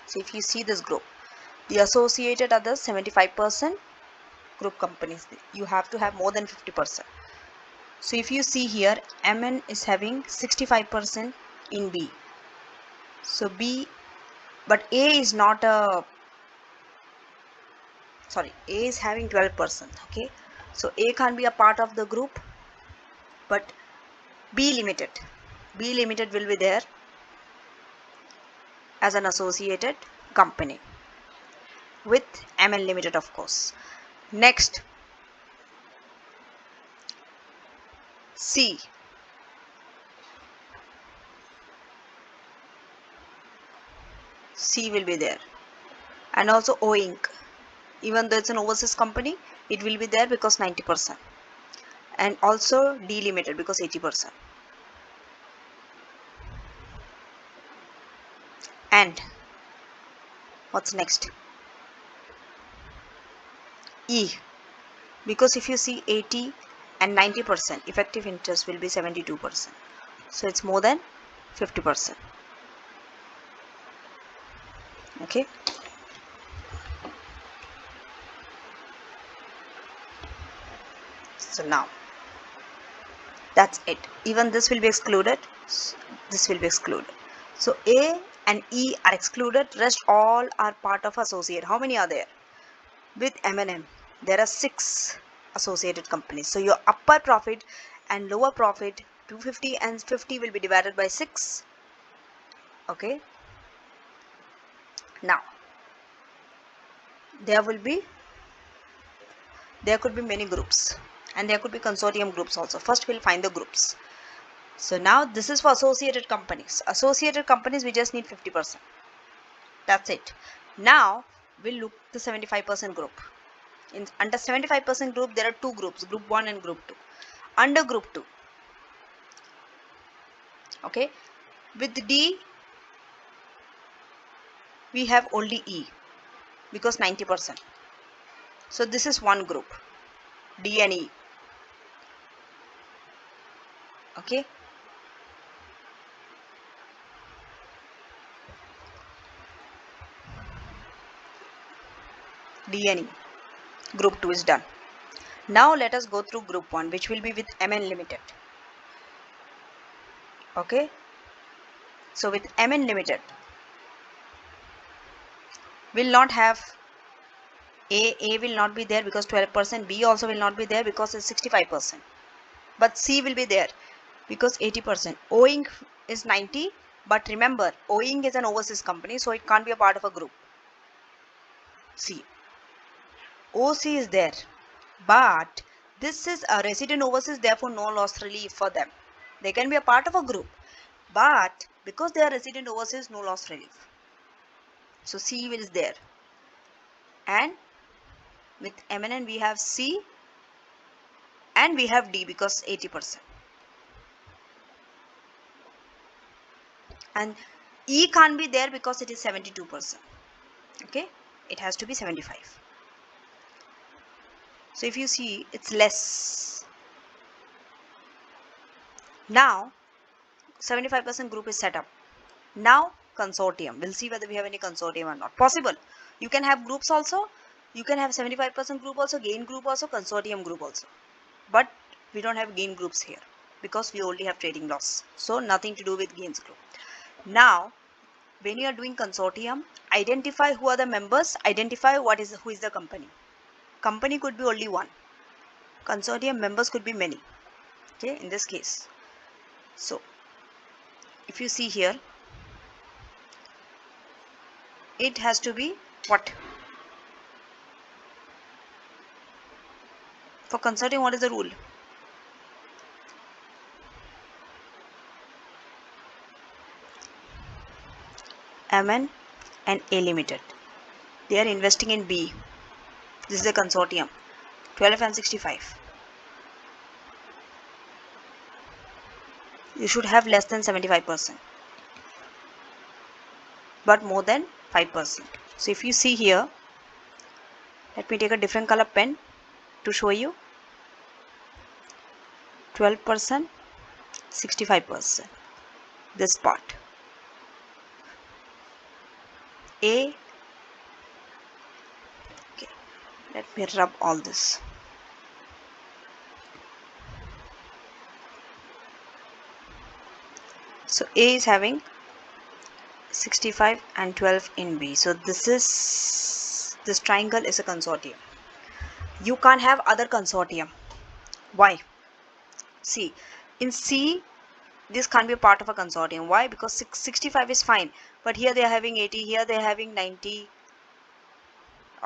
So if you see this group, the associated are the 75% group companies. You have to have more than 50%. So if you see here, MN is having 65% in B. So B, but A is not a, sorry, A is having 12%. Okay. So A can't be a part of the group, but B Limited will be there as an associated company with MN Limited, of course. Next, C. C will be there, and also O Inc. Even though it's an overseas company, it will be there because 90%, and also D Limited because 80%. And what's next? E, because if you see 80 and 90%, effective interest will be 72%. So it's more than 50%. Okay. So now that's it. Even this will be excluded. This will be excluded. So A and E are excluded. Rest all are part of associate. How many are there? With M&M, there are 6 associated companies. So your upper profit and lower profit, 250 and 50, will be divided by 6. Okay. Now there could be many groups, and there could be consortium groups also. First we'll find the groups. So now this is for associated companies. Associated companies, we just need 50%. That's it. Now we'll look the 75% group. Under 75% group, there are 2 groups, group 1 and group 2. Under group 2, okay, with D we have only E because 90%. So this is one group, D and E. Okay. D and E. Group 2 is done. Now let us go through group 1, which will be with MN Limited. Okay. So with MN Limited, will not have A will not be there because 12%, B also will not be there because it's 65%. But C will be there because 80%. Owing is 90, but remember, Owing is an overseas company, so it can't be a part of a group. C. OC is there, but this is a resident overseas, therefore no loss relief for them. They can be a part of a group, but because they are resident overseas, no loss relief. So C is there. And with MNN we have C and we have D because 80%. And E can't be there because it is 72%. Okay, it has to be 75. So if you see, it's less. Now 75% group is set up. Now consortium, we'll see whether we have any consortium or not. Possible, you can have groups also, you can have 75% group also, gain group also, consortium group also, but we don't have gain groups here because we only have trading loss, so nothing to do with gains group. Now when you are doing consortium, identify who are the members, identify who is the company. Company could be only one, consortium members could be many. Okay, in this case, so if you see here, it has to be what? For consortium, what is the rule? MN and A Limited, they are investing in B. This is a consortium, 12 and 65. You should have less than 75%, but more than 5%. So if you see here, let me take a different color pen to show you. 12%, 65%, this part. A, okay, let me rub all this. So A is having 65 and 12 in B. So this triangle is a consortium. You can't have other consortium. Why? See, in C, this can't be a part of a consortium. Why? Because 65 is fine, but here they are having 80, here they are having 90.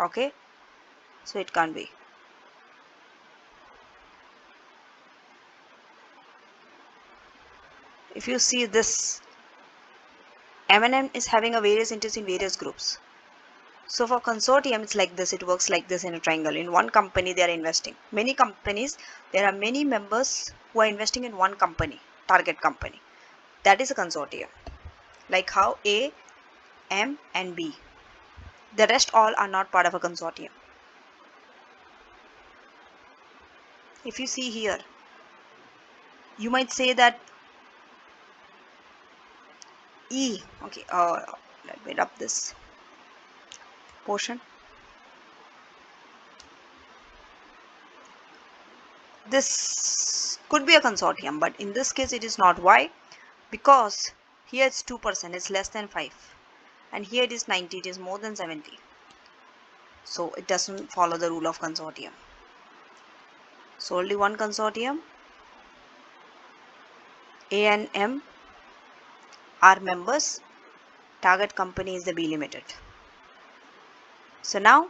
Okay, so it can't be. If you see this, M&M is having a various interest in various groups. So for consortium, it's like this. It works like this in a triangle. In one company, they are investing. Many companies, there are many members who are investing in one company, target company. That is a consortium. Like how A, M and B. The rest all are not part of a consortium. If you see here, you might say that E, okay, let me rub this portion. This could be a consortium, but in this case it is not. Why? Because here it's 2%, it's less than 5, and here it is 90, it is more than 70. So it doesn't follow the rule of consortium. So only one consortium, A and M are members, target company is the B Limited. So now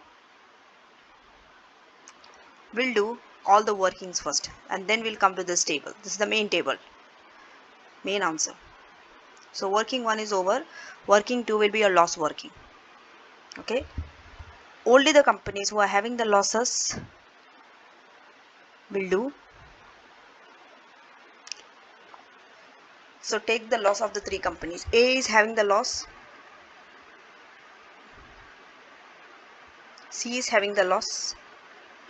we'll do all the workings first, and then we'll come to this table. This is the main table, main answer. So working 1 is over. Working 2 will be a loss working. Okay. Only the companies who are having the losses will do. So take the loss of the 3 companies. A is having the loss. C is having the loss.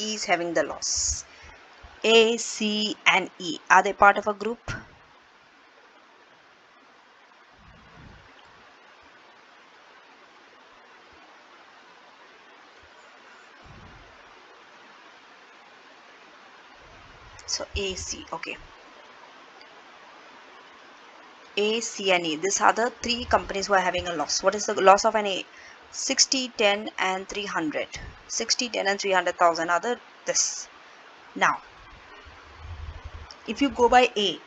E is having the loss. A, C and E, are they part of a group? So A, C, okay. A, C and E, these are the 3 companies who are having a loss. What is the loss of an A? 60, 10 and 300. 60, 10 and 300,000 are the this. Now, if you go by A,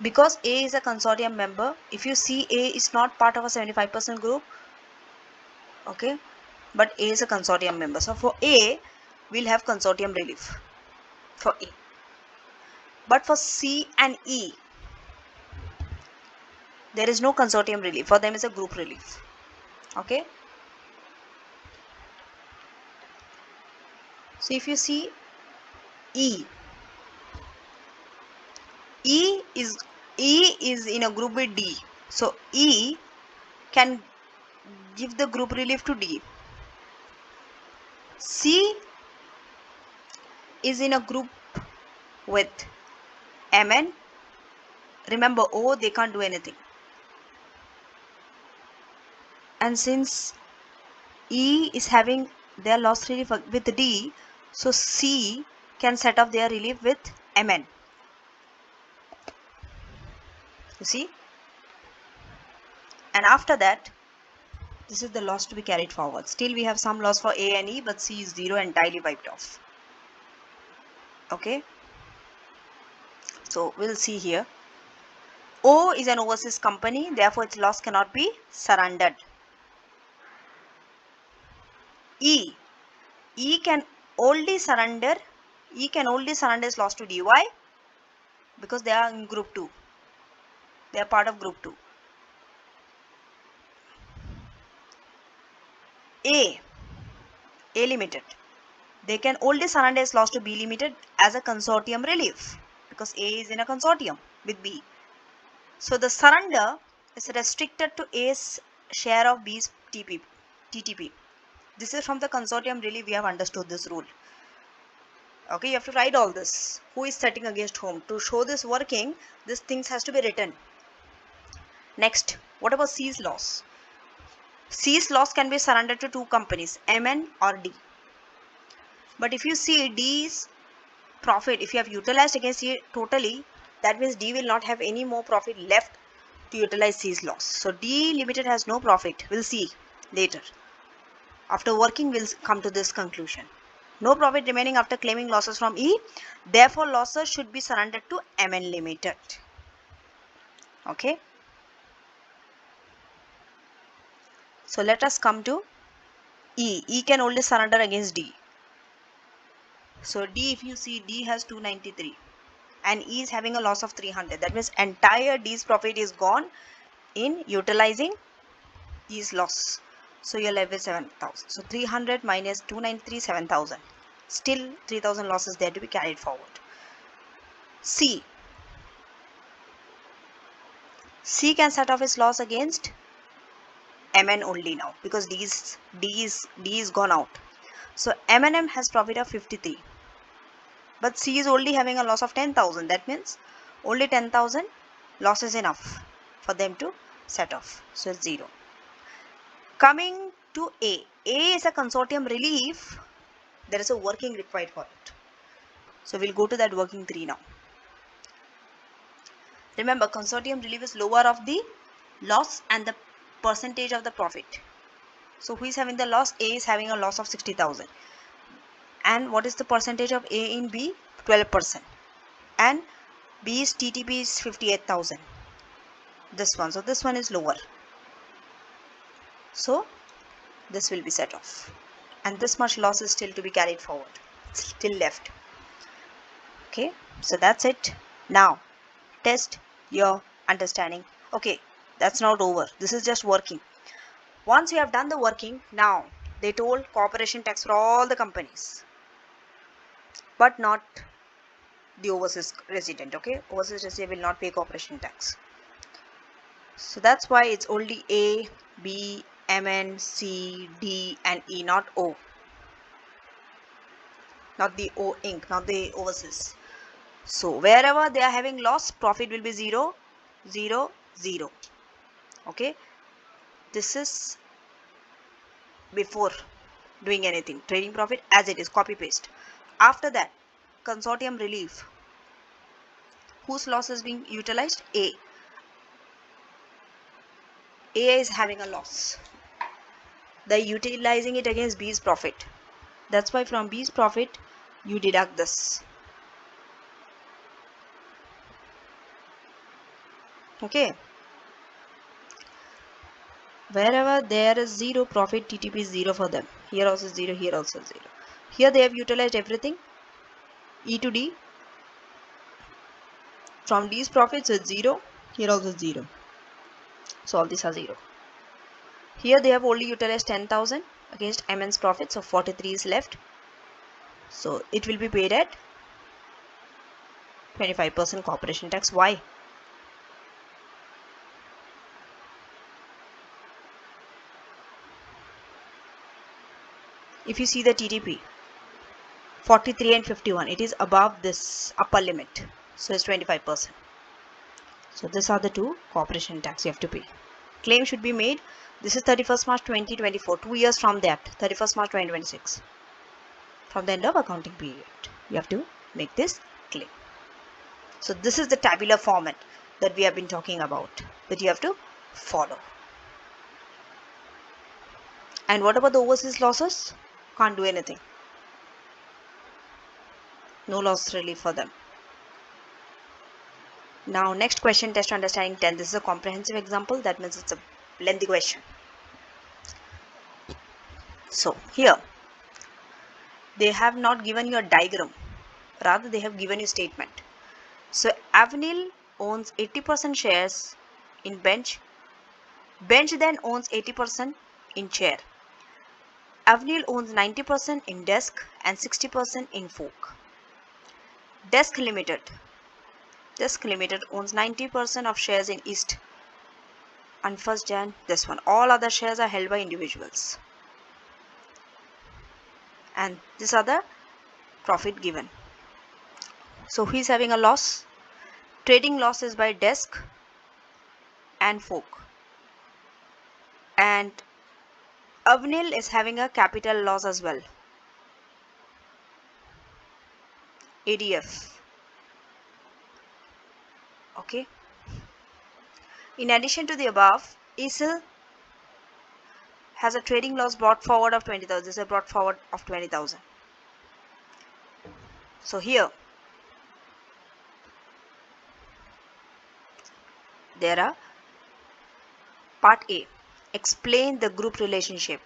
because A is a consortium member, if you see A is not part of a 75% group, okay, but A is a consortium member. So for A, we'll have consortium relief for A. But for C and E, there is no consortium relief. For them is a group relief. Okay. So if you see E is in a group with D. So E can give the group relief to D. C is in a group with MN. Remember O, they can't do anything. And since E is having their loss relief with D, so C can set off their relief with MN. You see? And after that, this is the loss to be carried forward. Still we have some loss for A and E, but C is 0, entirely wiped off. Okay. So we'll see here. O is an overseas company, therefore its loss cannot be surrendered. E can only surrender its loss to D. Why? Because they are in group 2. They are part of group 2. A Limited, they can only surrender its loss to B Limited as a consortium relief, because A is in a consortium with B. So the surrender is restricted to A's share of B's TTP. This is from the consortium relief. We have understood this rule. Okay, you have to write all this. Who is setting against whom? To show this working, these things has to be written. Next, what about C's loss? C's loss can be surrendered to 2 companies, MN or D. But if you see D's profit, if you have utilized against C totally, that means D will not have any more profit left to utilize C's loss. So D Limited has no profit. We'll see later. After working, we'll come to this conclusion. No profit remaining after claiming losses from E. Therefore, losses should be surrendered to MN Limited. Okay. So let us come to E. E can only surrender against D. So D, if you see, D has 293 and E is having a loss of 300. That means entire D's profit is gone in utilizing E's loss. So you're left with 7,000. So 300 minus 293, 7,000. Still 3,000 losses there to be carried forward. C can set off its loss against MN only now, because D is gone out. So M&M has profit of 53. But C is only having a loss of 10,000. That means only 10,000 loss is enough for them to set off. So it's 0. Coming to A. A is a consortium relief. There is a working required for it. So we'll go to that working 3 now. Remember, consortium relief is lower of the loss and the percentage of the profit. So who is having the loss? A is having a loss of 60,000. And what is the percentage of A in B? 12%. And B's TTP is 58,000. This one. So this one is lower. So this will be set off. And this much loss is still to be carried forward. Still left. Okay. So that's it. Now test your understanding. Okay. That's not over. This is just working. Once you have done the working, now they told corporation tax for all the companies, but not the overseas resident. Okay, overseas resident will not pay corporation tax. So that's why it's only A, B, MN, C, D and E, not O. Not the O Inc., not the overseas. So wherever they are having loss, profit will be 0, 0, 0. Okay, this is before doing anything. Trading profit as it is, copy paste. After that, consortium relief. Whose loss is being utilized? A. A is having a loss. They're utilizing it against B's profit. That's why from B's profit, you deduct this. Okay. Wherever there is 0 profit, TTP is 0 for them. Here also 0, here also 0. Here they have utilized everything. E to D. From D's profit, so it's 0. Here also 0. So all these are 0. Here they have only utilized 10,000 against MN's profit. So 43 is left. So it will be paid at 25% corporation tax. Why? If you see the TTP, 43 and 51, it is above this upper limit. So it's 25%. So these are the two corporation tax you have to pay. Claim should be made. This is 31st March 2024. 2 years from that, 31st March 2026. From the end of accounting period, you have to make this claim. So this is the tabular format that we have been talking about, that you have to follow. And what about the overseas losses? Can't do anything. No loss relief for them. Now next question, test understanding 10. This is a comprehensive example. That means it's a lengthy question. So here they have not given you a diagram. Rather they have given you statement. So Avenil owns 80% shares in Bench. Bench then owns 80% in Chair. Avenil owns 90% in Desk and 60% in Folk. Desk Limited owns 90% of shares in East. And 1st Jan, this one. All other shares are held by individuals. And these are the profit given. So who is having a loss? Trading loss is by Desk and Folk. And Avenil is having a capital loss as well. ADF. Okay. In addition to the above, ESIL has a trading loss brought forward of 20,000. This is a brought forward of 20,000. So here there are part A. Explain the group relationship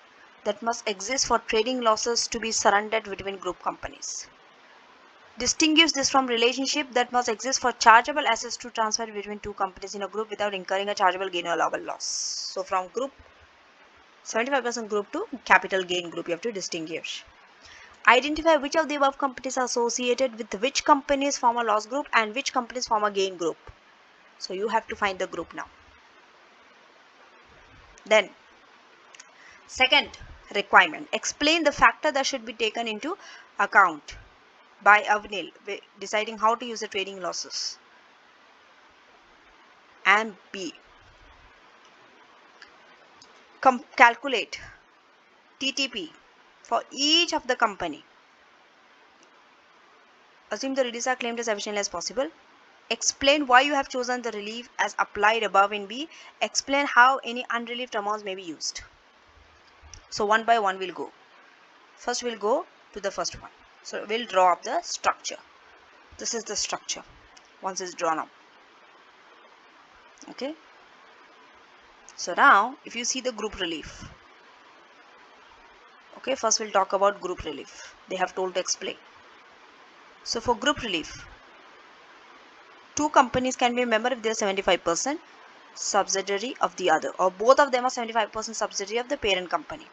that must exist for trading losses to be surrendered between group companies. Distinguish this from relationship that must exist for chargeable assets to transfer between two companies in a group without incurring a chargeable gain or allowable loss. So from group 75% group to capital gain group, you have to distinguish. Identify which of the above companies are associated with which companies form a loss group and which companies form a gain group. So you have to find the group now. Then second requirement, explain the factor that should be taken into account by Avenil deciding how to use the trading losses. And B, calculate TTP for each of the company Assume the release are claimed as efficiently as possible. Explain why you have chosen the relief as applied above in B. Explain how any unrelieved amounts may be used. So one by one we'll go. First we'll go to the first one. So we'll draw up the structure. This is the structure once it's drawn up. Okay. So now if you see the group relief. Okay, first we'll talk about group relief. They have told to explain. So for group relief, two companies can be a member if they are 75% subsidiary of the other, or both of them are 75% subsidiary of the parent company.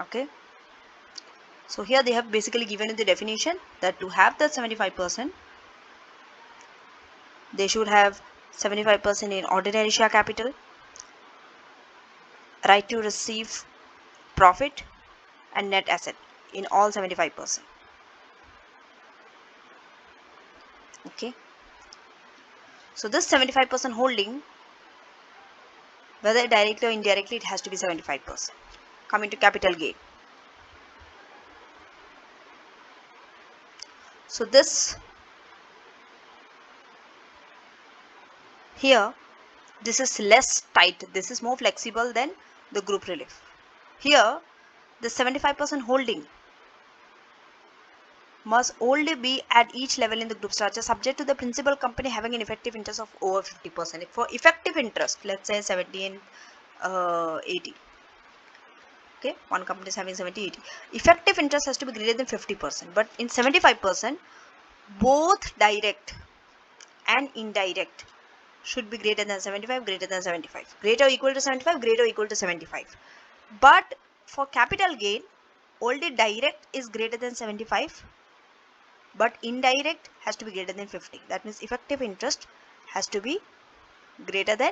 Okay. So here they have basically given you the definition that to have that 75%, they should have 75% in ordinary share capital, right to receive profit and net asset in all 75%. Okay. So this 75% holding, whether directly or indirectly, it has to be 75%. Coming to capital gain. So this here, this is less tight. This is more flexible than the group relief. Here, the 75% holding must only be at each level in the group structure, subject to the principal company having an effective interest of over 50%. For effective interest, let's say 70 and 80. Okay, one company is having 70, 80. Effective interest has to be greater than 50%. But in 75%, both direct and indirect should be greater than 75, greater than 75. Greater or equal to 75, greater or equal to 75. But for capital gain, only direct is greater than 75. But indirect has to be greater than 50. That means effective interest has to be greater than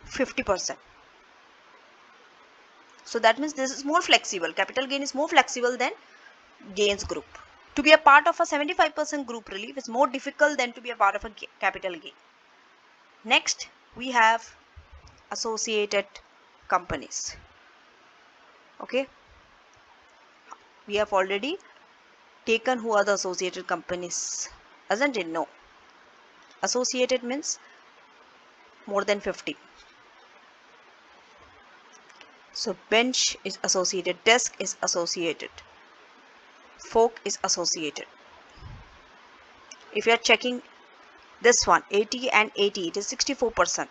50%. So that means this is more flexible. Capital gain is more flexible than gains group. To be a part of a 75% group relief is more difficult than to be a part of a capital gain. Next, we have associated companies. Okay. We have already taken who are the associated companies. Isn't it? No. Associated means more than 50. So bench is associated, desk is associated, fork is associated. If you are checking this one, 80 and 80, it is 64%.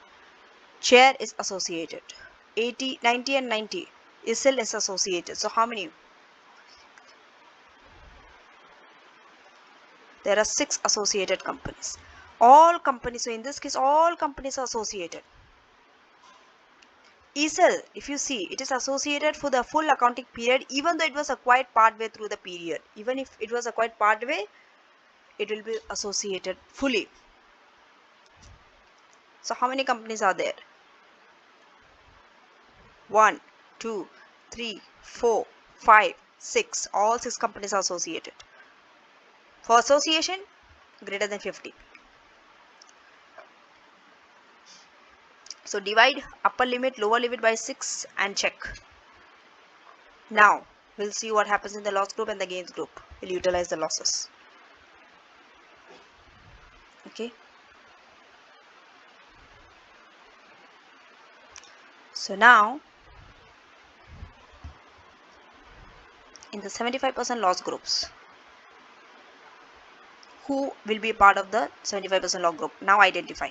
Chair is associated. 80, 90 and 90. Easel is associated. So how many? There are 6 associated companies. All companies, so in this case, all companies are associated. Easel, if you see, it is associated for the full accounting period, even though it was acquired partway through the period. Even if it was acquired partway, it will be associated fully. So how many companies are there? 1, 2, 3, 4, 5, 6. All 6 companies are associated. For association, greater than 50. So divide upper limit, lower limit by 6 and check. Now, we'll see what happens in the loss group and the gains group. We'll utilize the losses. Okay. So now, in the 75% loss groups, who will be a part of the 75% loss group? Now identify.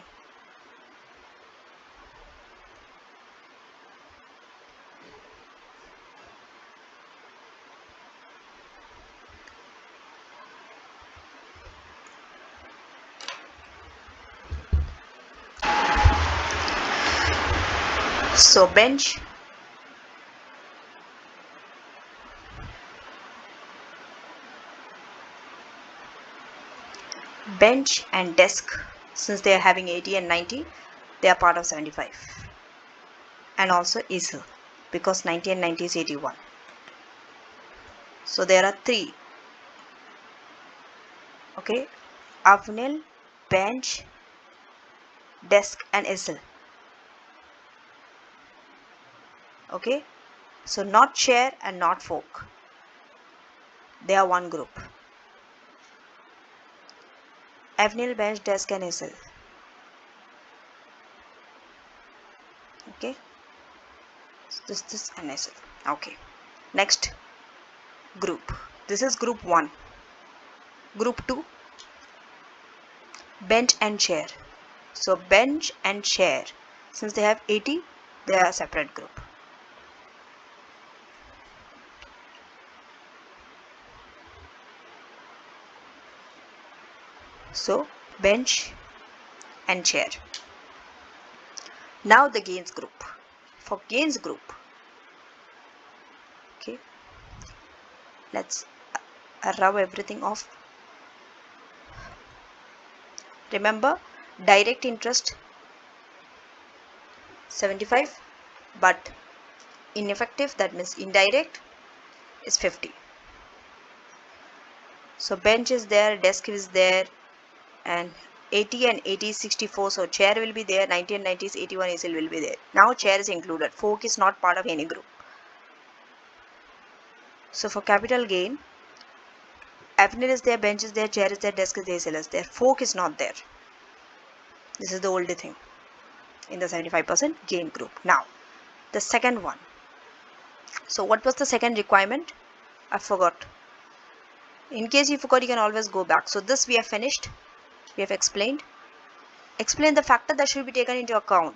So bench, and desk, since they are having 80 and 90, they are part of 75. And also easel, because 90 and 90 is 81. So there are 3. Okay, Avnil, bench, desk and easel. Okay, so not chair and not fork. They are one group. Avnil, Bench, Desk and SL. Okay. This and SL. Okay. Next group. This is group 1. Group 2. Bench and Chair. So Bench and Chair, since they have 80, they are a separate group. So Bench and Chair. Now the Gains group. For Gains group, okay, let's rub everything off. Remember, direct interest 75, but ineffective, that means indirect, is 50. So Bench is there, Desk is there, and 80 and 80 is 64, so Chair will be there, 90 and 90 is 81, ACL will be there. Now Chair is included. Fork is not part of any group. So for capital gain, Avnil is there, Bench is there, Chair is there, Desk is there, ACL is there. Fork is not there. This is the oldie thing in the 75% gain group. Now the second one. So what was the second requirement? I forgot. In case you forgot, you can always go back. So this we have finished. We have explained. Explain the factor that should be taken into account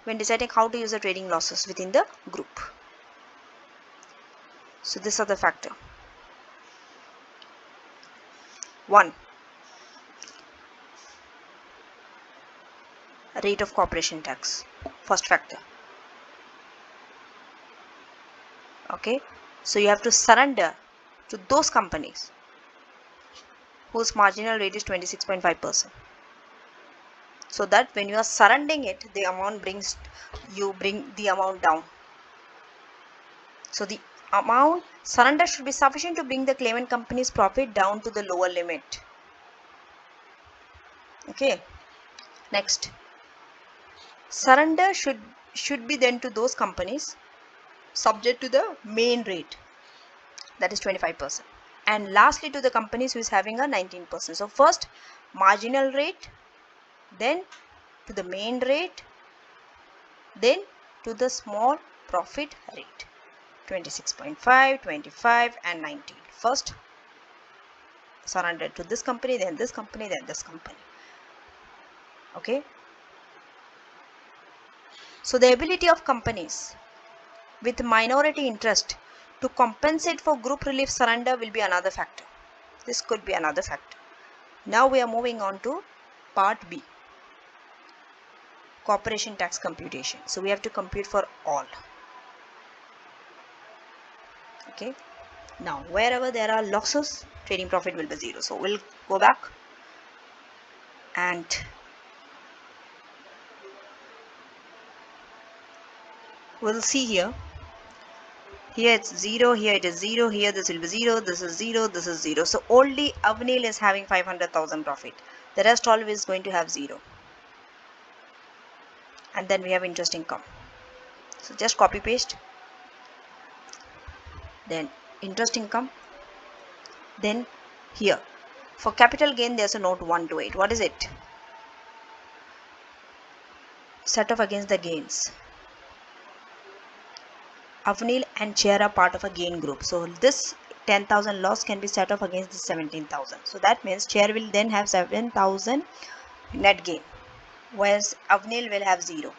when deciding how to use the trading losses within the group. So these are the factor. 1. Rate of corporation tax. First factor. Okay. So you have to surrender to those companies whose marginal rate is 26.5%. So that when you are surrendering it, the amount you bring the amount down. So the amount surrender should be sufficient to bring the claimant company's profit down to the lower limit. Okay. Next, surrender should be then to those companies subject to the main rate, that is 25%. And lastly, to the companies who is having a 19%. So first marginal rate, then to the main rate, then to the small profit rate, 26.5, 25 and 19. First surrender to this company, then this company, then this company. Okay. So the ability of companies with minority interest to compensate for group relief surrender will be another factor. This could be another factor. Now we are moving on to part B, corporation tax computation. So we have to compute for all. Okay. Now wherever there are losses, trading profit will be 0. So we'll go back and we'll see here. Here it's 0, here it is 0, here this will be 0, this is 0, this is 0. So only Avnil is having 500,000 profit. The rest all is going to have 0. And then we have interest income. So just copy paste. Then interest income. Then here for capital gain there's a note 1 to 8. What is it? Set off against the gains. Avnil and Chair are part of a gain group. So this 10,000 loss can be set off against the 17,000. So that means Chair will then have 7,000 net gain, whereas Avnil will have 0.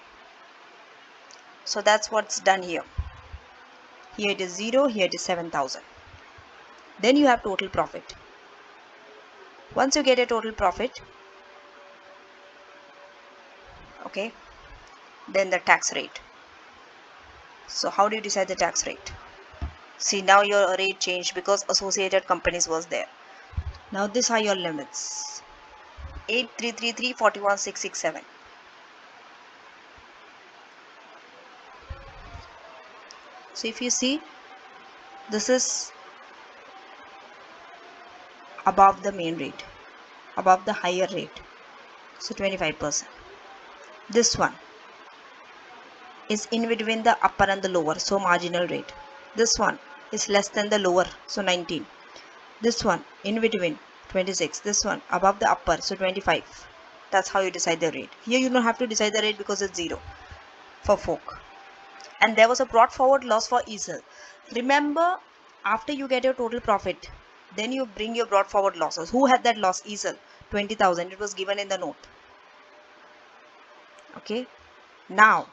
So that's what's done here. Here it is 0, here it is 7,000. Then you have total profit. Once you get a total profit, okay, then the tax rate. So how do you decide the tax rate? See, now your rate changed because associated companies was there. Now these are your limits. 8333, 41,667. So if you see, this is above the main rate, above the higher rate. So 25%. This one is in between the upper and the lower, so marginal rate. This one is less than the lower, so 19. This one in between, 26. This one above the upper, so 25. That's how you decide the rate. Here you don't have to decide the rate because it's 0 for folk. And there was a brought forward loss for easel. Remember, after you get your total profit, then you bring your brought forward losses. Who had that loss? Easel, 20,000. It was given in the note. Okay. Now,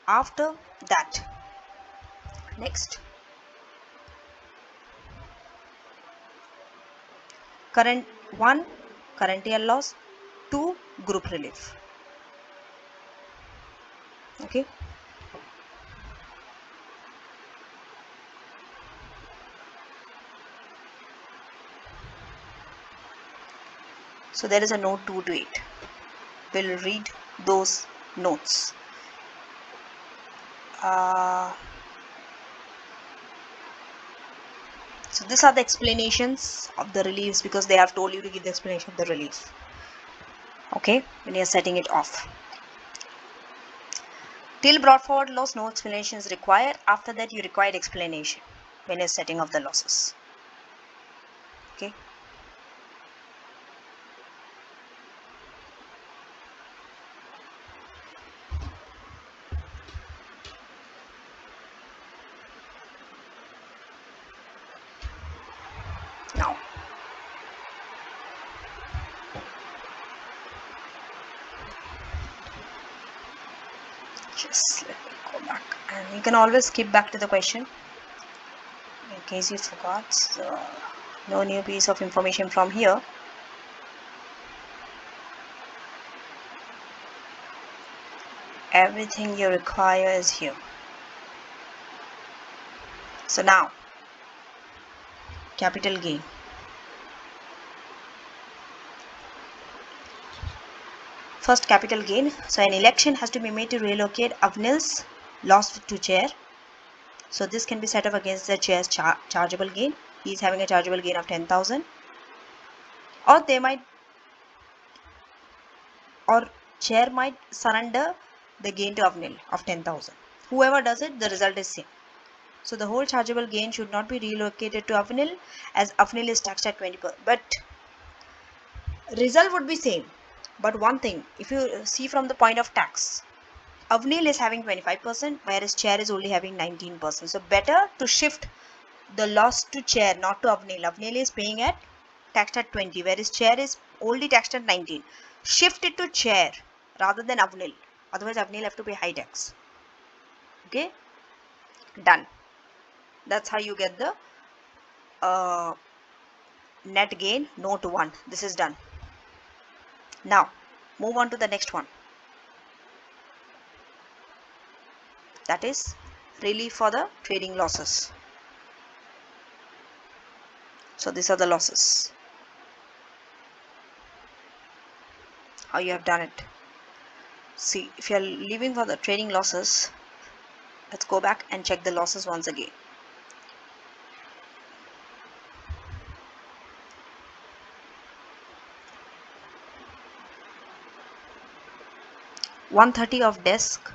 after that, next, current 1, current year loss, 2, group relief. Okay. So there is a note 2 to 8. We'll read those notes. So these are the explanations of the reliefs, because they have told you to give the explanation of the relief. Okay, when you're setting it off. Till brought forward loss, no explanation is required. After that, you require explanation when you're setting off the losses. Okay. Now, just let me go back, and you can always skip back to the question in case you forgot. So, no new piece of information from here. Everything you require is here. So now, capital gain. First, capital gain. So an election has to be made to relocate Avnil's loss to chair. So this can be set up against the chair's chargeable gain. He is having a chargeable gain of 10,000. Or chair might surrender the gain to Avnil of 10,000. Whoever does it, the result is same. So the whole chargeable gain should not be relocated to Avnil, as Avnil is taxed at 20%. But result would be same. But one thing, if you see from the point of tax, Avnil is having 25%, whereas chair is only having 19%. So better to shift the loss to chair, not to Avnil. Avnil is paying at taxed at 20, whereas chair is only taxed at 19. Shift it to chair rather than Avnil. Otherwise, Avnil have to pay high tax. Okay, done. That's how you get the net gain, note 1. This is done. Now, move on to the next one. That is relief for the trading losses. So these are the losses. How you have done it. See, if you are leaving for the trading losses, let's go back and check the losses once again. $130 of desk,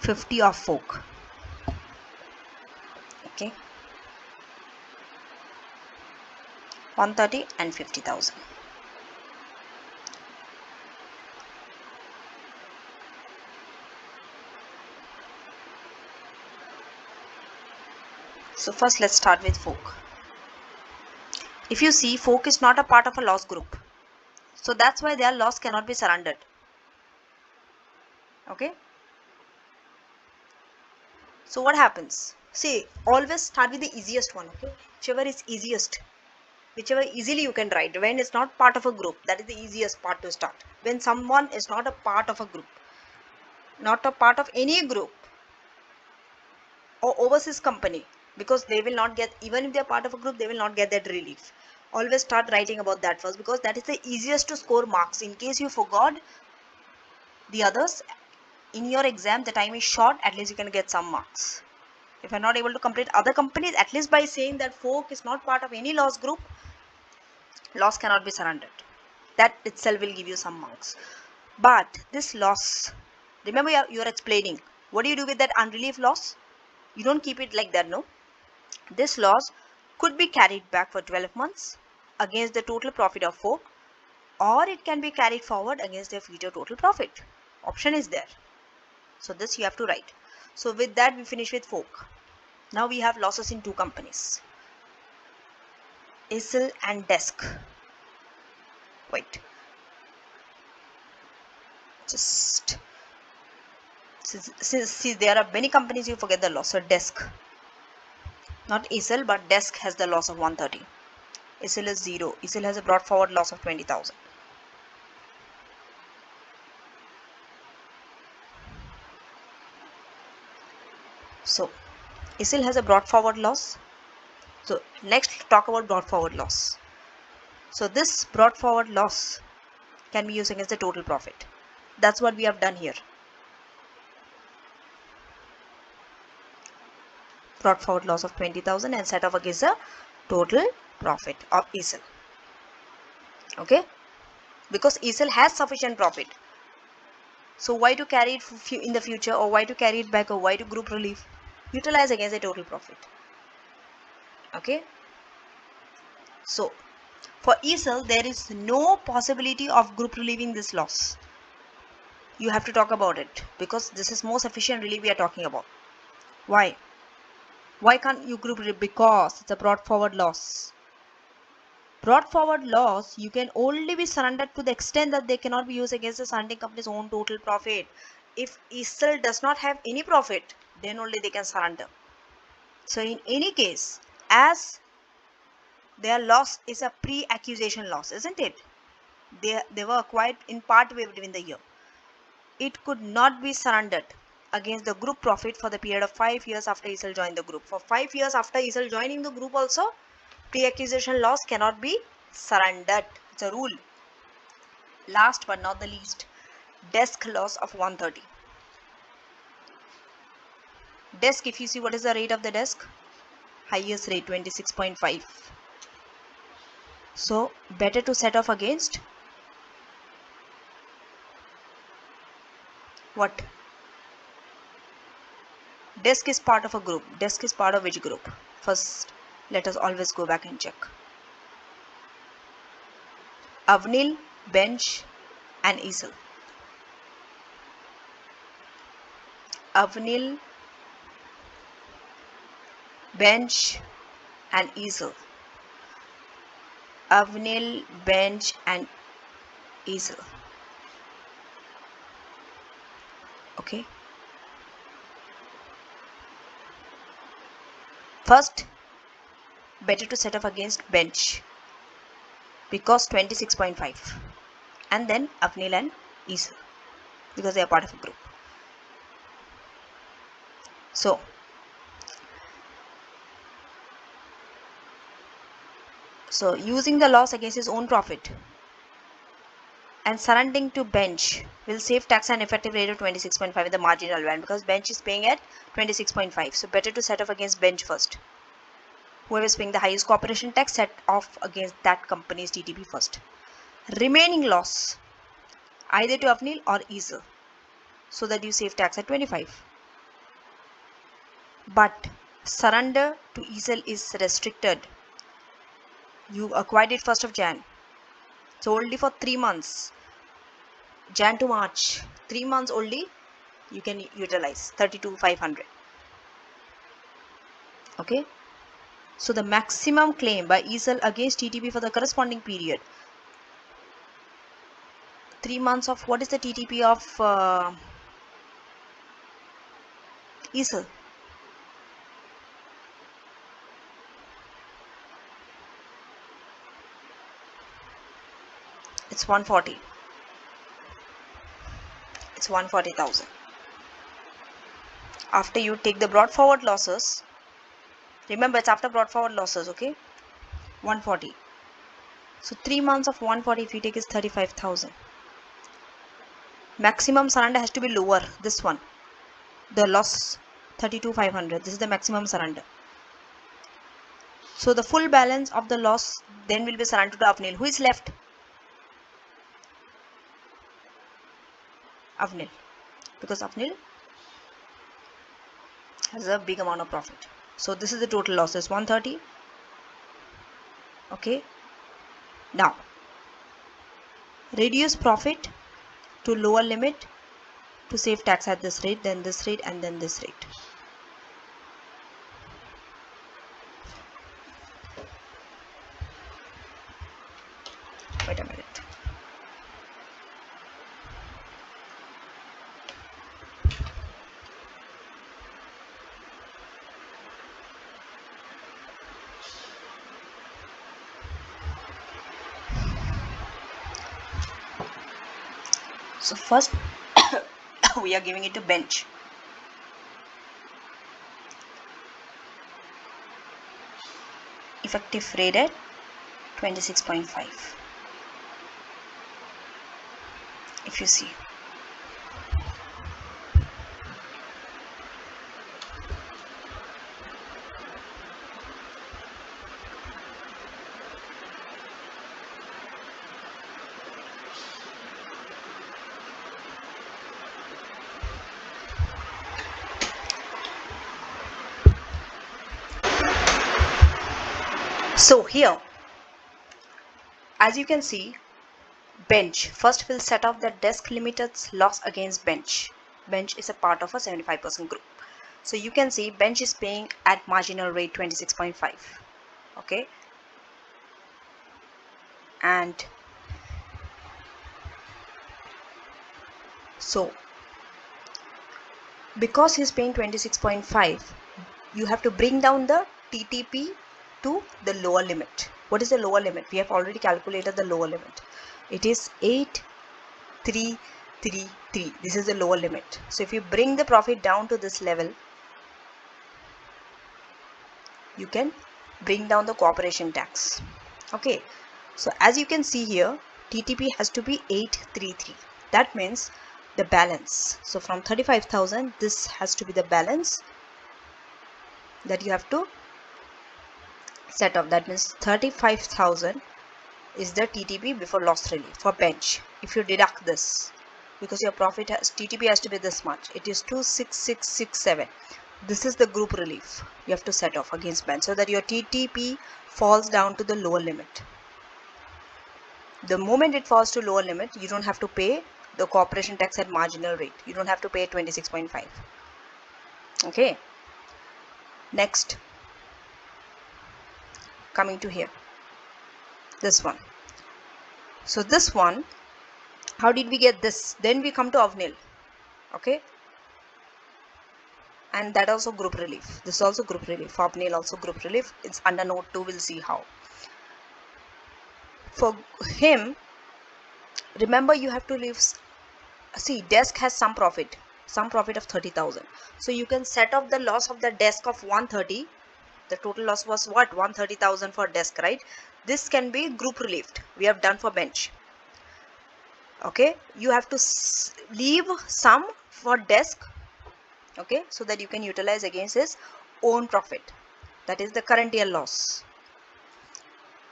50 of folk. Okay, 130 and 50,000. So first let's start with folk. If you see, folk is not a part of a loss group, so that's why their loss cannot be surrendered. Okay, so what happens? See, always start with the easiest one. Okay, whichever is easiest, whichever easily you can write. When it's not part of a group, that is the easiest part to start. When someone is not a part of a group, not a part of any group or overseas company, because they will not get, even if they are part of a group, they will not get that relief. Always start writing about that first, because that is the easiest to score marks. In case you forgot the others in your exam, the time is short, at least you can get some marks. If you are not able to complete other companies, at least by saying that folk is not part of any loss group, loss cannot be surrendered, that itself will give you some marks. But this loss, remember you are explaining, What do you do with that unrelieved loss? You don't keep it like that, no. This loss could be carried back for 12 months against the total profit of folk, or it can be carried forward against their future total profit. Option is there. So this you have to write. So with that we finish with folk. Now we have losses in two companies, ACCA and Desk. Wait. Just see there are many companies you forget the loss. So Desk, not ACCA but Desk has the loss of 130. ACCA is 0. ACCA has a brought forward loss of 20,000. So ACCA has a brought forward loss. So next talk about brought forward loss. So this brought forward loss can be used against the total profit. That's what we have done here. Brought forward loss of 20,000 and set off against the total profit of ACCA. Okay, because ACCA has sufficient profit. So why to carry it in the future, or why to carry it back, or why to group relief? Utilize against the total profit. Okay. So for ACCA there is no possibility of group relieving this loss. You have to talk about it because this is most efficient relief we are talking about. Why? Why can't you group relief? Because it's a brought forward loss. Brought forward loss you can only be surrendered to the extent that they cannot be used against the surrendering company's own total profit. If ACCA does not have any profit, then only they can surrender. So in any case, as their loss is a pre-acquisition loss, isn't it? They were acquired in part way within the year. It could not be surrendered against the group profit for the period of 5 years after ACCA joined the group. For 5 years after ACCA joining the group also, pre-acquisition loss cannot be surrendered. It's a rule. Last but not the least, Desk loss of 130. Desk, if you see what is the rate of the Desk? Highest rate 26.5. So better to set off against what? Desk is part of a group. Desk is part of which group? First, let us always go back and check. Avnil, Bench and ACCA. Avnil, Bench and ACCA. Avnil, Bench and ACCA. Okay. First, better to set off against Bench because 26.5, and then Avnil and ACCA because they are part of a group. So using the loss against his own profit and surrendering to Bench will save tax and effective rate of 26.5 with the marginal value because Bench is paying at 26.5. So better to set off against Bench first. Whoever is paying the highest corporation tax, set off against that company's TTP first. Remaining loss either to Avnil or ACCA so that you save tax at 25. But surrender to ACCA is restricted. You acquired it 1st of Jan. So only for 3 months, Jan to March, 3 months only you can utilize 32,500. Okay. So the maximum claim by ACCA against TTP for the corresponding period, 3 months of what is the TTP of ACCA? It's 140. It's 140,000. After you take the brought forward losses, remember it's after brought forward losses, okay? 140. So 3 months of 140 if you take is 35,000. Maximum surrender has to be lower. This one, the loss 32,500. This is the maximum surrender. So the full balance of the loss then will be surrendered to Avnil. Who is left? Avnil, because Avnil has a big amount of profit. So this is the total losses, 130. Okay, now reduce profit to lower limit to save tax at this rate, then this rate, and then this rate. Wait a minute. So first we are giving it a bench. Effective rate at 26.5. If you see, so here, as you can see, bench first will set off the desk limited's loss against bench. Bench is a part of a 75% group. So you can see bench is paying at marginal rate 26.5. Okay, and so because he's paying 26.5, you have to bring down the TTP to the lower limit. What is the lower limit? We have already calculated the lower limit. It is 8333. This is the lower limit. So if you bring the profit down to this level, you can bring down the corporation tax. Okay, so as you can see here, TTP has to be 833. That means the balance. So from 35,000, this has to be the balance that you have to set up. That means 35,000 is the TTP before loss relief for bench. If you deduct this, because your profit has, TTP has to be this much, it is 26667. This is the group relief you have to set off against bench, so that your TTP falls down to the lower limit. The moment it falls to lower limit, you don't have to pay the corporation tax at marginal rate. You don't have to pay 26.5. Okay, next, coming to here, this one. So this one, how did we get this? Then we come to AVNIL. Okay, and that also group relief. This is also group relief. For AVNIL also group relief. It's under note 2. We'll see how. For him, remember you have to leave. See, desk has some profit of 30,000. So you can set off the loss of the desk of 130. The total loss was what? 130,000 for desk, right? This can be group relieved. We have done for bench. Okay, you have to leave some for desk. Okay, so that you can utilize against his own profit. That is the current year loss.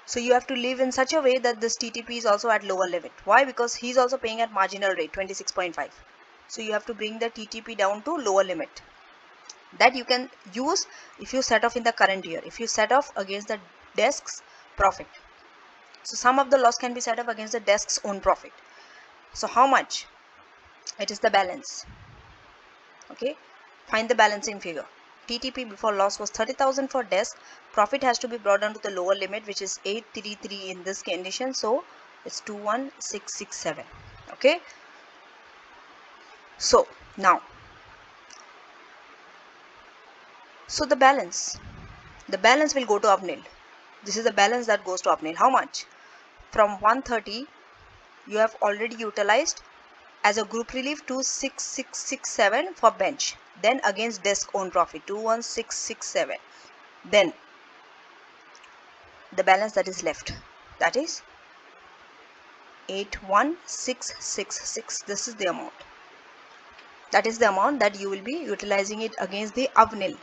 So you have to leave in such a way that this TTP is also at lower limit. Why? Because he's also paying at marginal rate 26.5. So you have to bring the TTP down to lower limit. That you can use if you set off in the current year. If you set off against the desk's profit. So some of the loss can be set off against the desk's own profit. So how much? It is the balance. Okay, find the balancing figure. TTP before loss was 30,000 for desk. Profit has to be brought down to the lower limit, which is 833 in this condition. So it's 21667. Okay. So now, so the balance will go to AVNIL. This is the balance that goes to AVNIL. How much? From 130, you have already utilized as a group relief 26667 for bench. Then against desk own profit 21667. Then the balance that is left, that is 81666. This is the amount. That is the amount that you will be utilizing it against the AVNIL.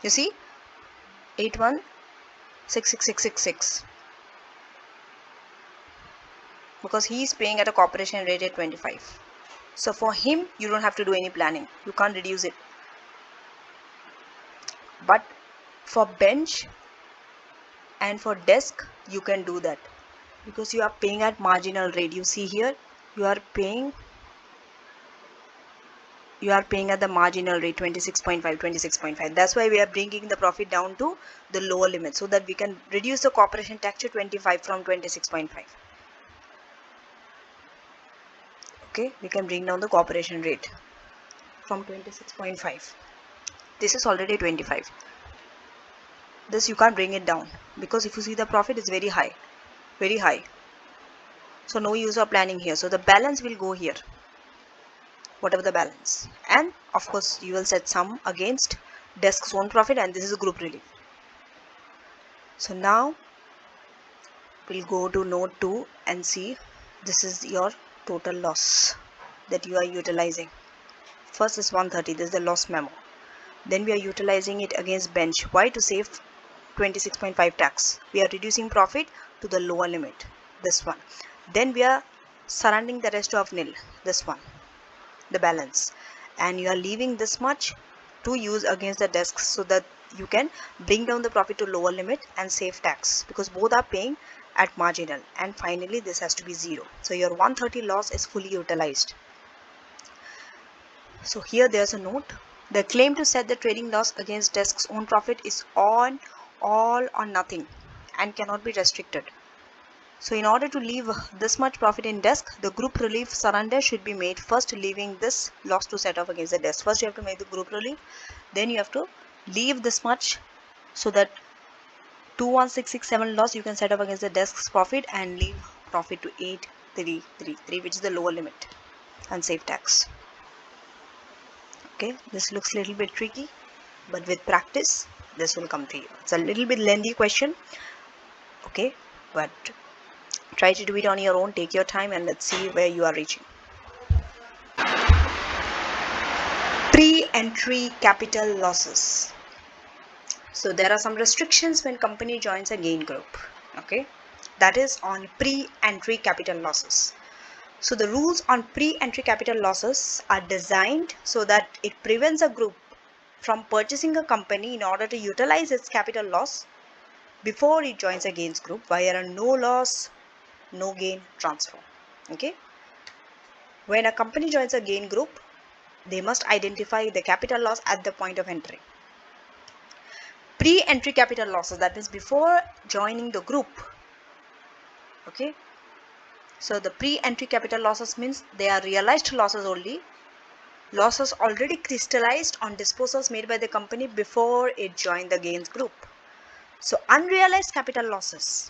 You see, 8166666. Because he is paying at a corporation rate at 25. So for him, you don't have to do any planning. You can't reduce it. But for bench and for desk, you can do that because you are paying at marginal rate. You see here, you are paying at the marginal rate 26.5, 26.5. That's why we are bringing the profit down to the lower limit so that we can reduce the corporation tax to 25 from 26.5. Okay, we can bring down the corporation rate from 26.5. This is already 25. This you can't bring it down because if you see the profit is very high, very high. So no use of planning here. So the balance will go here, whatever the balance, and of course you will set sum against desk's own profit, and this is group relief. So now we'll go to note 2 and see this is your total loss that you are utilizing. First is 130, this is the loss memo. Then we are utilizing it against bench. Why? To save 26.5 tax. We are reducing profit to the lower limit, this one. Then we are surrounding the rest of nil, this one, the balance, and you are leaving this much to use against the desks so that you can bring down the profit to lower limit and save tax because both are paying at marginal. And finally this has to be 0. So your 130 loss is fully utilized. So here there's a note. The claim to set the trading loss against desk's own profit is on all or nothing and cannot be restricted. So in order to leave this much profit in desk, the group relief surrender should be made first, leaving this loss to set off against the desk. First you have to make the group relief, then you have to leave this much so that 21667 loss you can set off against the desk's profit and leave profit to 8333, which is the lower limit, and save tax. Okay, this looks a little bit tricky, but with practice this will come to you. It's a little bit lengthy question, okay, but try to do it on your own. Take your time and let's see where you are reaching. Pre-entry capital losses. So there are some restrictions when company joins a gain group. Okay, that is on pre-entry capital losses. So the rules on pre-entry capital losses are designed so that it prevents a group from purchasing a company in order to utilize its capital loss before it joins a gains group via a no loss, no gain transfer. Okay, when a company joins a gain group, they must identify the capital loss at the point of entry. Pre-entry capital losses, that is before joining the group. Okay, so the pre-entry capital losses means they are realized losses only, losses already crystallized on disposals made by the company before it joined the gains group. So unrealized capital losses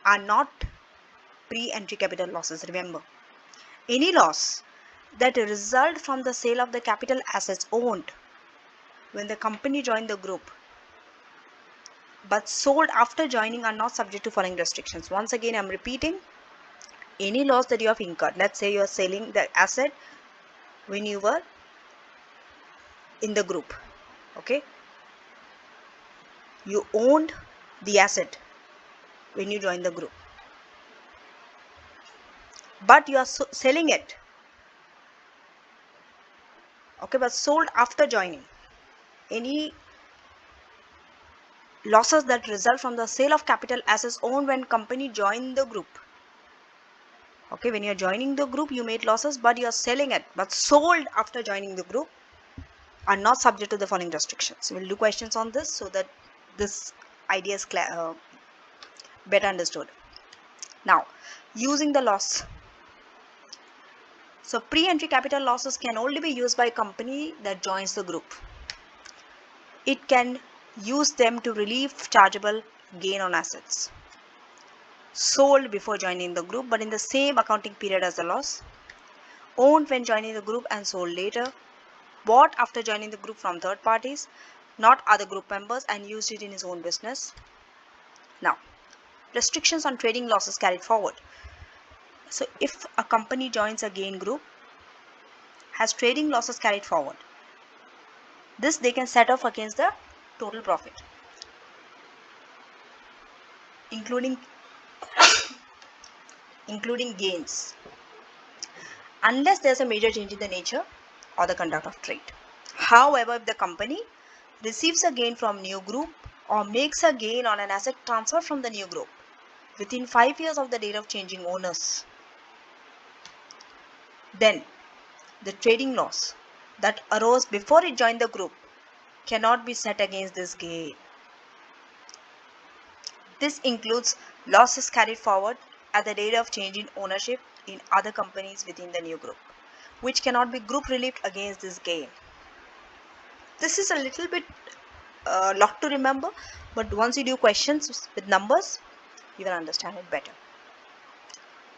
are not pre-entry capital losses. Remember, any loss that result from the sale of the capital assets owned when the company joined the group but sold after joining are not subject to following restrictions. Once again, I'm repeating, any loss that you have incurred, let's say you are selling the asset when you were in the group, okay, you owned the asset when you joined the group, but you are selling it, okay, but sold after joining. Any losses that result from the sale of capital assets owned when company joined the group, okay, when you are joining the group you made losses but you are selling it, but sold after joining the group, are not subject to the following restrictions. We'll do questions on this so that this idea is better understood. Now, using the loss. So pre-entry capital losses can only be used by a company that joins the group. It can use them to relieve chargeable gain on assets sold before joining the group but in the same accounting period as the loss, owned when joining the group and sold later, bought after joining the group from third parties, not other group members, and used it in his own business. Now, restrictions on trading losses carried forward. So if a company joins a gain group, has trading losses carried forward, this they can set off against the total profit, including gains, unless there's a major change in the nature or the conduct of trade. However, if the company receives a gain from new group or makes a gain on an asset transfer from the new group within 5 years of the date of changing owners, then the trading loss that arose before it joined the group cannot be set against this gain. This includes losses carried forward at the date of change in ownership in other companies within the new group, which cannot be group relieved against this gain. This is a little bit lot to remember, but once you do questions with numbers, you will understand it better.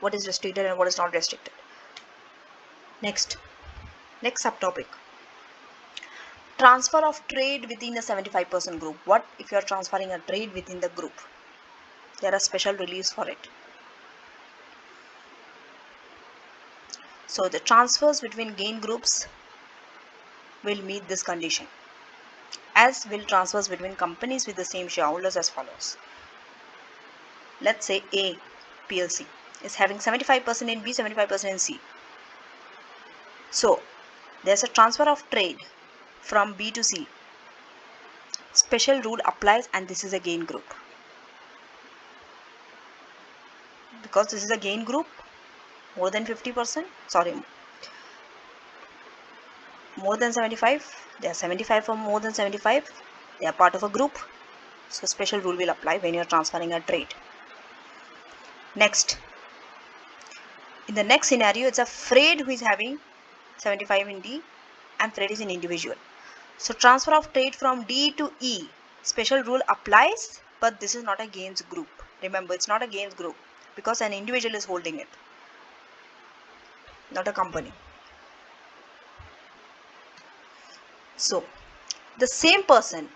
What is restricted and what is not restricted. Next subtopic. Transfer of trade within a 75% group. What if you are transferring a trade within the group? There are special reliefs for it. So the transfers between gain groups will meet this condition, as will transfers between companies with the same shareholders as follows. Let's say A PLC is having 75% in B, 75% in C. So there's a transfer of trade from B to C. Special rule applies and this is a gain group. Because this is a gain group, more than 50%, more than 75, they are 75 or more than 75, they are part of a group. So special rule will apply when you are transferring a trade. Next, in the next scenario, it's a Fred who is having 75 in D and Fred is an individual. So transfer of trade from D to E, special rule applies, but this is not a gains group. Remember, it's not a gains group because an individual is holding it, not a company. So the same person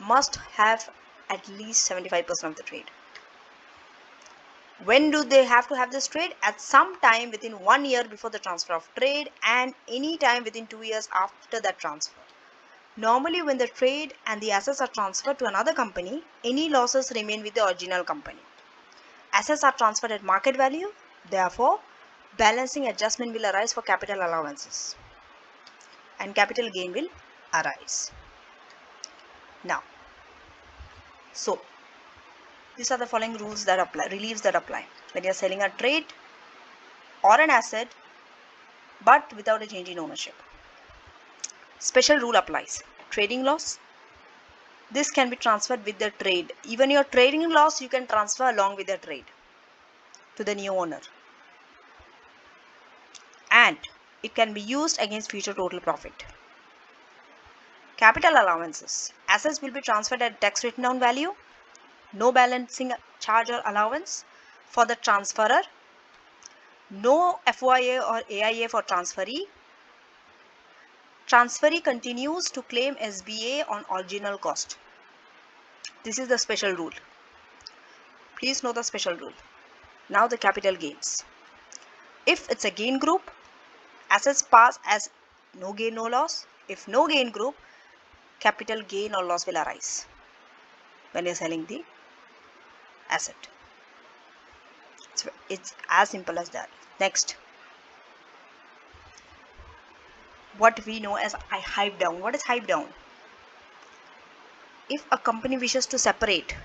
must have at least 75% of the trade. When do they have to have this trade? At some time within 1 year before the transfer of trade and any time within 2 years after that transfer. Normally when the trade and the assets are transferred to another company, any losses remain with the original company. Assets are transferred at market value, therefore balancing adjustment will arise for capital allowances and capital gain will arise. Now, so these are the following rules that apply, reliefs that apply when you are selling a trade or an asset but without a change in ownership. Special rule applies. Trading loss, this can be transferred with the trade. Even your trading loss you can transfer along with the trade to the new owner, and it can be used against future total profit. Capital allowances, assets will be transferred at tax written down value, no balancing charge or allowance for the transferor, no FOIA or AIA for transferee. Transferee continues to claim SBA on original cost. This is the special rule. Please know the special rule. Now the capital gains. If it's a gain group, assets pass as no gain, no loss. If no gain group, capital gain or loss will arise when you're selling the asset. It's as simple as that. Next, what we know as hive down. What is hive down? If a company wishes to separate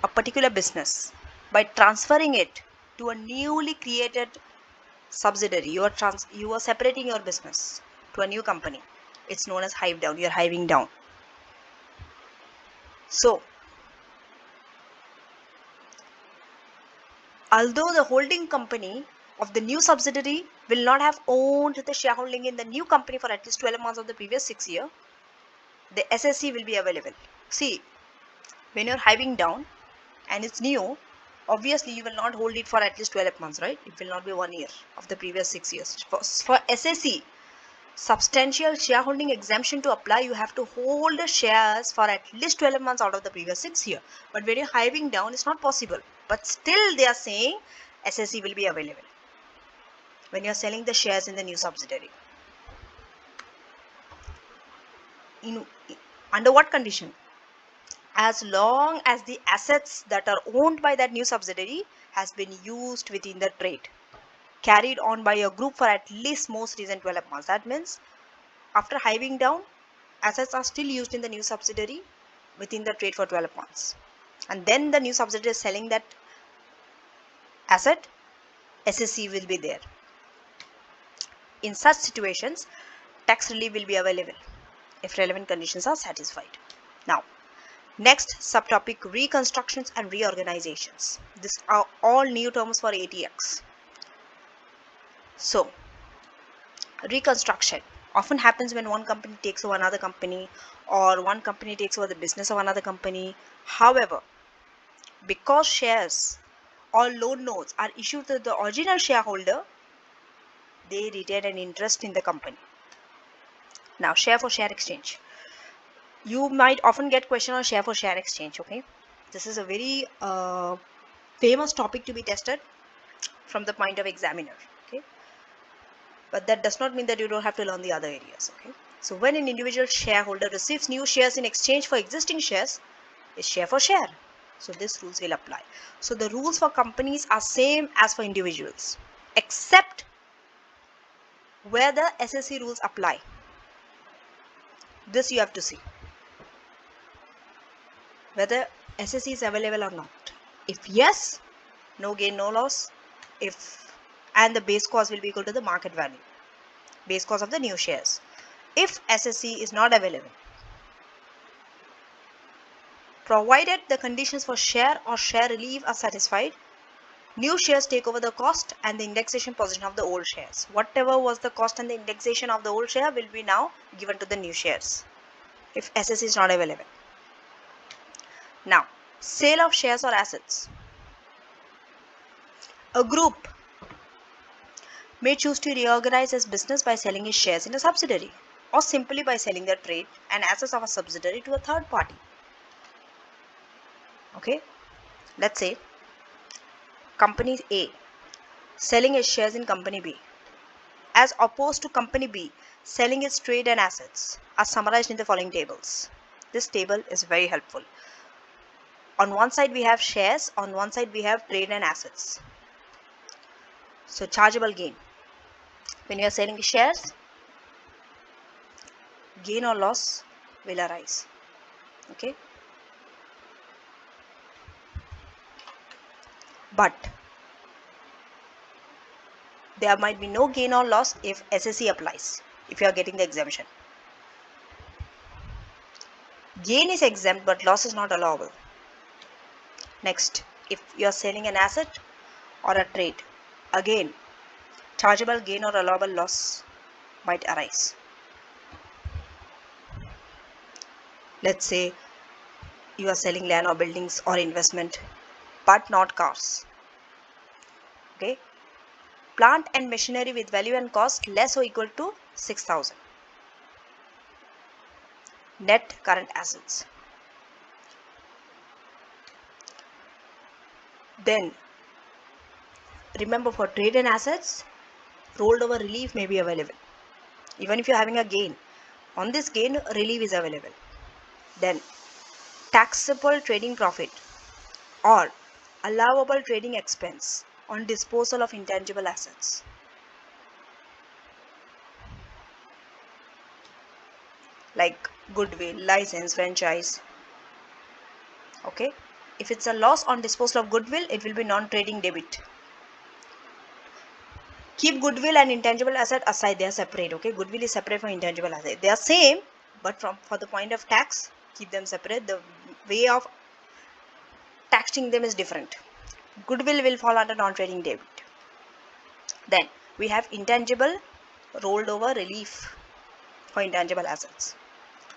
a particular business by transferring it to a newly created subsidiary, you are separating your business to a new company. It's known as hive down. You are hiving down. So, although the holding company of the new subsidiary will not have owned the shareholding in the new company for at least 12 months of the previous 6 years, the SSC will be available. See, when you're hiving down and it's new, obviously you will not hold it for at least 12 months, right? It will not be 1 year of the previous 6 years. For SSC, substantial shareholding exemption to apply, you have to hold the shares for at least 12 months out of the previous 6 years. But when you're hiving down, it's not possible. But still they are saying SSC will be available when you're selling the shares in the new subsidiary. Under what condition? As long as the assets that are owned by that new subsidiary has been used within the trade, carried on by a group for at least most recent 12 months. That means after hiving down, assets are still used in the new subsidiary within the trade for 12 months. And then the new subsidiary is selling that asset, SSC will be there. In such situations, tax relief will be available if relevant conditions are satisfied. Now, next subtopic, reconstructions and reorganizations. These are all new terms for ATX. So, reconstruction often happens when one company takes over another company, or one company takes over the business of another company. However, because shares or loan notes are issued to the original shareholder, they retain an interest in the company. Now, share for share exchange. You might often get question on share for share exchange. Okay, this is a very famous topic to be tested from the point of examiner. Okay, but that does not mean that you don't have to learn the other areas. Okay, so when an individual shareholder receives new shares in exchange for existing shares, it's share for share. So this rules will apply. So the rules for companies are same as for individuals, except where the SSC rules apply. This you have to see whether SSC is available or not. If yes, no gain, no loss. And the base cost will be equal to the market value, base cost of the new shares. If SSC is not available, provided the conditions for share or share relief are satisfied, new shares take over the cost and the indexation position of the old shares. Whatever was the cost and the indexation of the old share will be now given to the new shares if SSC is not available. Now, sale of shares or assets. A group may choose to reorganize its business by selling its shares in a subsidiary, or simply by selling the trade and assets of a subsidiary to a third party. Okay, let's say company A selling its shares in company B, as opposed to company B selling its trade and assets, are summarized in the following tables. This table is very helpful. On one side we have shares, on one side we have trade and assets. So chargeable gain. When you are selling shares, gain or loss will arise. Okay. But there might be no gain or loss if SSC applies, if you are getting the exemption. Gain is exempt but loss is not allowable. Next, if you are selling an asset or a trade, again chargeable gain or allowable loss might arise. Let's say you are selling land or buildings or investment, but not cars. Okay, plant and machinery with value and cost less or equal to 6,000. Net current assets. Then remember, for trade and assets, rolled over relief may be available. Even if you are having a gain, on this gain relief is available. Then taxable trading profit or allowable trading expense on disposal of intangible assets. Like goodwill, license, franchise. Okay, if it's a loss on disposal of goodwill, it will be non-trading debit. Keep goodwill and intangible asset aside, they are separate. Okay, goodwill is separate from intangible asset. They are same, but for the point of tax, keep them separate. The way of taxing them is different. Goodwill will fall under non-trading debit. Then we have intangible rolled over relief for intangible assets.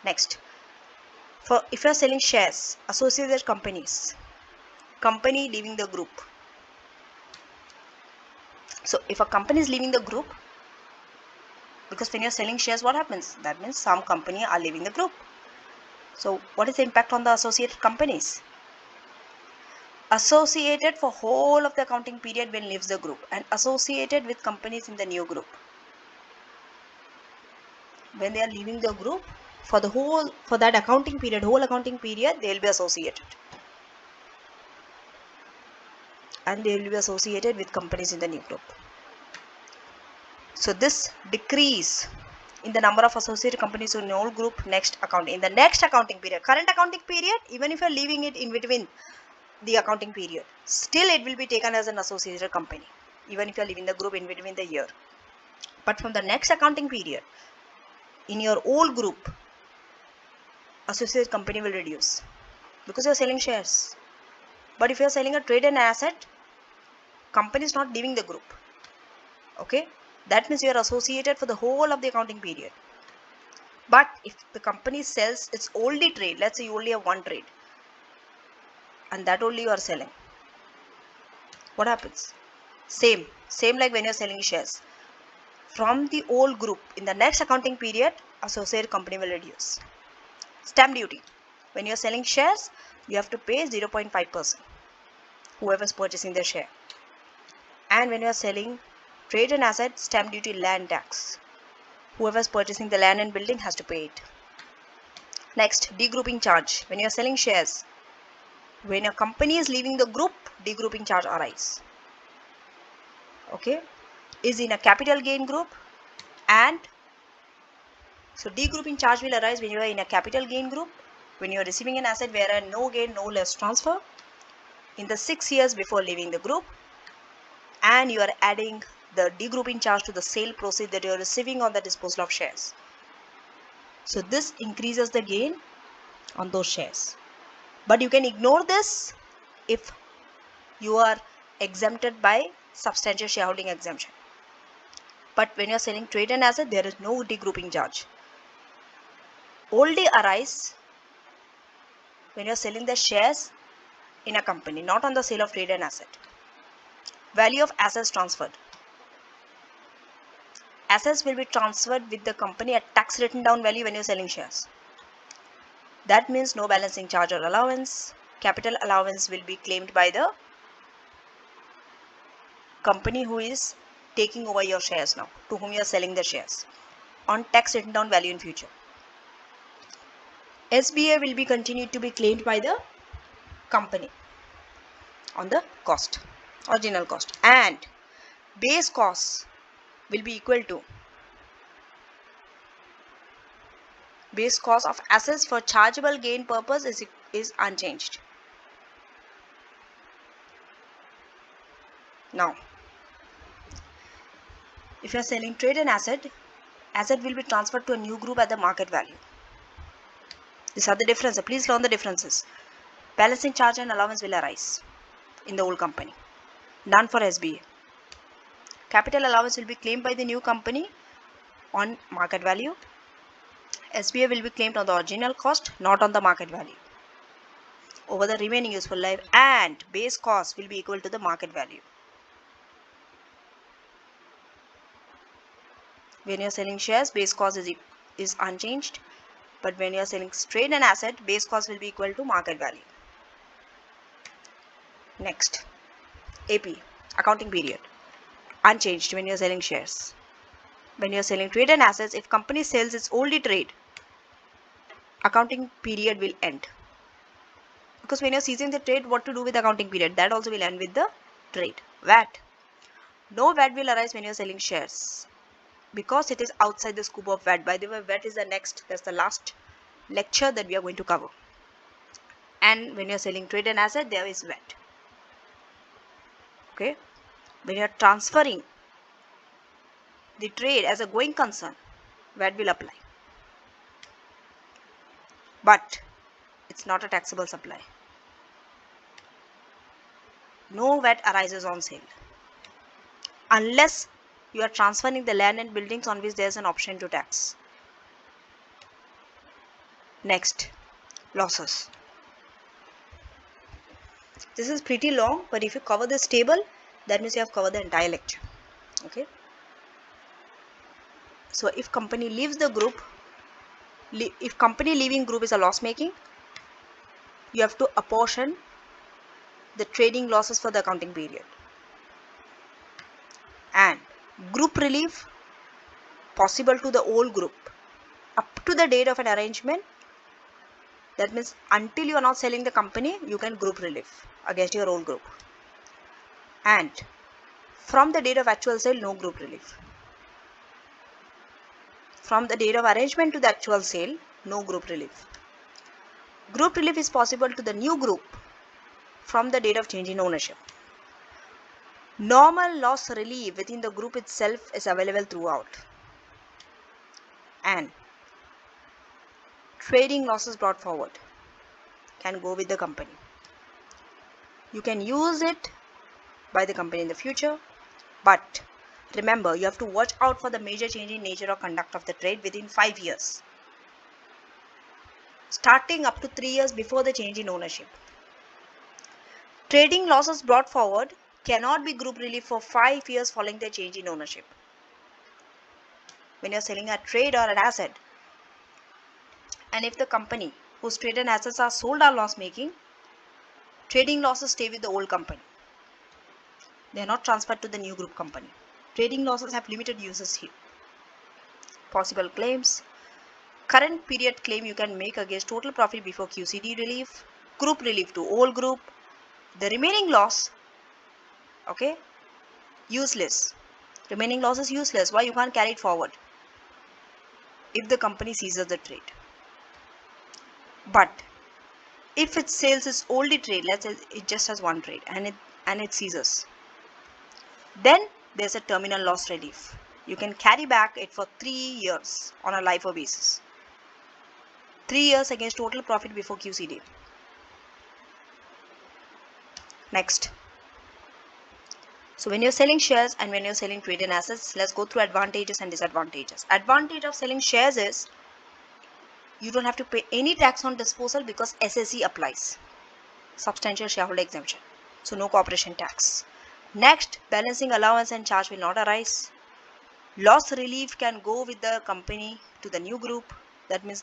Next, for if you are selling shares, associated companies, company leaving the group. So if a company is leaving the group, because when you are selling shares, what happens? That means some company are leaving the group. So what is the impact on the associated companies? Associated for whole of the accounting period when leaves the group, and associated with companies in the new group. When they are leaving the group, for that accounting period, whole accounting period, they will be associated. And they will be associated with companies in the new group. So this decrease in the number of associated companies in all group next accounting. In the next accounting period, current accounting period, even if you are leaving it in between the accounting period, still it will be taken as an associated company, even if you are leaving the group in between the year. But from the next accounting period, in your old group, associated company will reduce because you are selling shares. But if you are selling a trade and asset, company is not leaving the group. Okay, that means you are associated for the whole of the accounting period. But if the company sells its only trade, let's say you only have one trade and that only you are selling, what happens? Same like when you are selling shares. From the old group, in the next accounting period, associated company will reduce. Stamp duty. When you are selling shares, you have to pay 0.5%, whoever is purchasing their share. And when you are selling trade and asset, stamp duty, land tax. Whoever is purchasing the land and building has to pay it. Next, degrouping charge. When you are selling shares, when a company is leaving the group, degrouping charge arises. Okay, is in a capital gain group, and so degrouping charge will arise when you are in a capital gain group, when you are receiving an asset where no gain, no loss transfer in the 6 years before leaving the group, and you are adding the degrouping charge to the sale proceed that you are receiving on the disposal of shares. So this increases the gain on those shares. But you can ignore this if you are exempted by substantial shareholding exemption. But when you are selling trade and asset, there is no degrouping charge. Only arise when you are selling the shares in a company, not on the sale of trade and asset. Value of assets transferred. Assets will be transferred with the company at tax written down value when you are selling shares. That means no balancing charge or allowance. Capital allowance will be claimed by the company who is taking over your shares now, to whom you are selling the shares, on tax written down value in future. SBA will be continued to be claimed by the company on the cost, original cost, and base cost will be equal to base cost of assets for chargeable gain purpose is unchanged. Now, if you are selling trade and asset will be transferred to a new group at the market value. These are the differences. Please learn the differences. Balancing charge and allowance will arise in the old company. None for SBA. Capital allowance will be claimed by the new company on market value. SBA will be claimed on the original cost, not on the market value, over the remaining useful life, and base cost will be equal to the market value. When you are selling shares, base cost is unchanged, but when you are selling trade and asset, base cost will be equal to market value. Next, AP, accounting period, unchanged when you are selling shares. When you are selling trade and assets, if company sells its only trade, accounting period will end. Because when you are ceasing the trade, what to do with accounting period? That also will end with the trade. VAT. No VAT will arise when you are selling shares, because it is outside the scope of VAT. By the way, VAT is that's the last lecture that we are going to cover. And when you are selling trade and asset, there is VAT. Okay. When you are transferring the trade as a going concern, VAT will apply. But it's not a taxable supply. No VAT arises on sale unless you are transferring the land and buildings on which there is an option to tax. Next, losses. This is pretty long, but if you cover this table, that means you have covered the entire lecture. Okay. So if company leaves the group, if company leaving group is a loss making, you have to apportion the trading losses for the accounting period. And group relief possible to the old group up to the date of an arrangement. That means until you are not selling the company, you can group relief against your old group. And from the date of actual sale, no group relief. From the date of arrangement to the actual sale, no group relief. Group relief is possible to the new group from the date of change in ownership. Normal loss relief within the group itself is available throughout. And trading losses brought forward can go with the company. You can use it by the company in the future, but remember, you have to watch out for the major change in nature or conduct of the trade within 5 years, starting up to 3 years before the change in ownership. Trading losses brought forward cannot be group relief for 5 years following the change in ownership. When you are selling a trade or an asset, and if the company whose trade and assets are sold are loss making, trading losses stay with the old company. They are not transferred to the new group company. Trading losses have limited uses here. Possible claims. Current period claim you can make against total profit before QCD relief, group relief to old group. The remaining loss, okay, useless. Remaining loss is useless. Why? You can't carry it forward if the company seizes the trade. But if it sells its oldie trade, let's say it just has one trade and it seizes, then there's a terminal loss relief. You can carry back it for 3 years on a LIFO basis. 3 years against total profit before QCD. Next. So when you're selling shares and when you're selling trade and assets, let's go through advantages and disadvantages. Advantage of selling shares is you don't have to pay any tax on disposal because SSE applies. Substantial shareholder exemption. So no corporation tax. Next, balancing allowance and charge will not arise. Loss relief can go with the company to the new group. That means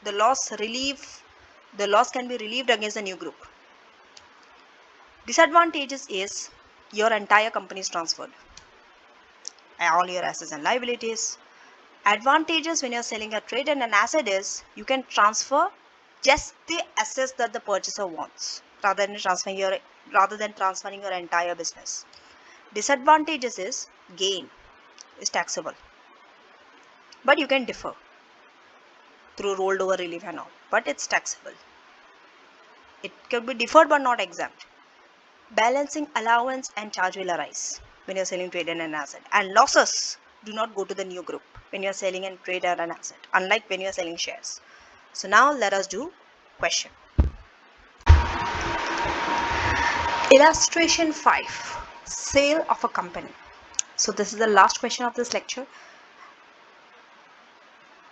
the loss can be relieved against the new group. Disadvantages is your entire company is transferred. All your assets and liabilities. Advantages when you are selling a trade and an asset is you can transfer just the assets that the purchaser wants rather than transferring your entire business. Disadvantages is gain is taxable, but you can defer through rolled over relief and all, but it's taxable. It can be deferred but not exempt. Balancing allowance and charge will arise when you're selling trade and an asset, and losses do not go to the new group when you're selling a trade or an asset, unlike when you're selling shares. So now let us do question. Illustration 5. Sale of a company. So this is the last question of this lecture,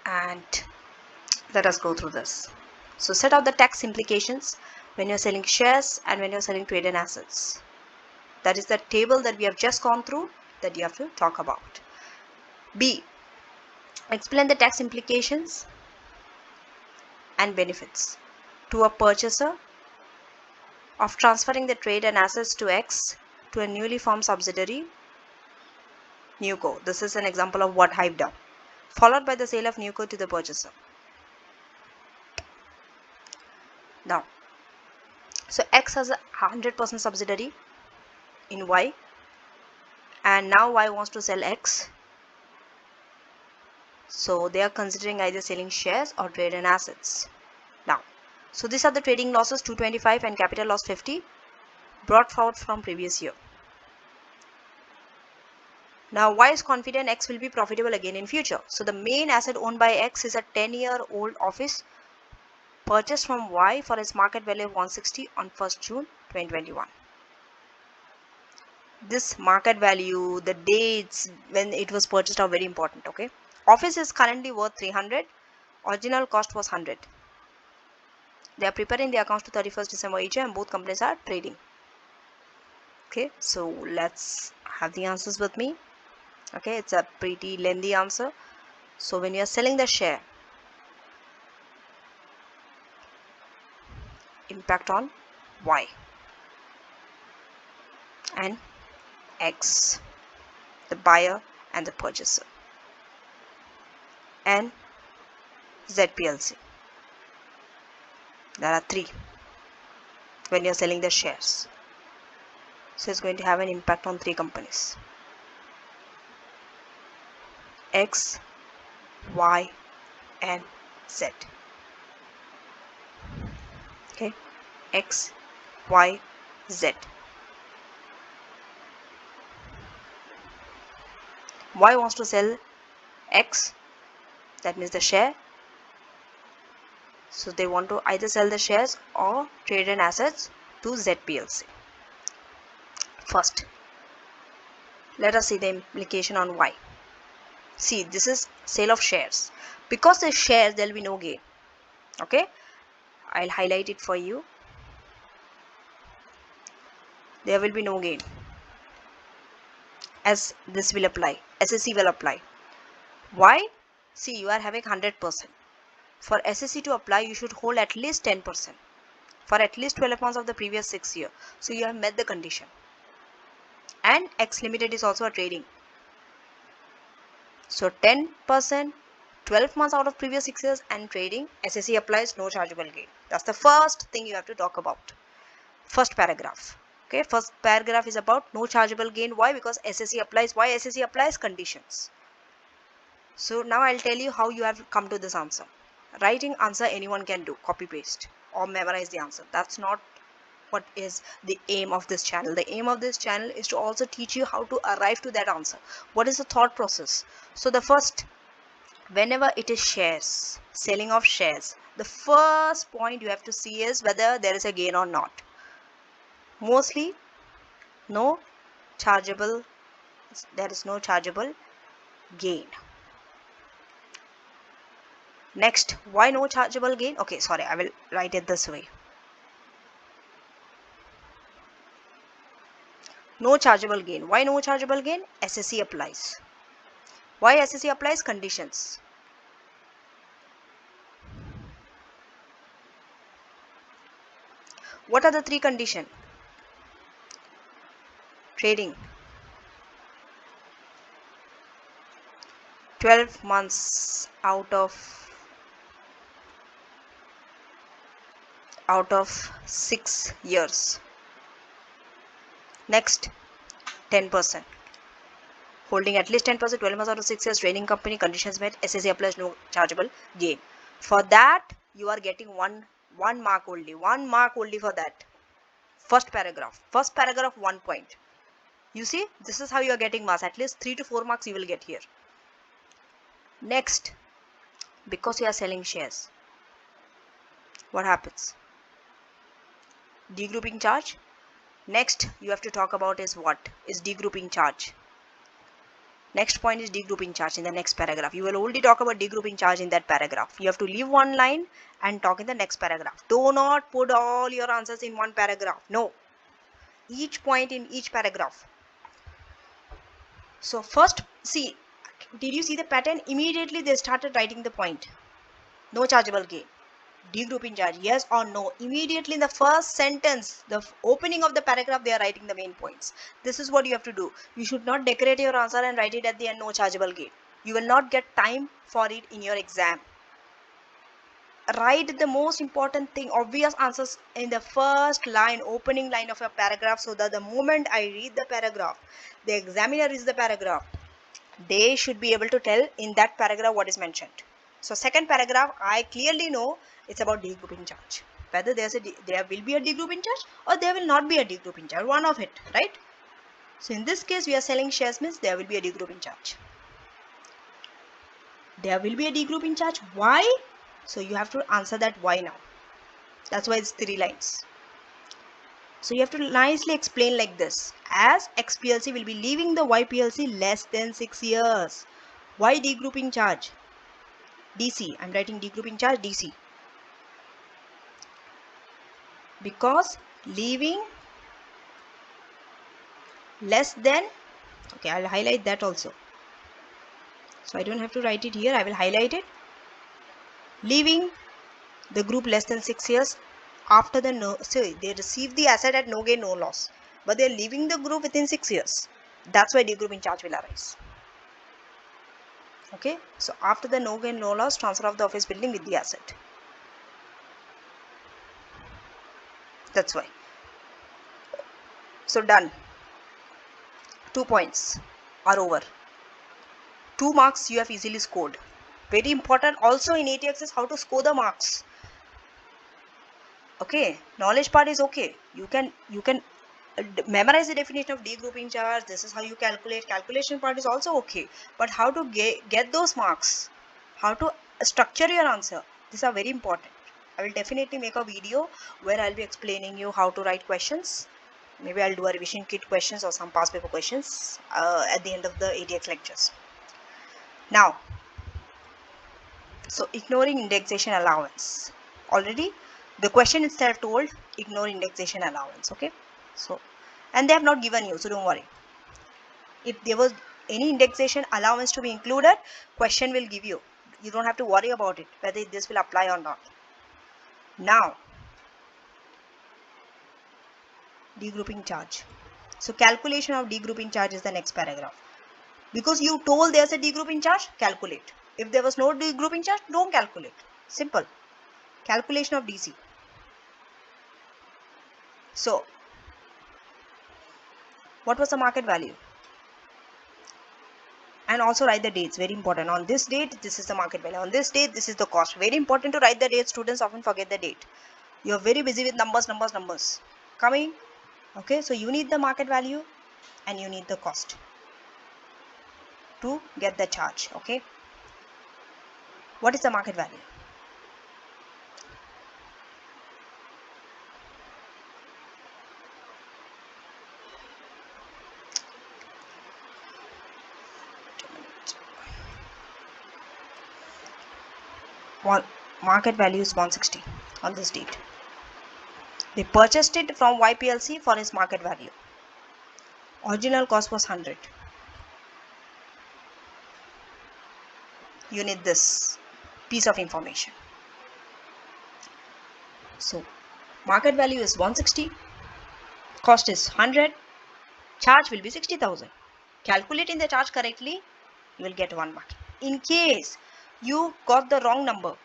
and let us go through this. So set out the tax implications when you're selling shares and when you're selling trade and assets. That is the table that we have just gone through that you have to talk about. B. Explain the tax implications and benefits to a purchaser of transferring the trade and assets to X to a newly formed subsidiary, NewCo. This is an example of what hive-down, followed by the sale of NewCo to the purchaser. Now, so X has a 100% subsidiary in Y, and now Y wants to sell X. So they are considering either selling shares or trade and assets. Now, so these are the trading losses 225 and capital loss 50 brought forward from previous year. Now Y is confident X will be profitable again in future. So the main asset owned by X is a 10-year-old office purchased from Y for its market value of 160 on 1st June 2021. This market value, the dates when it was purchased are very important. Okay, office is currently worth 300. Original cost was 100. They are preparing the accounts to 31st December each year, and both companies are trading. Okay, so let's have the answers with me. Okay, it's a pretty lengthy answer. So when you are selling the share, impact on Y and X, the buyer and the purchaser, and ZPLC. There are 3 when you are selling the shares. So it's going to have an impact on 3 companies: X, Y, and Z. Okay, X, Y, Z. Y wants to sell X, that means the share. So they want to either sell the shares or trade in assets to Z PLC. First, let us see the implication on Y. See, this is sale of shares. Because the shares, there will be no gain. Okay, I'll highlight it for you. There will be no gain, as this will apply. SSC will apply. Why? See, you are having 100%. For SSC to apply, you should hold at least 10% for at least 12 months of the previous 6 years. So you have met the condition. And X Limited is also a trading. So 10%, 12 months out of previous 6 years and trading, SSC applies, no chargeable gain. That's the first thing you have to talk about. First paragraph. Okay, first paragraph is about no chargeable gain. Why? Because SSC applies. Why SSC applies? Conditions. So now I'll tell you how you have come to this answer. Writing answer anyone can do, copy paste or memorize the answer. That's not what is the aim of this channel. The aim of this channel is to also teach you how to arrive to that answer. What is the thought process? So the first, whenever it is shares, selling of shares, the first point you have to see is whether there is a gain or not. Mostly no chargeable, there is no chargeable gain. Next, why no chargeable gain? Okay, sorry, I will write it this way. No chargeable gain. Why no chargeable gain? SSC applies. Why SSC applies? Conditions. What are the three conditions? Trading. 12 months out of 6 years. Next, 10%. Holding at least 10%, 12 months out of 6 years, trading company, conditions met, SSC applies, no chargeable gain. For that, you are getting one mark only. 1 mark only for that. First paragraph. First paragraph, 1 point. You see, this is how you are getting marks. At least 3 to 4 marks you will get here. Next, because you are selling shares, what happens? Degrouping charge. Next, you have to talk about is what is degrouping charge. Next point is degrouping charge in the next paragraph. You will only talk about degrouping charge in that paragraph. You have to leave one line and talk in the next paragraph. Do not put all your answers in one paragraph. No. Each point in each paragraph. So first, see, did you see the pattern? Immediately they started writing the point. No chargeable gain. Degrouping charge, yes or no. Immediately in the first sentence, the opening of the paragraph, they are writing the main points. This is what you have to do. You should not decorate your answer and write it at the end, no chargeable gain. You will not get time for it in your exam. Write the most important thing, obvious answers in the first line, opening line of a paragraph, so that the moment I read the paragraph, the examiner reads the paragraph, they should be able to tell in that paragraph what is mentioned. So second paragraph, I clearly know it's about degrouping charge. Whether there will be a degrouping charge or there will not be a degrouping charge, one of it, right? So in this case, we are selling shares, means there will be a degrouping charge. There will be a degrouping charge. Why? So you have to answer that why now. That's why it's 3 lines. So you have to nicely explain like this. As X PLC will be leaving the Y PLC less than 6 years. Why degrouping charge? DC. I'm writing degrouping charge DC. Because leaving less than, okay, I'll highlight that also. So I don't have to write it here. I will highlight it. Leaving the group less than 6 years after the they receive the asset at no gain, no loss. But they are leaving the group within 6 years. That's why degrouping charge will arise. Okay, so after the no gain, no loss, transfer of the office building with the asset. That's why. So done. 2 points are over. 2 marks you have easily scored. Very important also in ATX is how to score the marks. Okay, knowledge part is okay. You can memorize the definition of degrouping charge. This is how you calculate. Calculation part is also okay. But how to get those marks, how to structure your answer, these are very important. I will definitely make a video where I'll be explaining you how to write questions. Maybe I'll do a revision kit questions or some past paper questions at the end of the ATX lectures. Now, so ignoring indexation allowance. Already the question itself told ignore indexation allowance. Okay, so and they have not given you, so don't worry. If there was any indexation allowance to be included, question will give you. You don't have to worry about it whether this will apply or not. Now, degrouping charge. So calculation of degrouping charge is the next paragraph. Because you told there's a degrouping charge, calculate. If there was no degrouping charge, don't calculate. Simple. Calculation of DC. So, what was the market value? And also write the dates, very important. On this date, this is the market value. On this date, this is the cost. Very important to write the date. Students often forget the date. You are very busy with numbers. Coming. Okay, so you need the market value and you need the cost to get the charge. Okay. What is the market value? Market value is 160 on this date. They purchased it from YPLC for its market value. Original cost was 100. You need this piece of information. So market value is 160, cost is 100, charge will be 60,000. Calculating the charge correctly, you will get 1 mark. In case you got the wrong number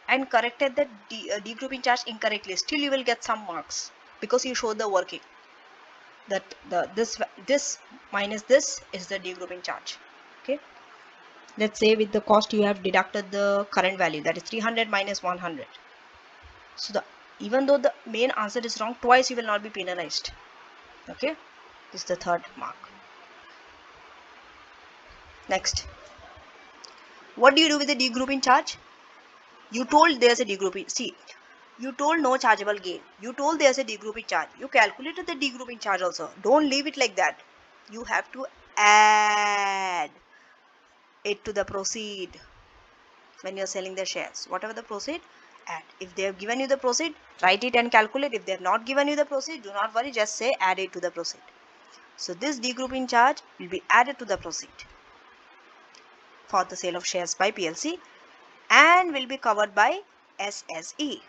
and corrected the degrouping charge incorrectly, still you will get some marks because you showed the working. That this minus this is the degrouping charge. Okay. Let's say with the cost you have deducted the current value, that is 300 minus 100. So even though the main answer is wrong, twice you will not be penalized. Okay, this is the third mark. Next, what do you do with the degrouping charge? You told there's a degrouping. See, you told no chargeable gain. You told there's a degrouping charge. You calculated the degrouping charge also. Don't leave it like that. You have to add it to the proceed when you're selling the shares. Whatever the proceed, add. If they have given you the proceed, write it and calculate. If they have not given you the proceed, do not worry, just say add it to the proceed. So this degrouping charge will be added to the proceed for the sale of shares by PLC and will be covered by SSE.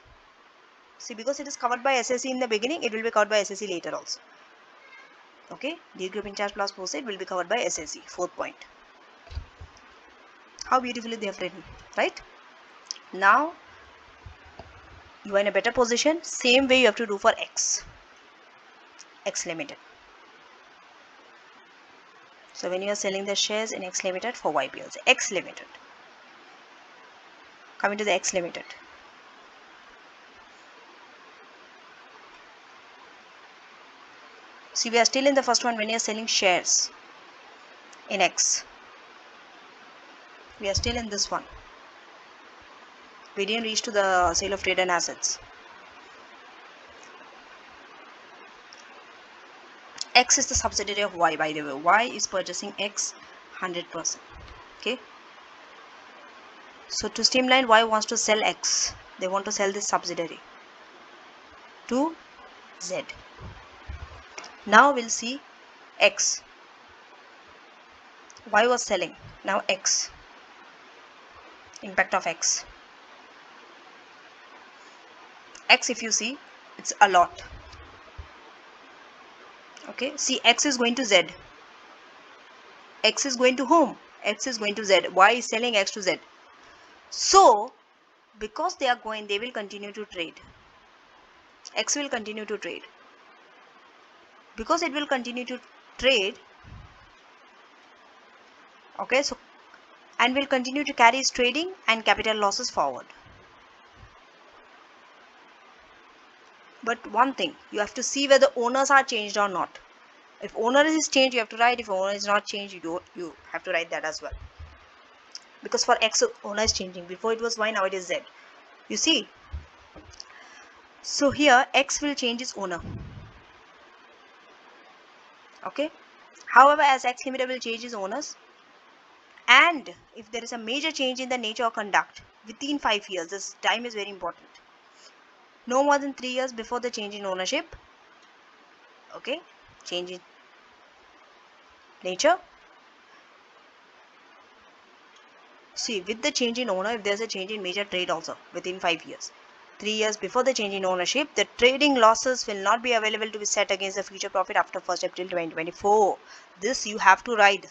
See, because it is covered by SSE in the beginning, it will be covered by SSE later also. Okay, degrouping charge plus proceed will be covered by SSE. Fourth point. How beautifully they have written, right? Now you are in a better position. Same way you have to do for X Limited. So when you are selling the shares in X Limited for YPLC, X Limited. Coming to the X Limited. See, we are still in the first one when you are selling shares in X. We are still in this one. We didn't reach to the sale of trade and assets. X is the subsidiary of Y, by the way. Y is purchasing X 100%. Okay. So to streamline, Y wants to sell X. They want to sell this subsidiary to Z. Now we'll see X. Y was selling. Now X. Impact of X. X, if you see, it's a lot. Okay, see, X is going to Z. X is going to whom? X is going to Z. Y is selling X to Z. So, because they are going, they will continue to trade. X will continue to trade. Because it will continue to trade. Okay, so, and will continue to carry its trading and capital losses forward. But one thing, you have to see whether owners are changed or not. If owner is changed, you have to write. If owner is not changed, you have to write that as well. Because for X, owner is changing. Before it was Y, now it is Z. You see? So here, X will change its owner. Okay? However, as X Limited will change its owners, and if there is a major change in the nature or conduct within 5 years, this time is very important. No more than 3 years before the change in ownership. Okay? Change in nature. See, with the change in owner, if there's a change in major trade also within 5 years. 3 years before the change in ownership, the trading losses will not be available to be set against the future profit after 1st April 2024. This you have to write.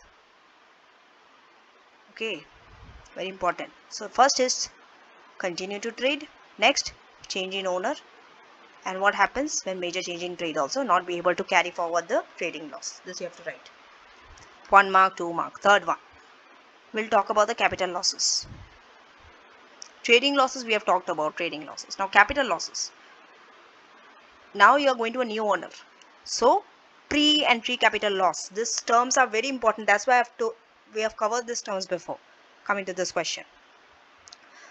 Okay, very important. So first is continue to trade. Next, change in owner. And what happens when major change in trade also, not be able to carry forward the trading loss. This you have to write. 1 mark, 2 mark. Third one, we'll talk about the capital losses. Trading losses, we have talked about trading losses. Now capital losses. Now you are going to a new owner. So pre-entry capital loss. These terms are very important. That's why we have covered these terms before coming to this question.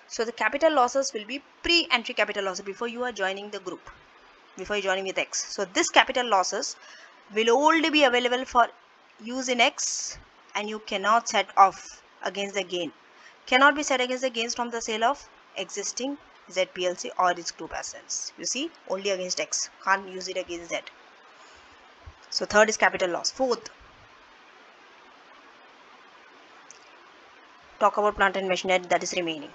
So the capital losses will be pre-entry capital losses before you are joining the group, before you are joining with X. So this capital losses will only be available for use in X, and you cannot set off against the gain. Cannot be set against the gains from the sale of existing Z PLC or its group assets. You see, only against X. Can't use it against Z. So third is capital loss. Fourth, talk about plant and machinery that is remaining.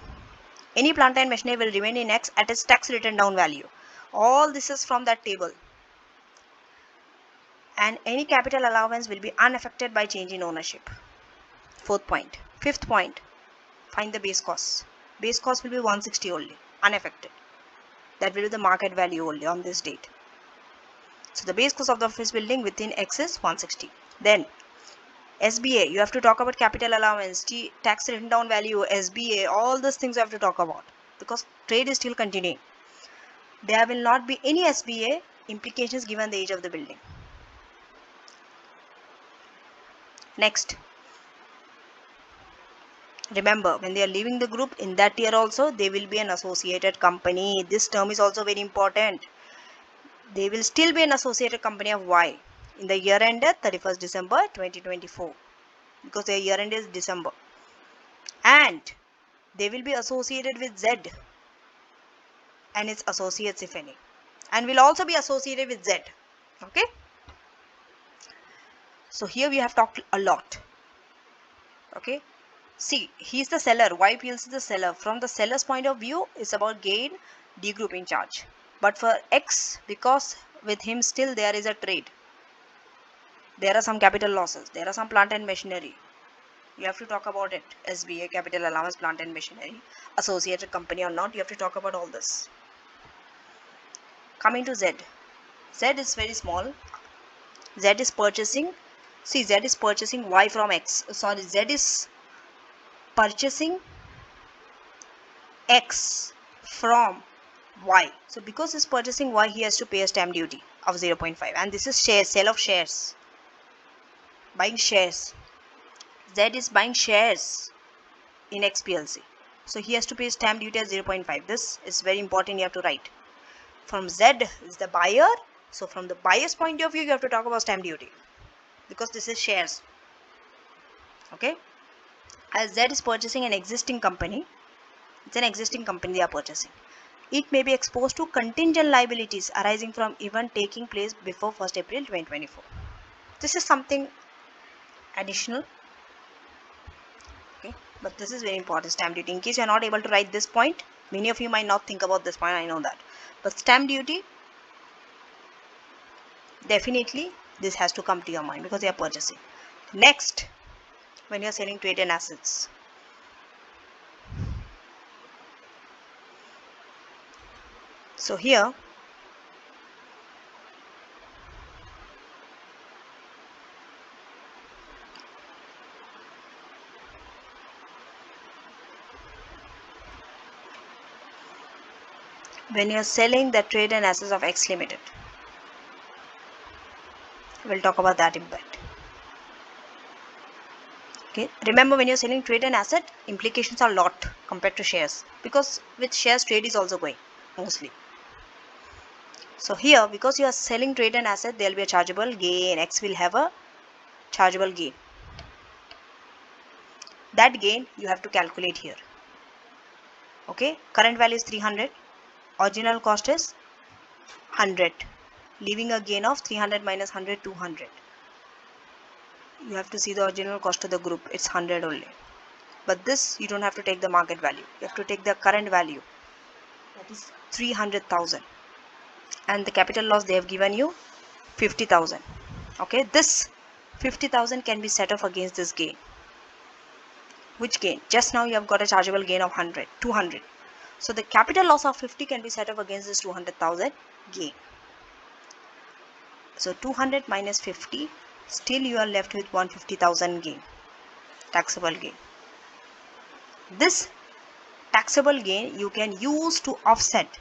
Any plant and machinery will remain in X at its tax written down value. All this is from that table. And any capital allowance will be unaffected by change in ownership. Fourth point. Fifth point, find the base cost. Base cost will be 160 only, unaffected. That will be the market value only on this date. So the base cost of the office building within X is 160. Then SBA, you have to talk about capital allowance, tax written down value, SBA, all these things you have to talk about because trade is still continuing. There will not be any SBA implications given the age of the building. Next, remember, when they are leaving the group, in that year also, they will be an associated company. This term is also very important. They will still be an associated company of Y in the year ended 31st December 2024 because their year end is December. And they will be associated with Z and its associates, if any. And will also be associated with Z. Okay. So here we have talked a lot. Okay. See, he is the seller. YPLC is the seller. From the seller's point of view, it's about gain, degrouping charge. But for X, because with him still there is a trade. There are some capital losses. There are some plant and machinery. You have to talk about it. SBA, capital allowance, plant and machinery, associated company or not. You have to talk about all this. Coming to Z. Z is very small. Z is purchasing. See, Z is purchasing Y from X. Sorry, Z is purchasing X from Y. So because he's purchasing Y, he has to pay a stamp duty of 0.5. And this is shares, sale of shares. Buying shares. Z is buying shares in XPLC. So he has to pay stamp duty at 0.5. This is very important, you have to write. From Z is the buyer. So from the buyer's point of view, you have to talk about stamp duty. Because this is shares. Okay. As Z is purchasing an existing company. It's an existing company they are purchasing. It may be exposed to contingent liabilities arising from event taking place before 1st April 2024. This is something additional. Okay, but this is very important, stamp duty. In case you are not able to write this point, many of you might not think about this point, I know that. But stamp duty, definitely this has to come to your mind because they are purchasing. Next, when you are selling trade and assets. So here, when you are selling the trade and assets of X Limited. We'll talk about that in a bit. Okay, remember when you're selling trade and asset, implications are a lot compared to shares, because with shares trade is also going mostly. So here, because you are selling trade and asset, there will be a chargeable gain. X will have a chargeable gain. That gain you have to calculate here. Okay, current value is 300, original cost is 100, leaving a gain of 300 minus 100, 200. You have to see the original cost of the group, it's 100 only. But this you don't have to take the market value, you have to take the current value, that is 300,000, and the capital loss they have given you 50,000. Okay, this 50,000 can be set off against this gain. Which gain? Just now you have got a chargeable gain of 200. So the capital loss of 50 can be set off against this 200,000 gain. So 200 minus 50, still you are left with 150,000 gain, taxable gain. This taxable gain you can use to offset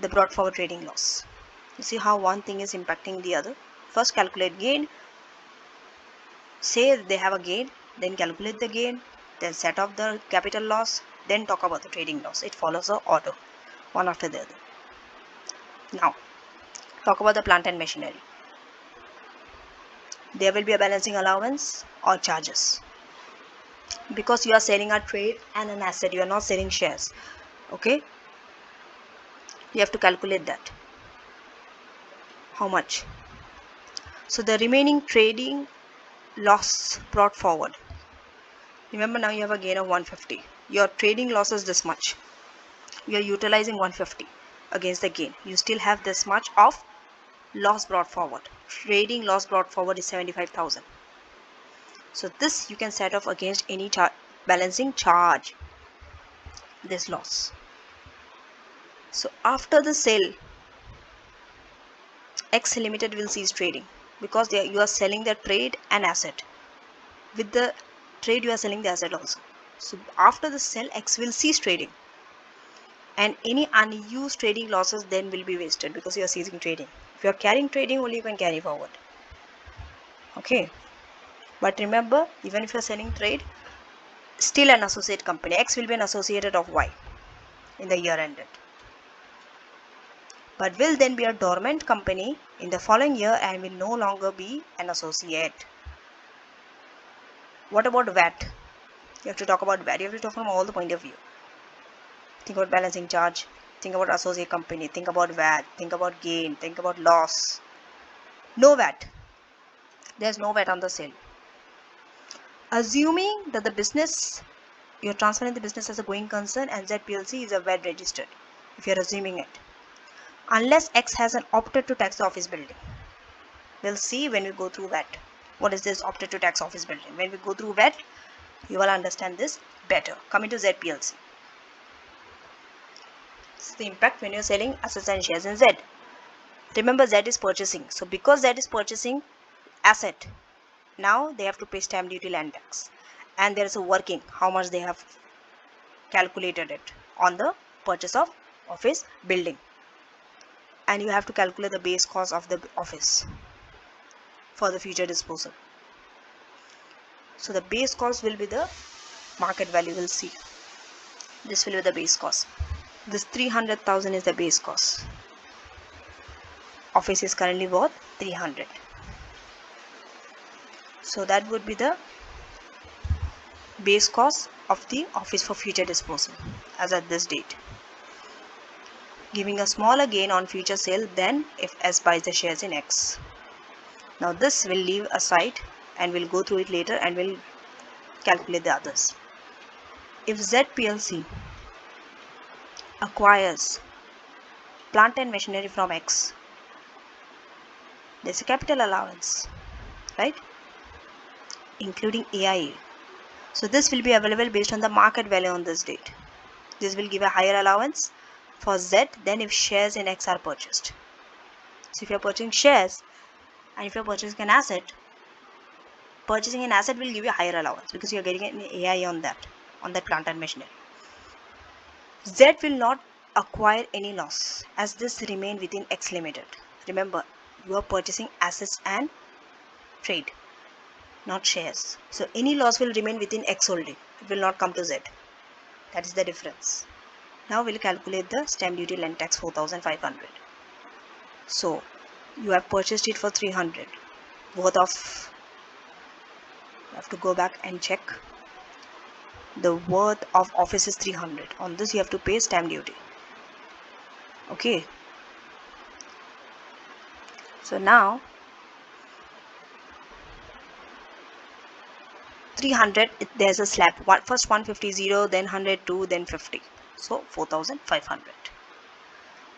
the brought forward trading loss. You see how one thing is impacting the other. First calculate gain, say they have a gain, then calculate the gain, then set off the capital loss, then talk about the trading loss. It follows the order, one after the other. Now talk about the plant and machinery. There will be a balancing allowance or charges, because you are selling a trade and an asset, you are not selling shares. Okay, you have to calculate that, how much. So the remaining trading loss brought forward, remember now you have a gain of 150, your trading loss is this much, you are utilizing 150 against the gain, you still have this much of loss brought forward. Trading loss brought forward is 75,000. So this you can set off against any balancing charge, this loss. So after the sale, X Limited will cease trading, because you are selling the trade and asset. With the trade you are selling the asset also. So after the sale, X will cease trading, and any unused trading losses then will be wasted, because you are ceasing trading. If you are carrying trading only, you can carry forward. Okay, but remember, even if you are selling trade, still an associate company, X will be an associated of Y in the year ended, but will then be a dormant company in the following year and will no longer be an associate. What about VAT? You have to talk about VAT. You have to talk from all the point of view. Think about balancing charge, think about associate company, think about VAT, think about gain, think about loss. No VAT. There's no VAT on the sale. Assuming that the business, you're transferring the business as a going concern and ZPLC is a VAT registered, if you're assuming it. Unless X has an opted to tax the office building. We'll see when we go through VAT. What is this opted to tax office building? When we go through VAT, you will understand this better. Coming to ZPLC. This is the impact when you're selling assets and shares in Z. Remember, Z is purchasing. So because Z is purchasing asset, now they have to pay stamp duty, land tax. And there is a working, how much they have calculated it on the purchase of office building. And you have to calculate the base cost of the office for the future disposal. So the base cost will be the market value, we'll see. This will be the base cost. This 300,000 is the base cost. Office is currently worth 300. So that would be the base cost of the office for future disposal as at this date, giving a smaller gain on future sale than if S buys the shares in X. Now this will leave aside and we'll go through it later and we'll calculate the others. If Z PLC acquires plant and machinery from X, there's a capital allowance, right, including AIA. So this will be available based on the market value on this date. This will give a higher allowance for Z than if shares in X are purchased. So if you are purchasing shares and if you are purchasing an asset, purchasing an asset will give you a higher allowance because you are getting an AIA on that plant and machinery. Z will not acquire any loss as this remain within X limited. Remember, you are purchasing assets and trade, not shares. So any loss will remain within X only. It will not come to Z. That is the difference. Now we'll calculate the stamp duty land tax 4,500. So you have purchased it for 300. Worth of, you have to go back and check. The worth of office is 300. On this you have to pay stamp duty. Okay. So now 300, there's a slab. First 150, 0, then 100, 2, then 50. So 4,500.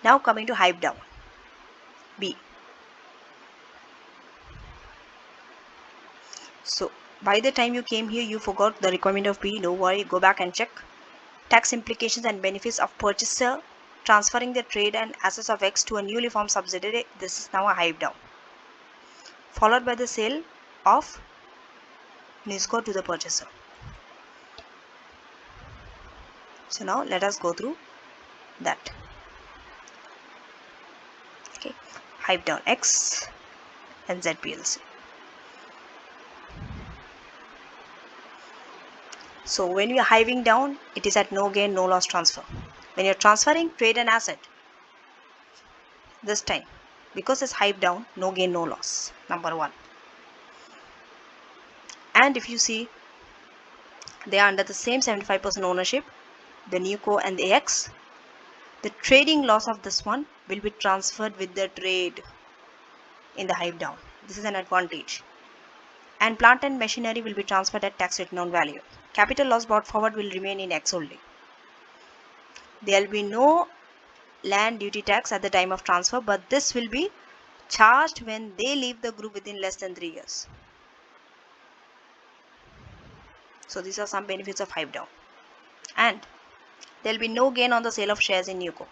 Now coming to hive down. B. So by the time you came here, you forgot the requirement of B. No worry, go back and check. Tax implications and benefits of purchaser transferring the trade and assets of X to a newly formed subsidiary. This is now a hive down. Followed by the sale of NISCO to the purchaser. So now let us go through that. Okay, hive down X and Z PLC. So when we are hiving down, it is at no gain, no loss transfer. When you are transferring trade and asset, this time, because it's hive down, no gain, no loss. Number one. And if you see, they are under the same 75% ownership, the NewCo and the AX. The trading loss of this one will be transferred with the trade in the hive down. This is an advantage. And plant and machinery will be transferred at tax written on value. Capital loss brought forward will remain in X only. There will be no land duty tax at the time of transfer, but this will be charged when they leave the group within less than 3 years. So these are some benefits of hive down. And there will be no gain on the sale of shares in NewCo.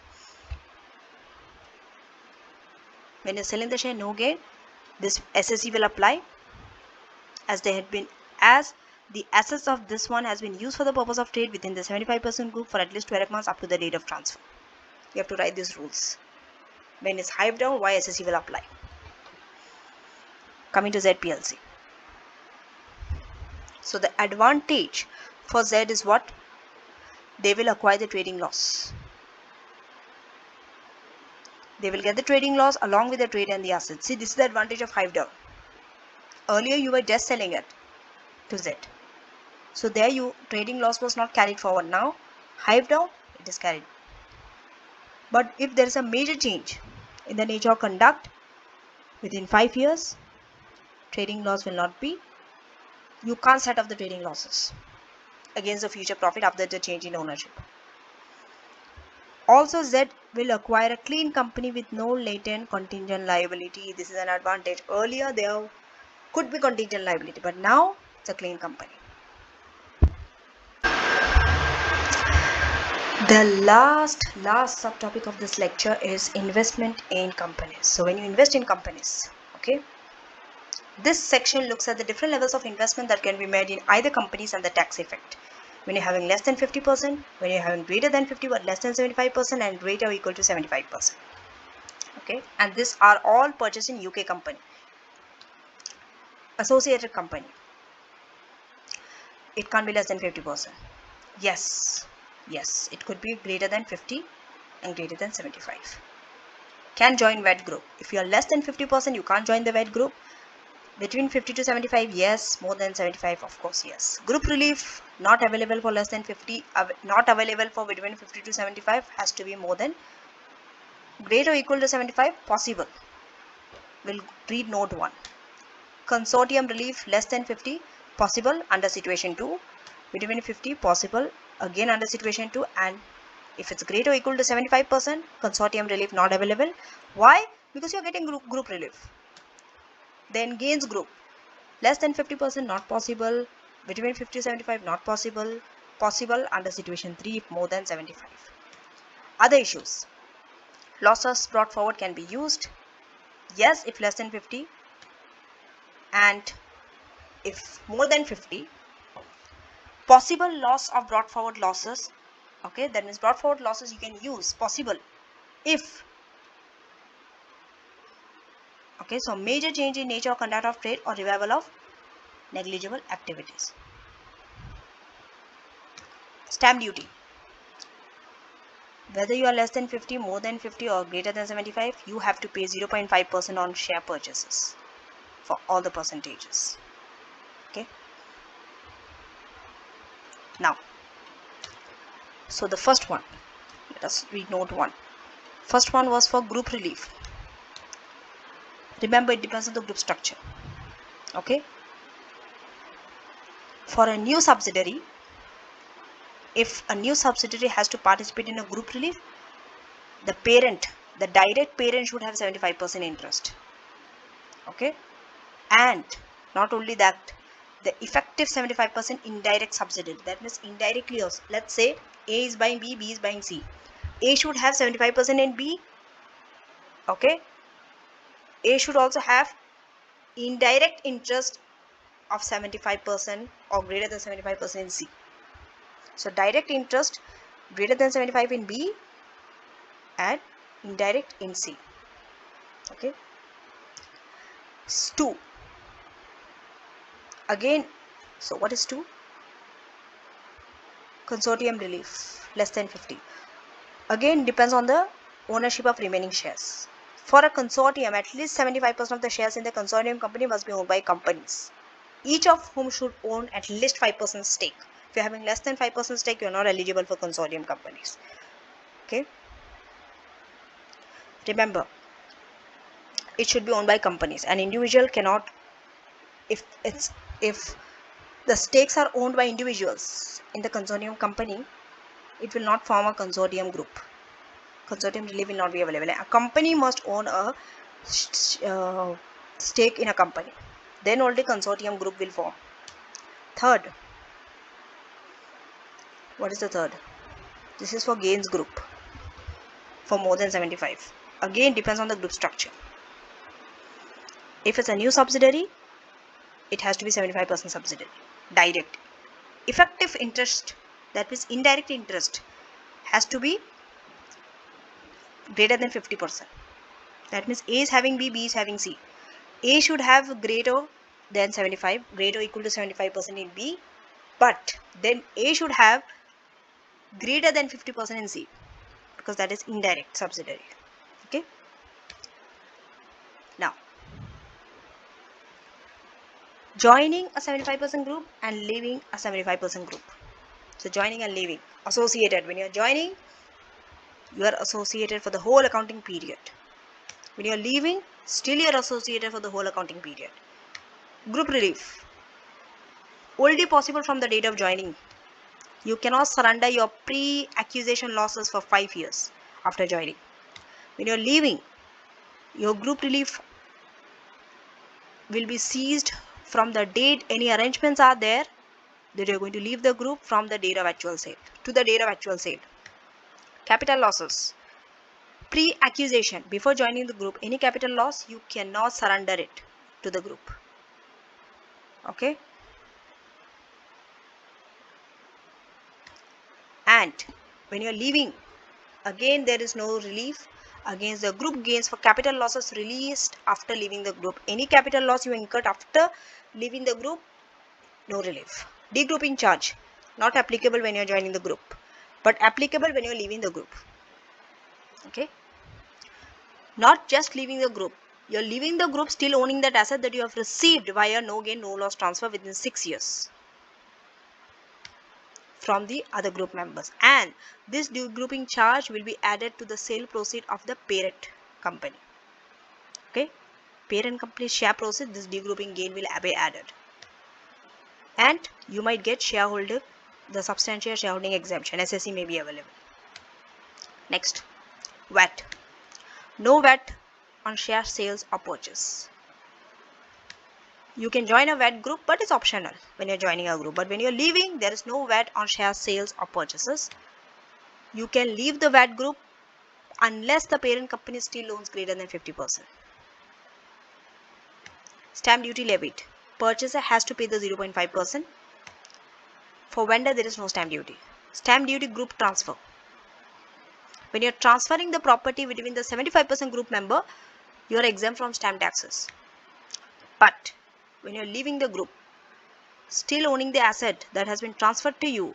When you are selling the share, no gain. This SSE will apply as they had been, as the assets of this one has been used for the purpose of trade within the 75% group for at least 12 months up to the date of transfer. You have to write these rules. When it's hive down, why SSE will apply. Coming to Z PLC. So the advantage for Z is what? They will acquire the trading loss. They will get the trading loss along with the trade and the assets. See, this is the advantage of hive down. Earlier you were just selling it to Z. So there you trading loss was not carried forward. Now hive down, it is carried. But if there is a major change in the nature of conduct within 5 years, trading loss will not be, you can't set off the trading losses against the future profit after the change in ownership. Also, Z will acquire a clean company with no latent contingent liability. This is an advantage. Earlier there could be contingent liability, but now it's a clean company. The last subtopic of this lecture is investment in companies. So when you invest in companies, okay, this section looks at the different levels of investment that can be made in either companies and the tax effect. When you're having less than 50%, when you're having greater than 50 but less than 75%, and greater or equal to 75%. Okay, and these are all purchased in UK company. Associated company, it can't be less than 50%. Yes, it could be greater than 50 and greater than 75. Can join VAT group. If you are less than 50%, you can't join the VAT group. Between 50 to 75, yes. More than 75, of course, yes. Group relief, not available for less than 50, not available for between 50 to 75, has to be more than, greater or equal to 75, possible. We'll read note 1. Consortium relief, less than 50, possible under situation 2. Between 50, possible again under situation 2. And if it's greater or equal to 75%, consortium relief not available. Why? Because you're getting group relief. Then gains group, less than 50%, not possible. Between 50 to 75, not possible. Possible under situation 3 if more than 75. Other issues. Losses brought forward can be used. Yes, if less than 50. And if more than 50, possible loss of brought forward losses Okay, that means brought forward losses you can use possible if, okay, so major change in nature or conduct of trade or revival of negligible activities. Stamp duty. Whether you are less than 50, more than 50 or greater than 75, you have to pay 0.5% on share purchases for all the percentages. Okay. Now, so the first one, let us read note 1. First one was for group relief. Remember, it depends on the group structure. Okay. For a new subsidiary, if a new subsidiary has to participate in a group relief, the parent, the direct parent should have 75% interest. Okay. And not only that, the effective 75% indirect subsidiary, that means indirectly also. Let's say A is buying B, B is buying C. A should have 75% in B. Okay. A should also have indirect interest of 75% or greater than 75% in C. So direct interest greater than 75 in B and indirect in C. Okay. 2. Again, so what is 2? Consortium relief, less than 50. Again, depends on the ownership of remaining shares. For a consortium, at least 75% of the shares in the consortium company must be owned by companies, each of whom should own at least 5% stake. If you're having less than 5% stake, you're not eligible for consortium companies. Okay. Remember, it should be owned by companies. An individual cannot, if the stakes are owned by individuals in the consortium company, it will not form a consortium group. Consortium relief will not be available. A company must own a stake in a company. Then only consortium group will form. Third, what is the third? This is for gains group for more than 75. Again, depends on the group structure. If it's a new subsidiary, it has to be 75% subsidiary. Direct. Effective interest, that means indirect interest, has to be greater than 50%. That means A is having B, B is having C. A should have greater than 75, greater or equal to 75% in B, but then A should have greater than 50% in C, because that is indirect subsidiary. Okay. Now, joining a 75% group and leaving a 75% group. So joining and leaving, associated. When you are joining, you are associated for the whole accounting period. When you are leaving, still you are associated for the whole accounting period. Group relief, only possible from the date of joining. You cannot surrender your pre-acquisition losses for 5 years after joining. When you are leaving, your group relief will be seized from the date any arrangements are there that you are going to leave the group, from the date of actual sale to the date of actual sale. Capital losses. Pre-acquisition, before joining the group, any capital loss, you cannot surrender it to the group. Okay. And when you are leaving, again there is no relief against the group gains for capital losses released after leaving the group. Any capital loss you incurred after leaving the group, no relief. Degrouping charge, not applicable when you are joining the group, but applicable when you are leaving the group. Okay. Not just leaving the group, you are leaving the group still owning that asset that you have received via no gain no loss transfer within 6 years from the other group members, and this degrouping charge will be added to the sale proceed of the parent company. Okay, parent company share proceed, this degrouping gain will be added, and you might get shareholder, the substantial shareholding exemption, SSE may be available. Next, VAT. No VAT on share sales or purchase. You can join a VAT group, but it's optional when you're joining a group. But when you're leaving, there is no VAT on share sales or purchases. You can leave the VAT group unless the parent company still owns greater than 50%. Stamp duty levied. Purchaser has to pay the 0.5%. For vendor, there is no stamp duty. Stamp duty group transfer. When you're transferring the property between the 75% group member, you are exempt from stamp taxes. But when you're leaving the group, still owning the asset that has been transferred to you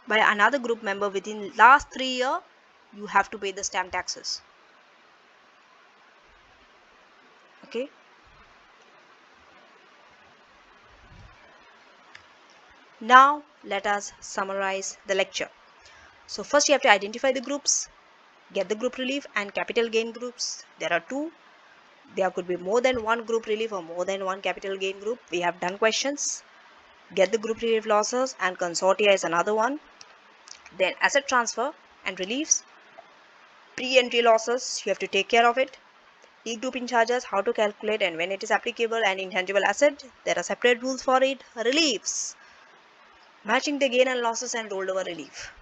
by another group member within last 3 years, you have to pay the stamp taxes. Okay. Now let us summarize the lecture. So first you have to identify the groups, get the group relief and capital gain groups. There are two. There could be more than one group relief or more than one capital gain group. We have done questions. Get the group relief losses, and consortia is another one. Then asset transfer and reliefs. Pre-entry losses, you have to take care of it. Degrouping charges, how to calculate and when it is applicable, and intangible asset, there are separate rules for it. Reliefs, matching the gain and losses and rolled over relief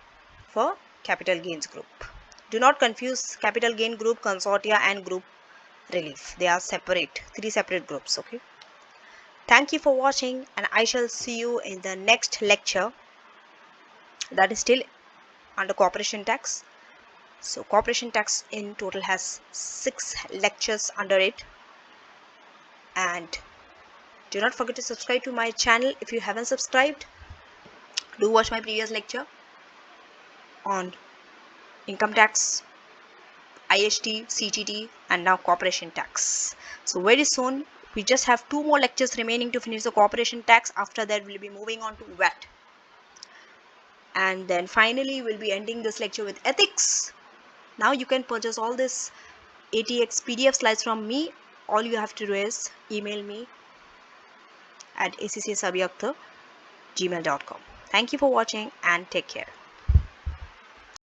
for capital gains group. Do not confuse capital gain group, consortia and group relief. They are separate, 3 separate groups. Okay. Thank you for watching, and I shall see you in the next lecture, that is still under corporation tax. So corporation tax in total has 6 lectures under it. And do not forget to subscribe to my channel if you haven't subscribed. Do watch my previous lecture on income tax, IHT, CTT, and now corporation tax. So very soon we just have 2 more lectures remaining to finish the corporation tax. After that we'll be moving on to VAT. And then finally we'll be ending this lecture with ethics. Now you can purchase all this ATX PDF slides from me. All you have to do is email me at accasabiakta@gmail.com. Thank you for watching and take care.